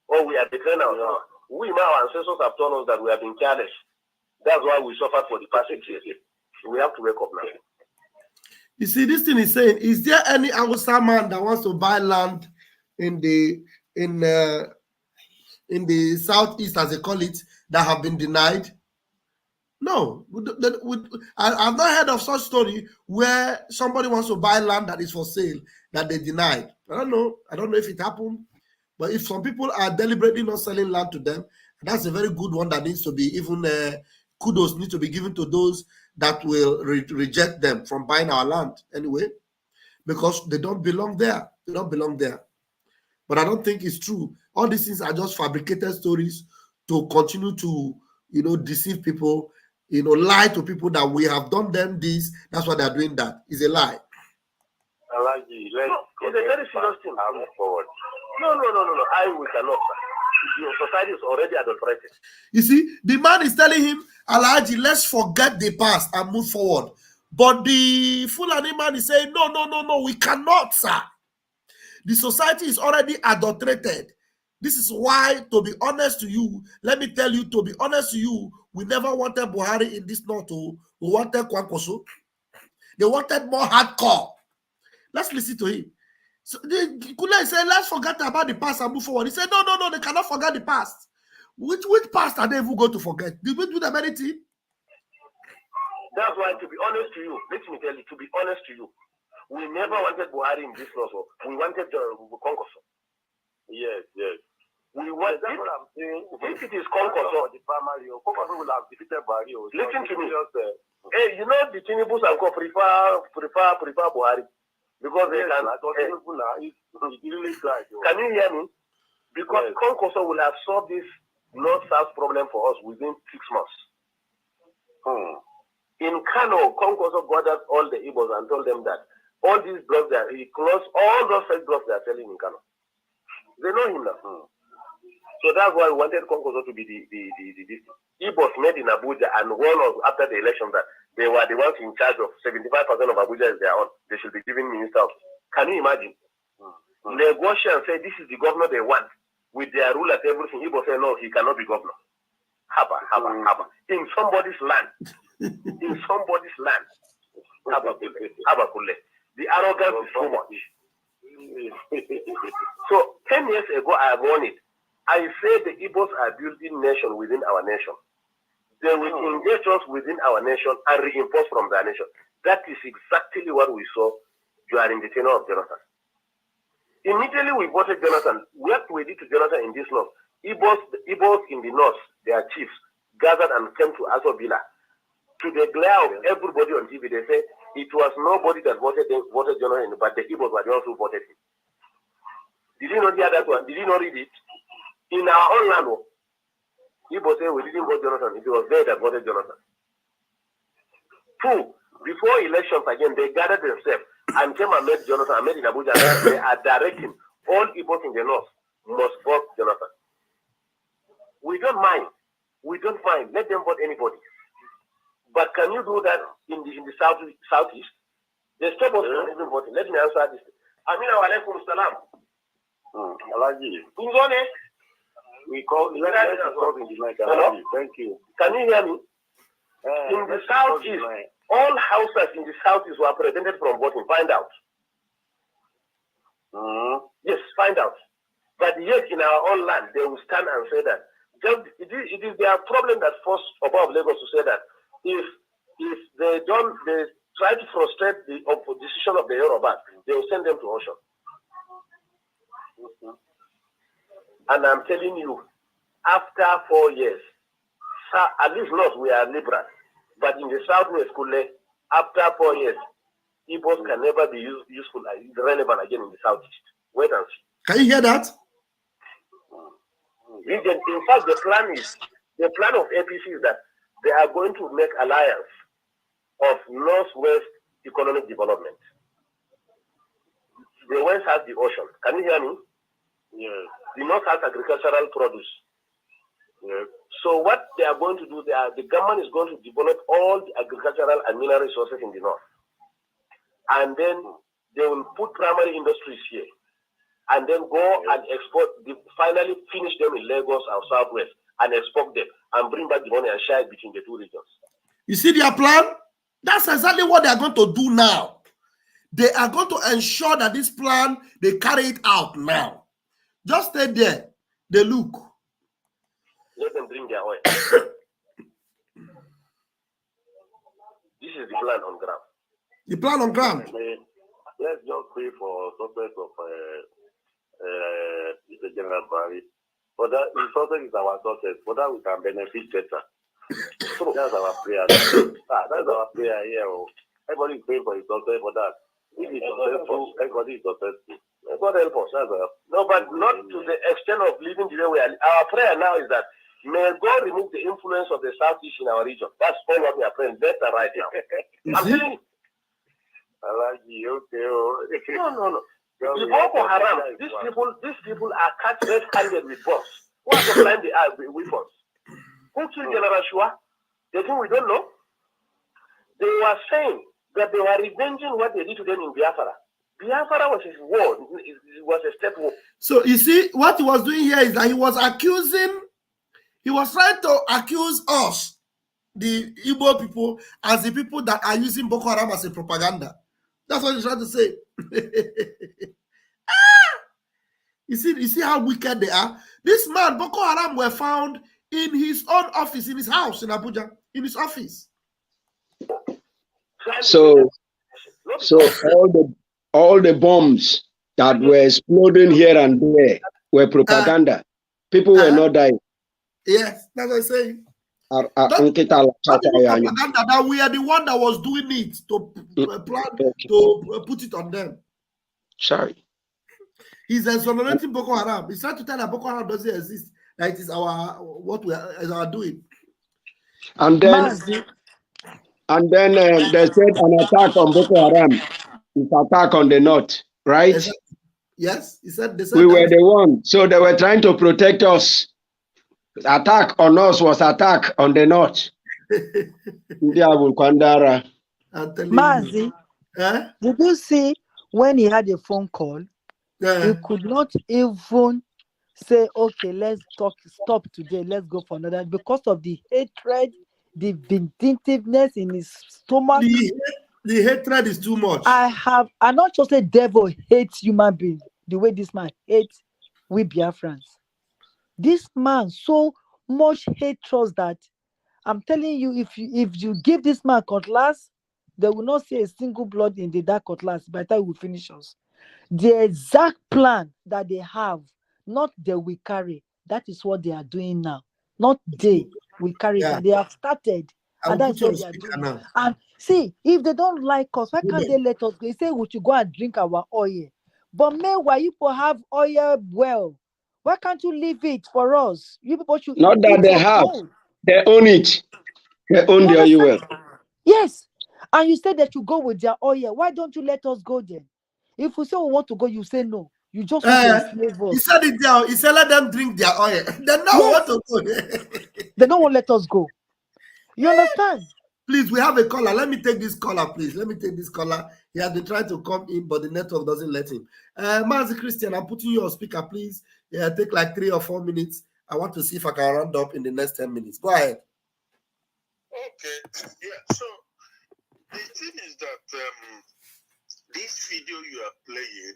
or we are declaring ourselves. We, our ancestors have told us that we have been careless. That's why we suffered for the past 6 years. We have to wake up now. You see, this thing is saying, is there any Hausa man that wants to buy land in the Southeast, as they call it, that have been denied? No. I've not heard of such story where somebody wants to buy land that is for sale that they denied. I don't know if it happened. But if some people are deliberately not selling land to them, that's a very good one that needs to be even kudos need to be given to those that will reject them from buying our land anyway, because they don't belong there. They don't belong there. But I don't think it's true. All these things are just fabricated stories to continue to, deceive people, lie to people that we have done them this. That's why they're doing that. It's a lie. It's a very serious thing. Forward. No. We cannot. Your society is already adulterated. You see, the man is telling him, Alhaji, let's forget the past and move forward. But the Fulani man is saying, no, we cannot, sir. The society is already adulterated. This is why, to be honest to you, let me tell you, to be honest to you, we never wanted Buhari in this north. We wanted Kwankwaso. They wanted more hardcore. Let's listen to him. So Kule said, let's forget about the past and move forward. He said, no, they cannot forget the past. Which past are they even going to forget? Did we do them anything? That's why, to be honest to you, let me tell you, to be honest to you, we never wanted Buhari in this north. We wanted Kwankwaso. Yes. We want, that's what I'm saying. If it is Kwankwaso, the primary, Kwankwaso will have defeated Buhari. Listen to me. Hey, the Tinibus and Co prefer Buhari. Because they can. Can you hear me? Because Kwankwaso will have solved this north-south problem for us within 6 months. In Kano, Kwankwaso gathered all the Igbos and told them that all these blocks that he closed all those fake blocks they are selling in Kano. They know him now. So that's why we wanted Kwankwaso to be the Igbos made in Abuja and warned us after the election that they were the ones in charge of 75% of Abuja is their own. They should be giving ministers. Can you imagine? Negotiate and say this is the governor they want with their rule at everything. Igbo say no, he cannot be governor. Haba. In somebody's land. In somebody's land. Haba. The arrogance is too much. So 10 years ago I have warned it. I said the Igbos are building nation within our nation. They will engage us within our nation and reinforce from their nation. That is exactly what we saw during the tenure of Jonathan. Immediately we voted Jonathan. What we did to Jonathan in this north, Igbos in the north, their chiefs, gathered and came to Asobila. To the glare of everybody on TV, they say it was nobody that voted Jonathan, but the Igbos were the ones who voted him. Did you not hear that one? Did you not read it? In our own land, Igbo say we didn't vote Jonathan. It was they that voted Jonathan. 2, before elections again, they gathered themselves and came and met Jonathan and met in Abuja. They are directing all Igbos in the north must vote Jonathan. We don't mind. Let them vote anybody. But can you do that in the southeast? They stop us from even voting. Let me answer this. Amina wa alaikum salam. We call the Thank you. Can you hear me? In the southeast, all houses in the southeast were prevented from voting. Find out. Yes, find out. But yet in our own land, they will stand and say that. It is their problem that forced above Lagos to say that if they try to frustrate the decision of the Yoruba, they will send them to Ocean. And I'm telling you, after 4 years, at least not we are liberal, but in the southwest, after 4 years, Igbos can never be useful, relevant again in the southeast. Wait and see. Can you hear that? region. In fact, the plan of APC is that they are going to make alliance of Northwest economic development. The West has the ocean. Can you hear me? Yes. The North has agricultural produce. Yes. So what they are going to do, the government is going to develop all the agricultural and mineral resources in the North. And then they will put primary industries here. And then go and export, finally finish them in Lagos or Southwest and export them and bring back the money and share it between the two regions. You see their plan? That's exactly what they are going to do now. They are going to ensure that this plan, they carry it out now. Just stay there. They look. Let them bring their oil. This is the plan on ground. The plan on ground. Let's just pray for success of the General Barry. But that success is our success. For that we can benefit better. So that's our prayer. That's our prayer here. Everybody is praying for his success for that. If he's successful, everybody is successful. God help us. No, but not to the extent of living the way we are. Our prayer now is that may God remove the influence of the Southeast in our region. That's all what we are praying left and right now. I'm telling you. I like you. Okay. No. The Boko Haram, these people are catch red-handed with bombs. Who are supplying the weapons? Who killed General Shua? They think we don't know. They were saying that they were revenging what they did to them in Biafra. Biafra was his war. It was a step war. So you see, what he was doing here is that he was trying to accuse us, the Igbo people, as the people that are using Boko Haram as a propaganda. That's what he's trying to say. You see how wicked they are? This man, Boko Haram, were found in his own office, in his house in Abuja, in his office. So all the bombs that were exploding here and there were propaganda. People were not dying. Yes, that's what I'm saying. Not propaganda, that we are the one that was doing it to plan to put it on them. Sorry. He's exonerating Boko Haram. He's trying to tell that Boko Haram doesn't exist. That it is our doing. And then they said an attack on Boko Haram is attack on the North, right? Yes, they said we were the one. So they were trying to protect us. Attack on us was attack on the North. Mazi, did you see when he had a phone call? He could not even say, okay, let's stop today, let's go for another, because of the hatred, the vindictiveness in his stomach. The hatred is too much. I not just say devil hates human beings the way this man hates we Biafrans. This man so much hates us that I'm telling you, if you give this man cutlass, they will not see a single blood in the dark cutlass by the time we finish us. The exact plan that they have, not they will carry. That is what they are doing now. Not they will carry that. They have started. And that's what they are doing. Now. And see, if they don't like us, why can't they let us go? They say we should go and drink our oil. But meanwhile, you people have oil well. Why can't you leave it for us? You people should. Not that they have. Gold. They own it. They own the oil well. Yes. And you said that you go with their oil. Why don't you let us go then? If we say we want to go, you say no. You just want to enslave us. He said it there. He said let them drink their oil. They don't want to go. They don't want to let us go. You understand? Please, we have a caller. Let me take this caller, please. Let me take this caller. He has been trying to come in, but the network doesn't let him. Mazi Christian, I'm putting you on speaker, please. Yeah, take like 3 or 4 minutes. I want to see if I can round up in the next 10 minutes. Go ahead. Okay. Yeah, so the thing is that this video you are playing,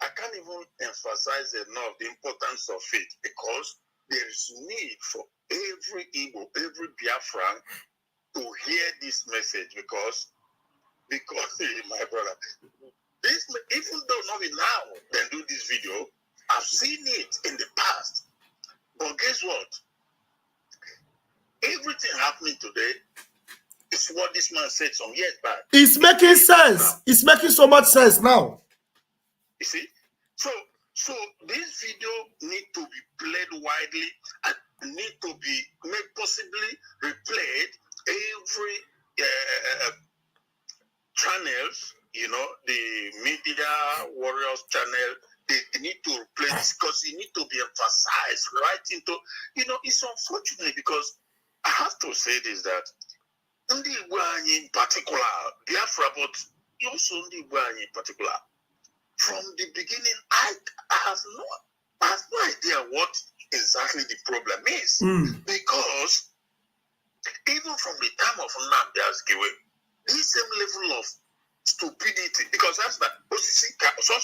I can't even emphasize enough the importance of it, because there is need for every Igbo, every Biafran to hear this message, because my brother, this, even though not now they do this video, I've seen it in the past. But guess what? Everything happening today is what this man said some years back. It's making sense. It's making so much sense now. You see? So So this video need to be played widely and need to be made possibly replayed every channels, you know, the media warriors channel, they need to replay this because it need to be emphasized right into, you know, it's unfortunate because I have to say this, that in particular, Biafra, but also in particular, from the beginning, I have no idea what exactly the problem is. Because even from the time of Nnamdi Azikiwe, this same level of stupidity, because that's that. So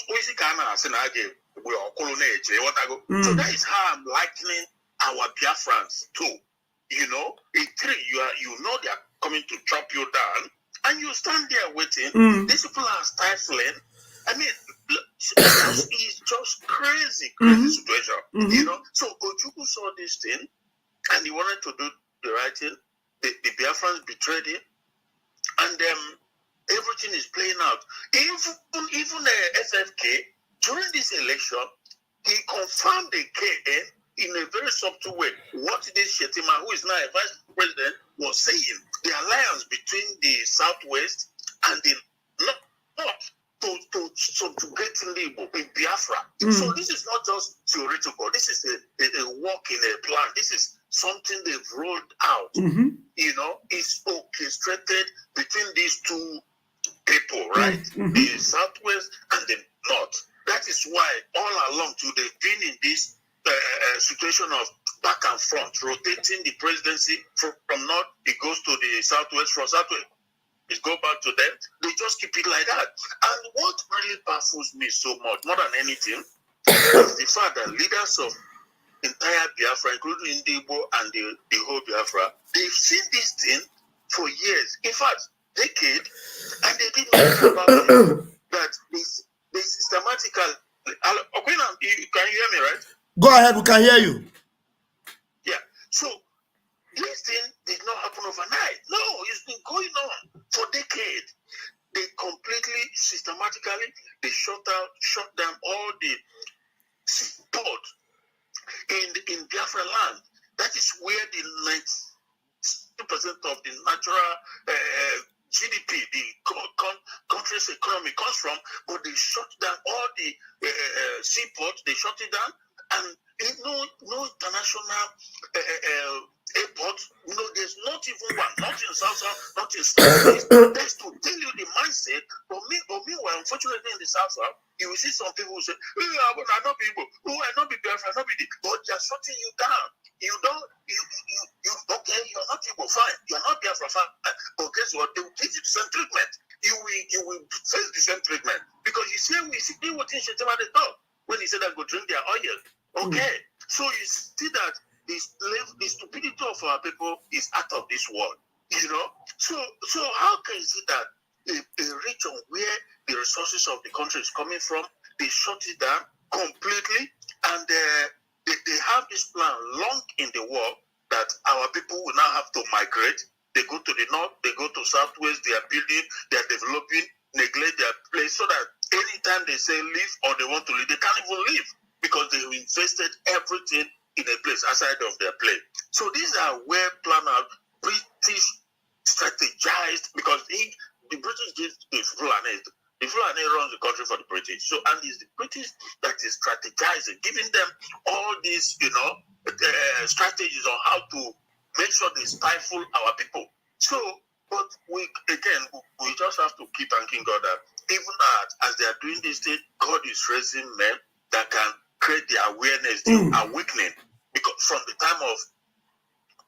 that is how I'm likening our Biafrans too. You know, you know they are coming to chop you down, and you stand there waiting. These people are stifling. I mean, it's just crazy situation. You know, so Ojukwu saw this thing, and he wanted to do the right thing. The Biafrans betrayed him, and everything is playing out. Even SFK during this election, he confirmed again in a very subtle way what this Shetima, who is now a vice president, was saying. The alliance between the Southwest and the North to subjugate Igbo in Biafra. So this is not just theoretical. This is a work in a plan. This is something they've rolled out. You know, it's orchestrated between these two people, right? The Southwest and the North. That is why all along they've been in this situation of back and front, rotating the presidency from North, it goes to the Southwest, from Southwest, it goes back to them. They just keep it like that. And what really baffles me so much, more than anything, is the fact that leaders of entire Biafra, including Igbo and the whole Biafra, they've seen this thing for years. In fact, decade, and they didn't know about it. That they systematically. Can you hear me, right? Go ahead, we can hear you. Yeah. So this thing did not happen overnight. No, it's been going on for decades. They completely systematically shut down all the support in Biafra land. That is where the 90% of the natural GDP, the country's economy comes from, but they shut down all the seaports, they shut it down, and no international airport, there's not even one, not in South, not in South. That's to tell you the mindset. But meanwhile, unfortunately, in the South, you will see some people who say, I will not be able, I not be Biafra, not be this, but they're shutting you down. You okay, you're not able, fine, you're not Biafra, fine, but guess what? They will give you the same treatment. You will face the same treatment, because you see what in Shetima they thought when he said that go drink their oil. Okay, so you see that the stupidity of our people is out of this world, you know. So how can you see that a region where the resources of the country is coming from, they shut it down completely, and they have this plan long in the world that our people will now have to migrate. They go to the north, they go to southwest, they are building, they are developing, neglect their place, so that anytime they say leave or they want to leave, they can't even leave because they've invested everything in a place outside of their place. So these are well planned out, British strategized, because the British give the Fulani runs the country for the British. So, and it's the British that is strategizing, giving them all these, strategies on how to make sure they stifle our people. So, but we just have to keep thanking God that even as they are doing this thing, God is raising men that can create the awareness, the awakening. Because from the time of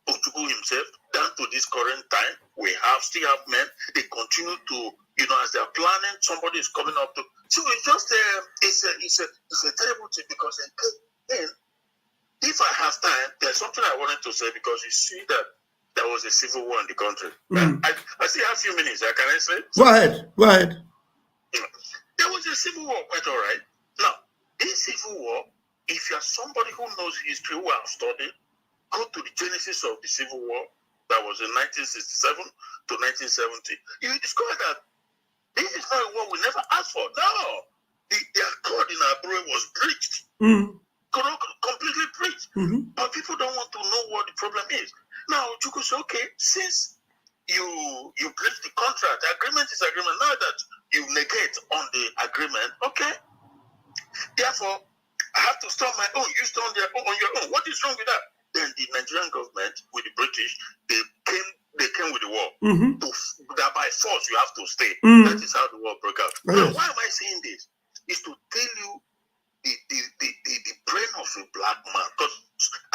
Ojukwu himself down to this current time, we still have men. They continue to, as they are planning, somebody is coming up to. So it's just it's a terrible thing, because again, if I have time, there's something I wanted to say, because you see that there was a civil war in the country. I still have a few minutes. Can I say? Go ahead. There was a civil war, quite all right. Now, this civil war, if you're somebody who knows history, who have studied, go to the genesis of the Civil War that was in 1967 to 1970. You discover that this is not a war we never asked for. No. the accord in Abreu was breached. Completely breached. But people don't want to know what the problem is. Now, Juku said, okay, since you breach the contract, the agreement is agreement. Now that you negate on the agreement, okay, therefore, I have to stop my own. You stop on your own. What is wrong with that? Then the Nigerian government with the British, they came with the war. That by force you have to stay. That is how the war broke out. Now, why am I saying this? Is to tell you the brain of a black man. Because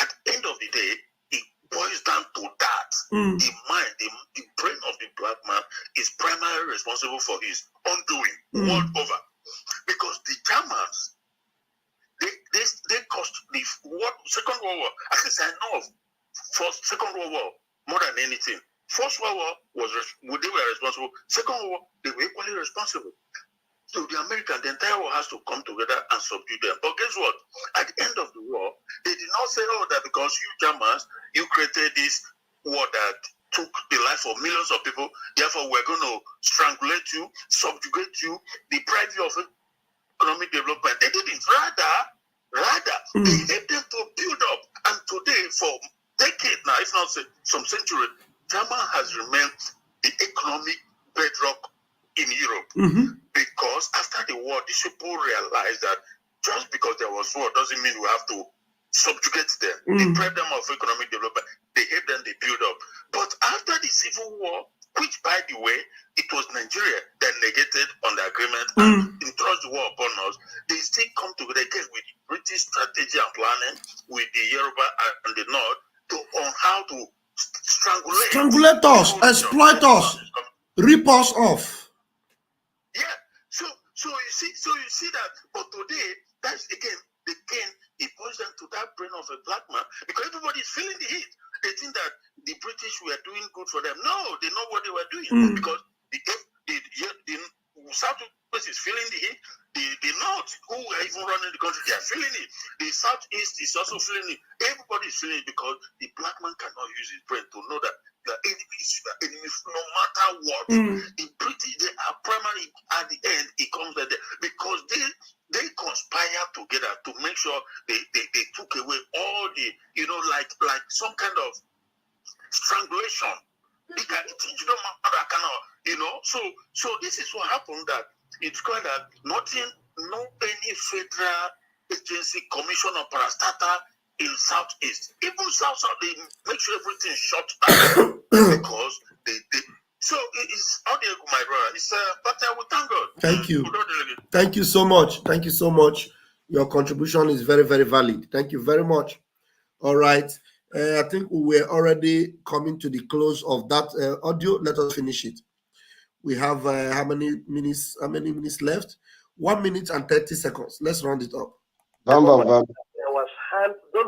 at the end of the day, it boils down to that. The mind, the brain of the black man is primarily responsible for his undoing world over. Because the Germans, they caused the Second World War. At least I know of Second World War more than anything. First World War they were responsible. Second World War, they were equally responsible. So the Americans, the entire world has to come together and subdue them. But guess what? At the end of the war, they did not say, oh, that because you Germans, you created this war that took the life of millions of people, therefore we're going to strangulate you, subjugate you, deprive you of economic development. They didn't. Rather, they helped them to build up. And today, for decades now, if not some century, Germany has remained the economic bedrock in Europe. Because after the war, these people realized that just because there was war doesn't mean we have to subjugate them, deprive them of economic development. They help them, they build up. But after the Civil War, which, by the way, it was Nigeria that negated on the agreement and thrust the war upon us, they still come together again with the British strategy and planning, with the Yoruba and the North, on how to strangulate us, exploit us, rip us off. Yeah. So you see that. But today, that's again, it boils down to that brain of a black man, because everybody is feeling the heat. They think that the British were doing good for them. No, they know what they were doing, because the Southwest is feeling the heat. The North, who are even running the country, they are feeling it. The Southeast is also feeling it. Everybody is feeling it, because the black man cannot use his brain to know that the enemy is the enemy no matter what. The British, they are primary at the end. It comes like that because they conspire together to make sure they took away all the, like some kind of strangulation. So this is what happened, that it's called that no any federal agency, commission or parastatal in Southeast. Even South, they make sure everything shut down because they so it's audio, my brother. It's but I will thank God. Thank you. Thank you so much. Thank you so much. Your contribution is very, very valid. Thank you very much. All right. I think we're already coming to the close of that audio. Let us finish it. We have how many minutes left? 1 minute and 30 seconds. Let's round it up. Don't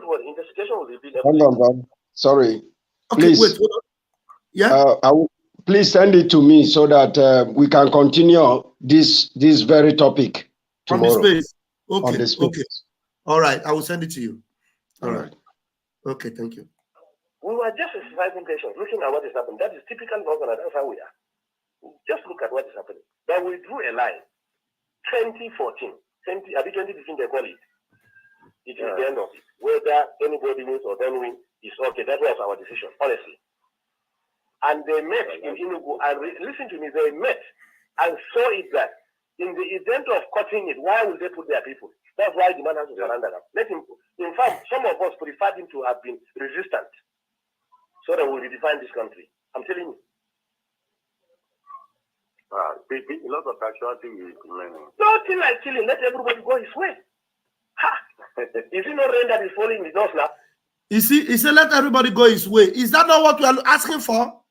worry, investigation will reveal. Sorry. Okay, please. Wait. Yeah. Please send it to me so that we can continue this very topic tomorrow. On the space. Okay. On the space. Okay. All right. I will send it to you. All right. Okay. Thank you. We were just exercising patience, looking at what is happening. That is typical Northern. That's how we are. Just look at what is happening. Then we drew a line. 2014, 2015, they call it. It is the end of it. Whether anybody wins or don't win is okay. That was our decision, honestly. And they met in Enugu, and listen to me, they met and saw it that in the event of cutting it, why will they put their people? That's why the man has to surrender them. Let him. In fact, some of us preferred him to have been resistant, so that we will redefine this country. I'm telling you. A lot of casualty is remaining. Nothing like killing. Let everybody go his way. Ha! Is it not rain that is falling in the dust now? You see, he said, let everybody go his way. Is that not what we are asking for?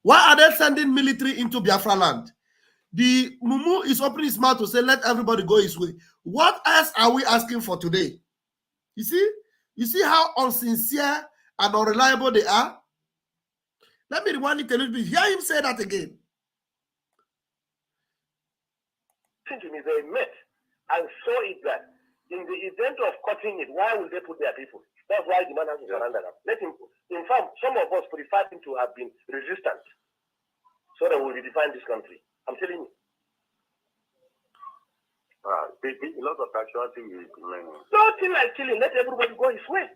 Why are they sending military into Biafra land? The Mumu is opening his mouth to say, let everybody go his way. What else are we asking for today? You see how unsincere and unreliable they are? Let me rewind it a little bit. Hear him say that again. Listen to me, they met and saw it that in the event of cutting it, why will they put their people? That's why the man has to surrender them. Let him. In fact, some of us preferred him to have been resistant, so that we redefine this country. I'm telling you. A lot of casualty is nothing like killing. Let everybody go his way.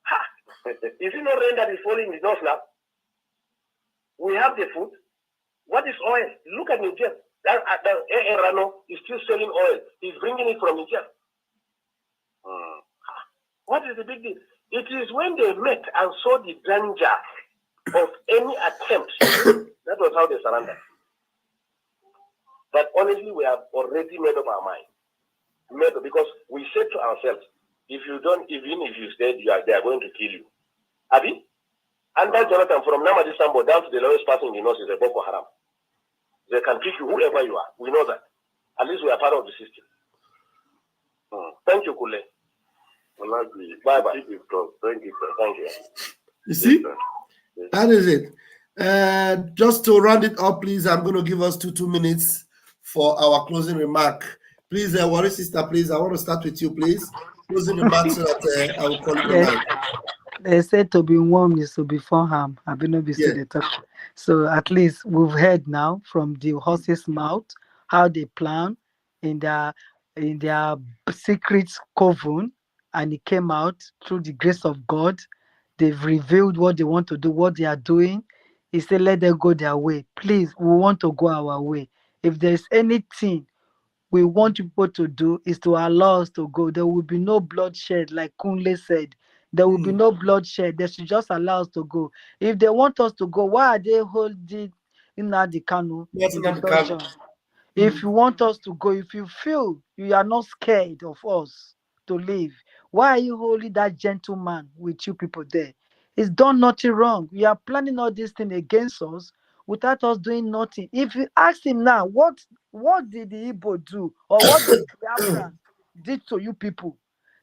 Ha! Is it not rain that is falling? It's not slap. We have the food. What is oil? Look at Niger. Rano is still selling oil. He's bringing it from Niger. What is the big deal? It is when they met and saw the danger of any attempt. That was how they surrendered. But honestly, we have already made up our mind. Because we said to ourselves, if you don't, even if you stay, they are going to kill you. Abi? And that Jonathan, from Namadi Sambo down to the lowest person in the north is a Boko Haram. They can kill you whoever you are. We know that. At least we are part of the system. Thank you, Kule. Bye-bye. Thank you. Thank you. You see? That is it. Just to round it up, please, I'm going to give us two minutes for our closing remark. Please, Worry Sister, please, I want to start with you, please. Closing remark so that I will call it a night. They said to be warm is to be for harm. I've been able to the top. So at least we've heard now from the horse's mouth how they plan in their secret coven, and it came out through the grace of God. They've revealed what they want to do, what they are doing. He said, let them go their way. Please, we want to go our way. If there's anything we want people to do, is to allow us to go. There will be no bloodshed, like Kunle said. There will be no bloodshed. They should just allow us to go. If they want us to go, why are they holding Nnamdi Kanu in the dungeon? If you want us to go, if you feel you are not scared of us to leave, why are you holding that gentleman with you people there? He's done nothing wrong. You are planning all this thing against us without us doing nothing. If you ask him now, what did the Igbo do, or what did Biafra did to you people?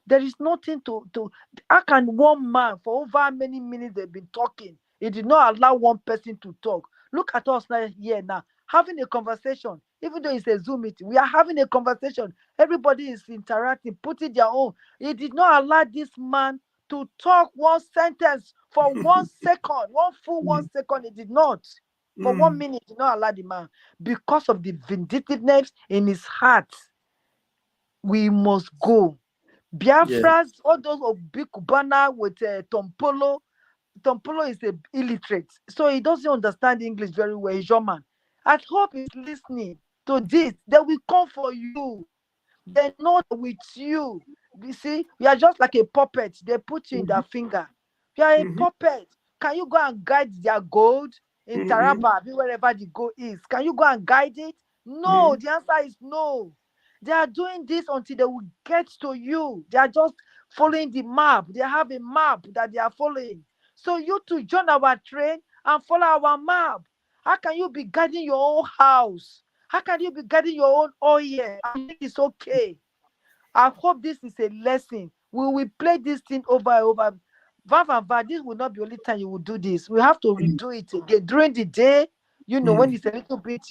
There is nothing to. How can one man, for over how many minutes they've been talking, he did not allow one person to talk? Look at us here now, having a conversation. Even though it's a Zoom meeting, we are having a conversation. Everybody is interacting, putting their own. He did not allow this man to talk one sentence for 1 second, one full 1 second. He did not. For 1 minute, he did not allow the man, because of the vindictiveness in his heart. We must go. Biafras, all those of Big Cubana with Tompolo. Tompolo is an illiterate, so he doesn't understand English very well. He's your man. I hope he's listening to this. They will come for you. They're not with you. You see, you are just like a puppet. They put you in their finger. You are a puppet. Can you go and guide their gold in Taraba, wherever the gold is? Can you go and guide it? No, the answer is no. They are doing this until they will get to you. They are just following the map. They have a map that they are following. So you to join our train and follow our map. How can you be guarding your own house? How can you be guarding your own oil? I think it's okay. I hope this is a lesson. We will play this thing over and over. This will not be the only time you will do this. We have to redo it again during the day. You know, when it's a little bit,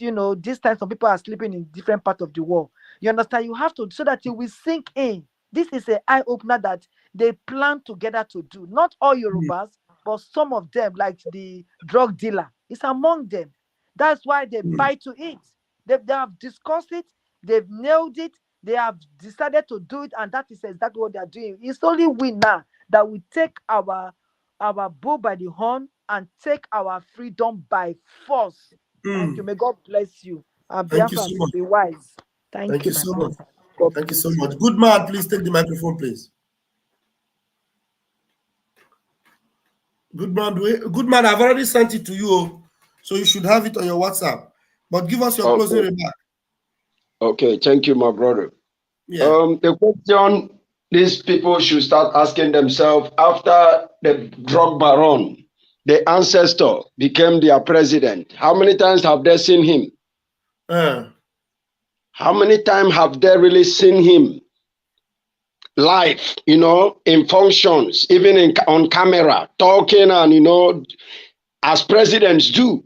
this time some people are sleeping in different parts of the world. You understand? You have to, so that you will sink in. This is an eye-opener that they plan together to do. Not all Yorubas, but some of them, like the drug dealer, is among them. That's why they buy to it. They have discussed it. They've nailed it. They have decided to do it, and that is exactly what they are doing. It's only we now that we take our bull by the horn and take our freedom by force. Thank you. May God bless you. And Thank you so much. Be wise. Thank you so much. Thank you so much. Good man, please take the microphone, please. Good man, I've already sent it to you, so you should have it on your WhatsApp. But give us your closing remark. Okay, thank you, my brother. Yeah. The question these people should start asking themselves after the drug baron, the ancestor, became their president, how many times have they seen him? How many times have they really seen him live, in functions, even on camera, talking and, as presidents do?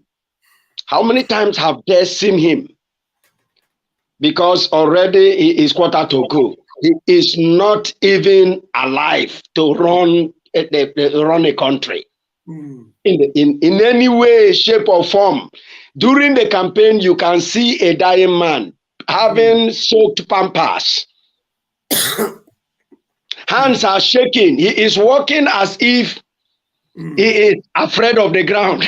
How many times have they seen him? Because already he is quarter to go. He is not even alive to run a country in any way, shape, or form. During the campaign, you can see a dying man having soaked pampers. Hands are shaking. He is walking as if he is afraid of the ground.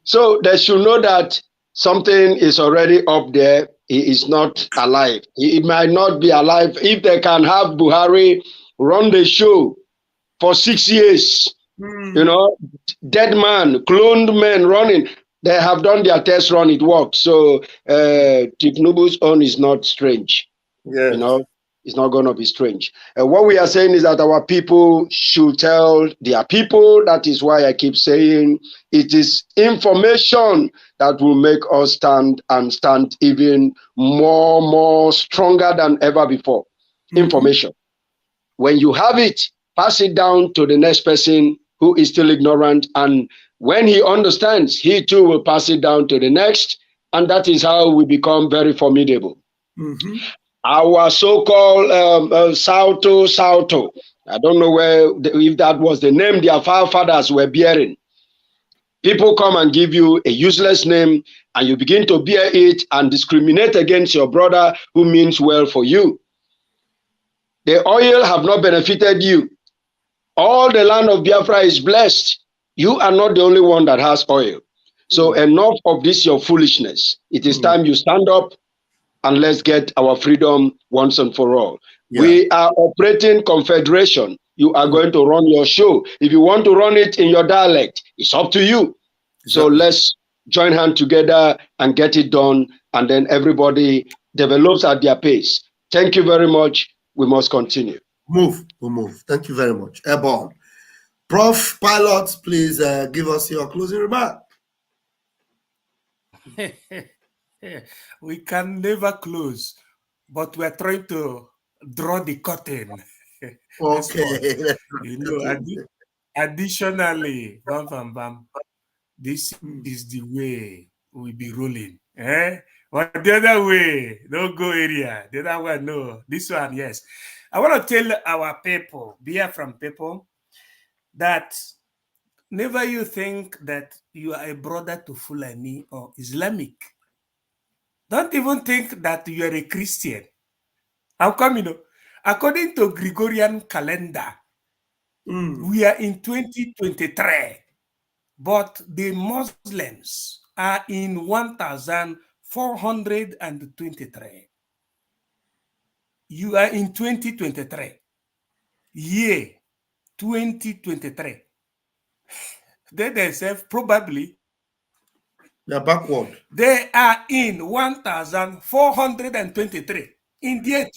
So they should know that something is already up there. He is not alive. He might not be alive. If they can have Buhari run the show for 6 years, you know, dead man, cloned men running, they have done their test run, it worked. So Tinubu's own is not strange. Yes. You know, it's not going to be strange. What we are saying is that our people should tell their people. That is why I keep saying it is information that will make us stand even more stronger than ever before. Information. When you have it, pass it down to the next person who is still ignorant. And when he understands, he too will pass it down to the next. And that is how we become very formidable. Our so-called Sauto, I don't know if that was the name their forefathers were bearing. People come and give you a useless name, and you begin to bear it and discriminate against your brother who means well for you. The oil have not benefited you. All the land of Biafra is blessed. You are not the only one that has oil. So enough of this, your foolishness. It is time you stand up and let's get our freedom once and for all. We are operating confederation. You are going to run your show. If you want to run it in your dialect, it's up to you. So let's join hands together and get it done. And then everybody develops at their pace. Thank you very much. We must continue. We'll move. Thank you very much. Airborne. Prof. Pilot, please give us your closing remark. We can never close, but we're trying to draw the curtain. Okay. You know, additionally, this is the way we'll be rolling. But the other way, don't go area. The other one, no. This one, yes. I want to tell our people, Biafran people, that never you think that you are a brother to Fulani or Islamic. Don't even think that you are a Christian. How come, you know? According to Gregorian calendar, we are in 2023, but the Muslims are in 1423. You are in 2023. Year 2023. They themselves probably they're backward. They are in 1423. Indeed,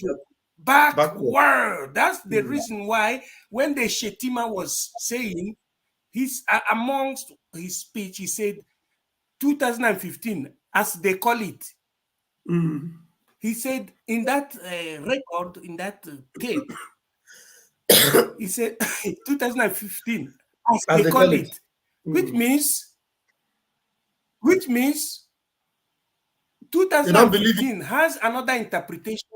backward. That's the reason why when the Shetima was saying, he's amongst his speech, he said 2015, as they call it. He said in that record, in that tape, he said 2015, as they call it, which means 2015 has another interpretation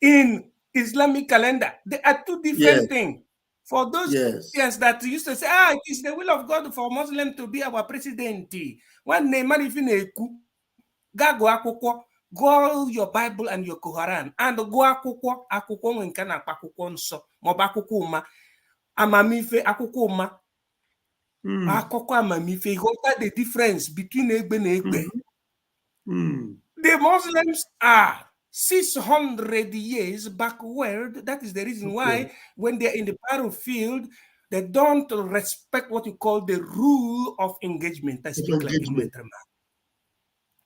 in Islamic calendar. They are two different things. For those Christians that used to say, it is the will of God for Muslim to be our president. When they go your Bible and your Quran and go akwụkwọ nke na akwụkwọ nsọ maọbụ akwụkwọ ụma amamife akwụkwọ ụma akụkọ amamife. What are the difference between egbe na egbe? The Muslims are 600 years backward. That is the reason why when they're in the battlefield, they don't respect what you call the rule of engagement. I speak like a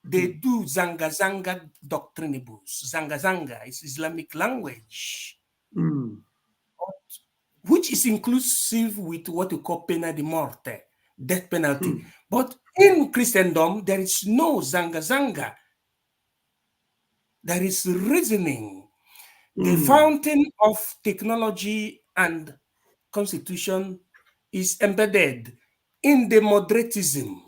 they do zanga doctrinibus. Zanga is Islamic language, which is inclusive with what you call pena de morte, death penalty. But in Christendom, there is no zanga. There is reasoning. The fountain of technology and constitution is embedded in the moderatism.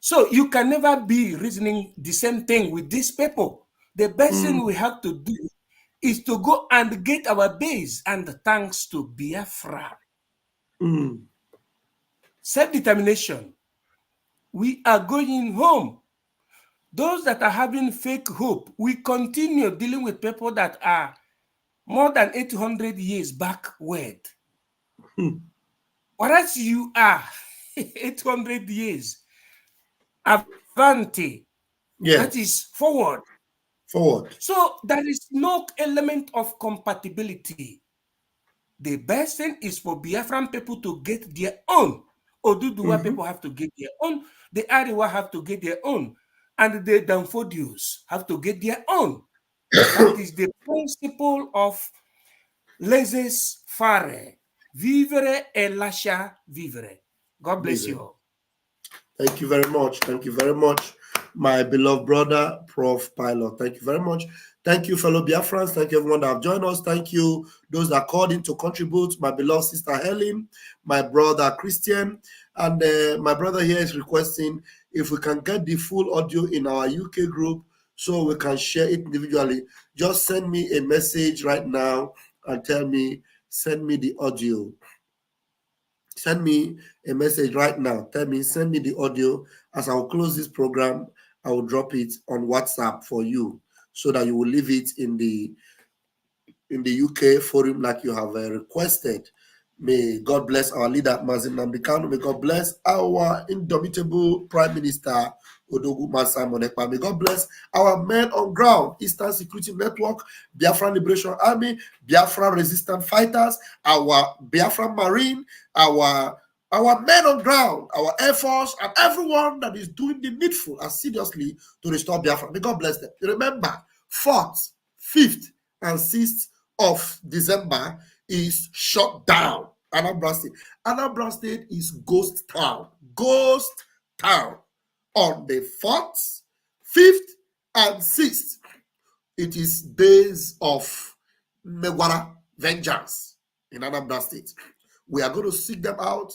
So you can never be reasoning the same thing with these people. The best thing we have to do is to go and get our base, and thanks to Biafra. Self-determination. we are going home. Those that are having fake hope, we continue dealing with people that are more than 800 years backward. Whereas you are 800 years avanti. Yes. That is forward. Forward. So there is no element of compatibility. The best thing is for Biafran people to get their own. Oduduwa people have to get their own. The Ariwa have to get their own. And the Danfodius have to get their own. That is the principle of laissez-faire. Vivere et lascia vivere. God bless you all. Thank you very much. Thank you very much, my beloved brother, Prof. Pilot. Thank you very much. Thank you, fellow Biafrans. Thank you, everyone that have joined us. Thank you, those that called in to contribute. My beloved sister Helen, my brother Christian, and my brother here is requesting if we can get the full audio in our UK group so we can share it individually. Just send me a message right now and tell me, send me the audio. Send me a message right now. Tell me, send me the audio. As I will close this program, I will drop it on WhatsApp for you so that you will leave it in the UK forum like you have requested. May God bless our leader, Mazin Namdekanu. May God bless our indomitable Prime Minister, Odogu Simon Ekpa. May God bless our men on ground, Eastern Security Network, Biafran Liberation Army, Biafran Resistance Fighters, our Biafran Marine, our men on ground, our Air Force, and everyone that is doing the needful assiduously to restore Biafra. May God bless them. Remember, 4th, 5th, and 6th of December is shut down. Anambra State. Anambra State is ghost town. Ghost town. On the 4th, 5th, and 6th, it is days of Megwara vengeance in Anambra State. We are going to seek them out.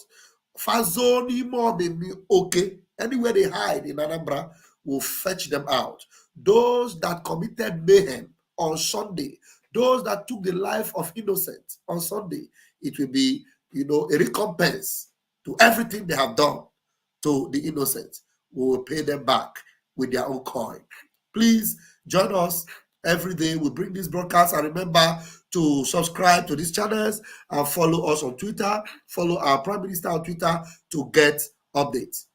Fazoni more than okay. Anywhere they hide in Anambra, we'll fetch them out. Those that committed mayhem on Sunday, those that took the life of innocents on Sunday, it will be, a recompense to everything they have done to the innocent. We will pay them back with their own coin. Please join us every day. We bring this broadcast, and remember to subscribe to these channels and follow us on Twitter. Follow our Prime Minister on Twitter to get updates.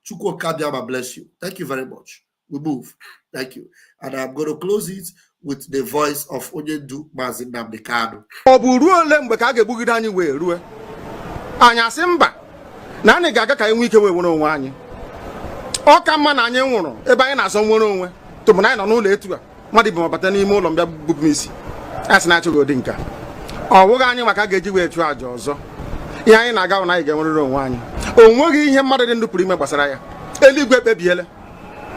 Chukwu Kabiama bless you. Thank you very much. We move. Thank you. And I'm going to close it with the voice of Onyendu Mazin Namdekanu. Anya simba na anyị ga-aga ka enwe ike wee nwere onwe anyị. Ọ ka mma na anyị nwụrụ ebe anyị na-asọ nwere onwe tụbụ na anyị nọ n'ụlọ etu a mmadụ bụ mabata n'ime ụlọ mbịa bupụ m isi a sị na-achọghị ụdị nka ọ bụghị anyị maka ga-eji wee chụọ aja ọzọ. Ihe anyị na-aga na anyị ga-enwerịrị onwe anyị. O nweghị ihe mmadụ dị ndụ pụrụ ime gbasara ya. Eluigwe ekpebiela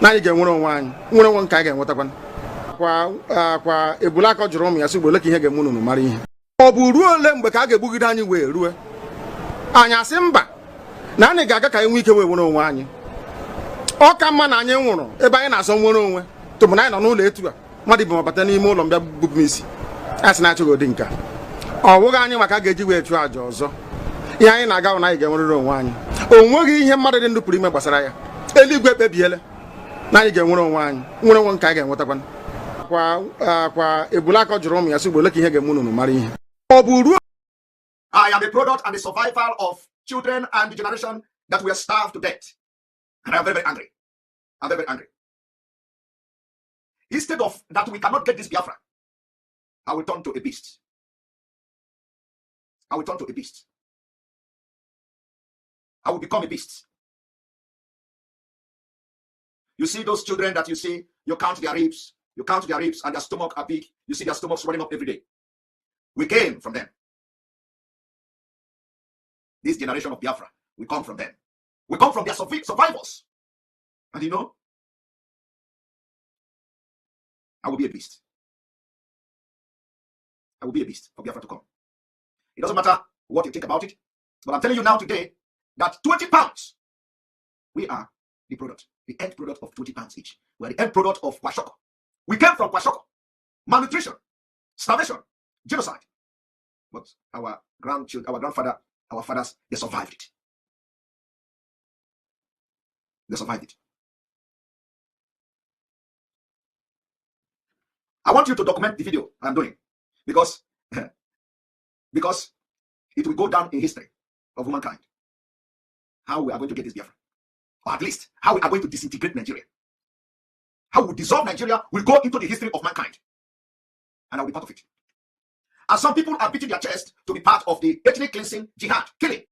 na anyị ga-enwere onwe anyị, nwere onwe nke anyị ga-enwetakwa. Kwa Ebulaka jụrụ ụmụ ya sị gbole ka ihe ga-eme unu mara ihe. Ọ bụ ruo ole mgbe ka a ga-egbugide anyị wee rue? Anyị asị mba na anyị ga-aga ka enwe ike wee nwere onwe anyị. Ọ ka mma na anyị nwụrụ ebe anyị na-asọ nwere onwe tụbụ na anyị nọ n'ụlọ etu a mmadụ bụ mabata n'ime ụlọ mbịa bupụ m isi a sị na-achọghị ụdị nka ọ bụghị anyị maka ga-eji wee chụọ aja ọzọ. Ihe anyị na-aga na anyị ga-enwerịrị onwe anyị. O nweghị ihe mmadụ dị ndụ pụrụ ime gbasara ya. Eluigwe ekpebiela na anyị ga-enwere onwe anyị, nwere onwe nke anyị ga-enwetakwa. Kwa Ebulaka jụrụ ụmụ ya sị gbole ka ihe ga-eme unu mara ihe. Ọ bụ ruo I am the product and the survival of children and the generation that were starved to death. And I am very, very angry. I'm very, very angry. Instead of that we cannot get this Biafra, I will turn to a beast. I will turn to a beast. I will become a beast. You see those children that you see, you count their ribs, and their stomach are big. You see their stomachs running up every day. We came from them. This generation of Biafra, we come from them. We come from their survivors. And I will be a beast. I will be a beast for Biafra to come. It doesn't matter what you think about it, but I'm telling you now today that 20 pounds, we are the product, the end product of 20 pounds each. We are the end product of Kwashoko. We came from Kwashoko. Malnutrition, starvation, genocide. But our grandchildren, our grandfather, our fathers, they survived it. They survived it. I want you to document the video I'm doing because it will go down in history of humankind. How we are going to get this Biafra. Or at least, how we are going to disintegrate Nigeria. How we dissolve Nigeria will go into the history of mankind. And I will be part of it. And some people are beating their chest to be part of the ethnic cleansing jihad, killing